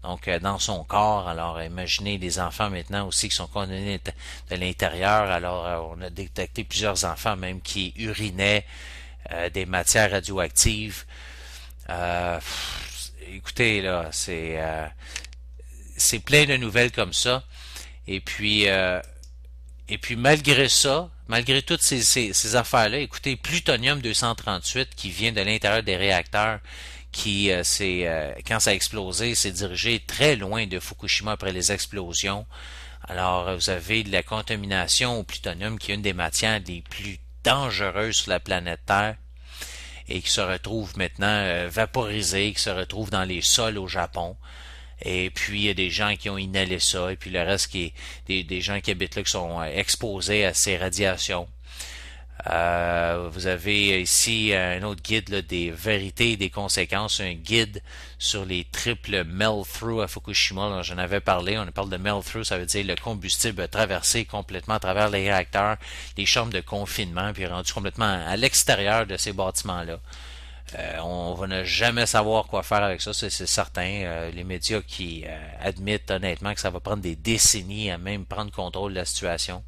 Donc, dans son corps. Alors, imaginez des enfants maintenant aussi qui sont condamnés de l'intérieur. Alors, on a détecté plusieurs enfants même qui urinaient des matières radioactives. Écoutez, là, c'est plein de nouvelles comme ça. Et puis malgré ça, malgré toutes ces affaires-là, écoutez, plutonium 238 qui vient de l'intérieur des réacteurs, qui quand ça a explosé, s'est dirigé très loin de Fukushima après les explosions. Alors, vous avez de la contamination au plutonium, qui est une des matières les plus dangereuses sur la planète Terre, et qui se retrouve maintenant vaporisée, qui se retrouve dans les sols au Japon. Et puis, il y a des gens qui ont inhalé ça, et puis le reste qui est des gens qui habitent là qui sont exposés à ces radiations. Vous avez ici un autre guide là, des vérités et des conséquences, un guide sur les triples melt-through à Fukushima. J'en avais parlé, on parle de melt-through, ça veut dire le combustible traversé complètement à travers les réacteurs, les chambres de confinement, puis rendu complètement à l'extérieur de ces bâtiments-là. On va ne jamais savoir quoi faire avec ça, c'est certain. Les médias qui admettent honnêtement que ça va prendre des décennies à même prendre contrôle de la situation.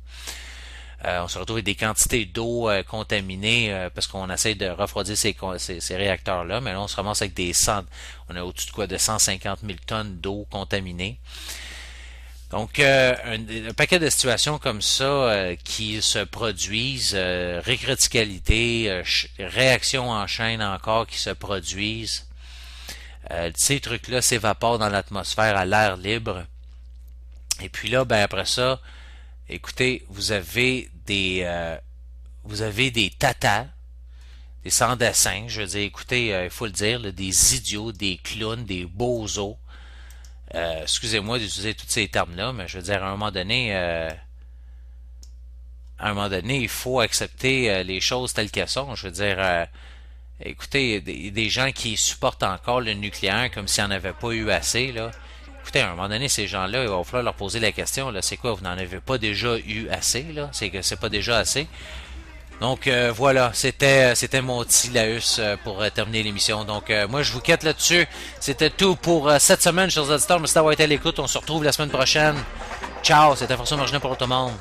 On se retrouve avec des quantités d'eau contaminées parce qu'on essaie de refroidir ces réacteurs-là, mais là on se ramasse avec on a au-dessus de 150 000 tonnes d'eau contaminée. Donc, un paquet de situations comme ça qui se produisent, recriticalité, réactions en chaîne encore qui se produisent. Ces trucs-là s'évaporent dans l'atmosphère à l'air libre. Et puis là, ben après ça, écoutez, vous avez des tatas, des sans-dessins, je veux dire, écoutez, il faut le dire, là, des idiots, des clowns, des bozos. Excusez-moi d'utiliser tous ces termes-là, mais je veux dire, à un moment donné, il faut accepter les choses telles qu'elles sont. Je veux dire, écoutez, des gens qui supportent encore le nucléaire comme s'il n'y en avait pas eu assez, là. Écoutez, à un moment donné, ces gens-là, il va falloir leur poser la question, là, c'est quoi, vous n'en avez pas déjà eu assez, là? C'est que c'est pas déjà assez? Donc voilà, c'était mon petit laus pour terminer l'émission. Donc moi je vous quitte là-dessus. C'était tout pour cette semaine, chers auditeurs. Merci d'avoir été à l'écoute. On se retrouve la semaine prochaine. Ciao, c'était François Marginet pour tout le monde.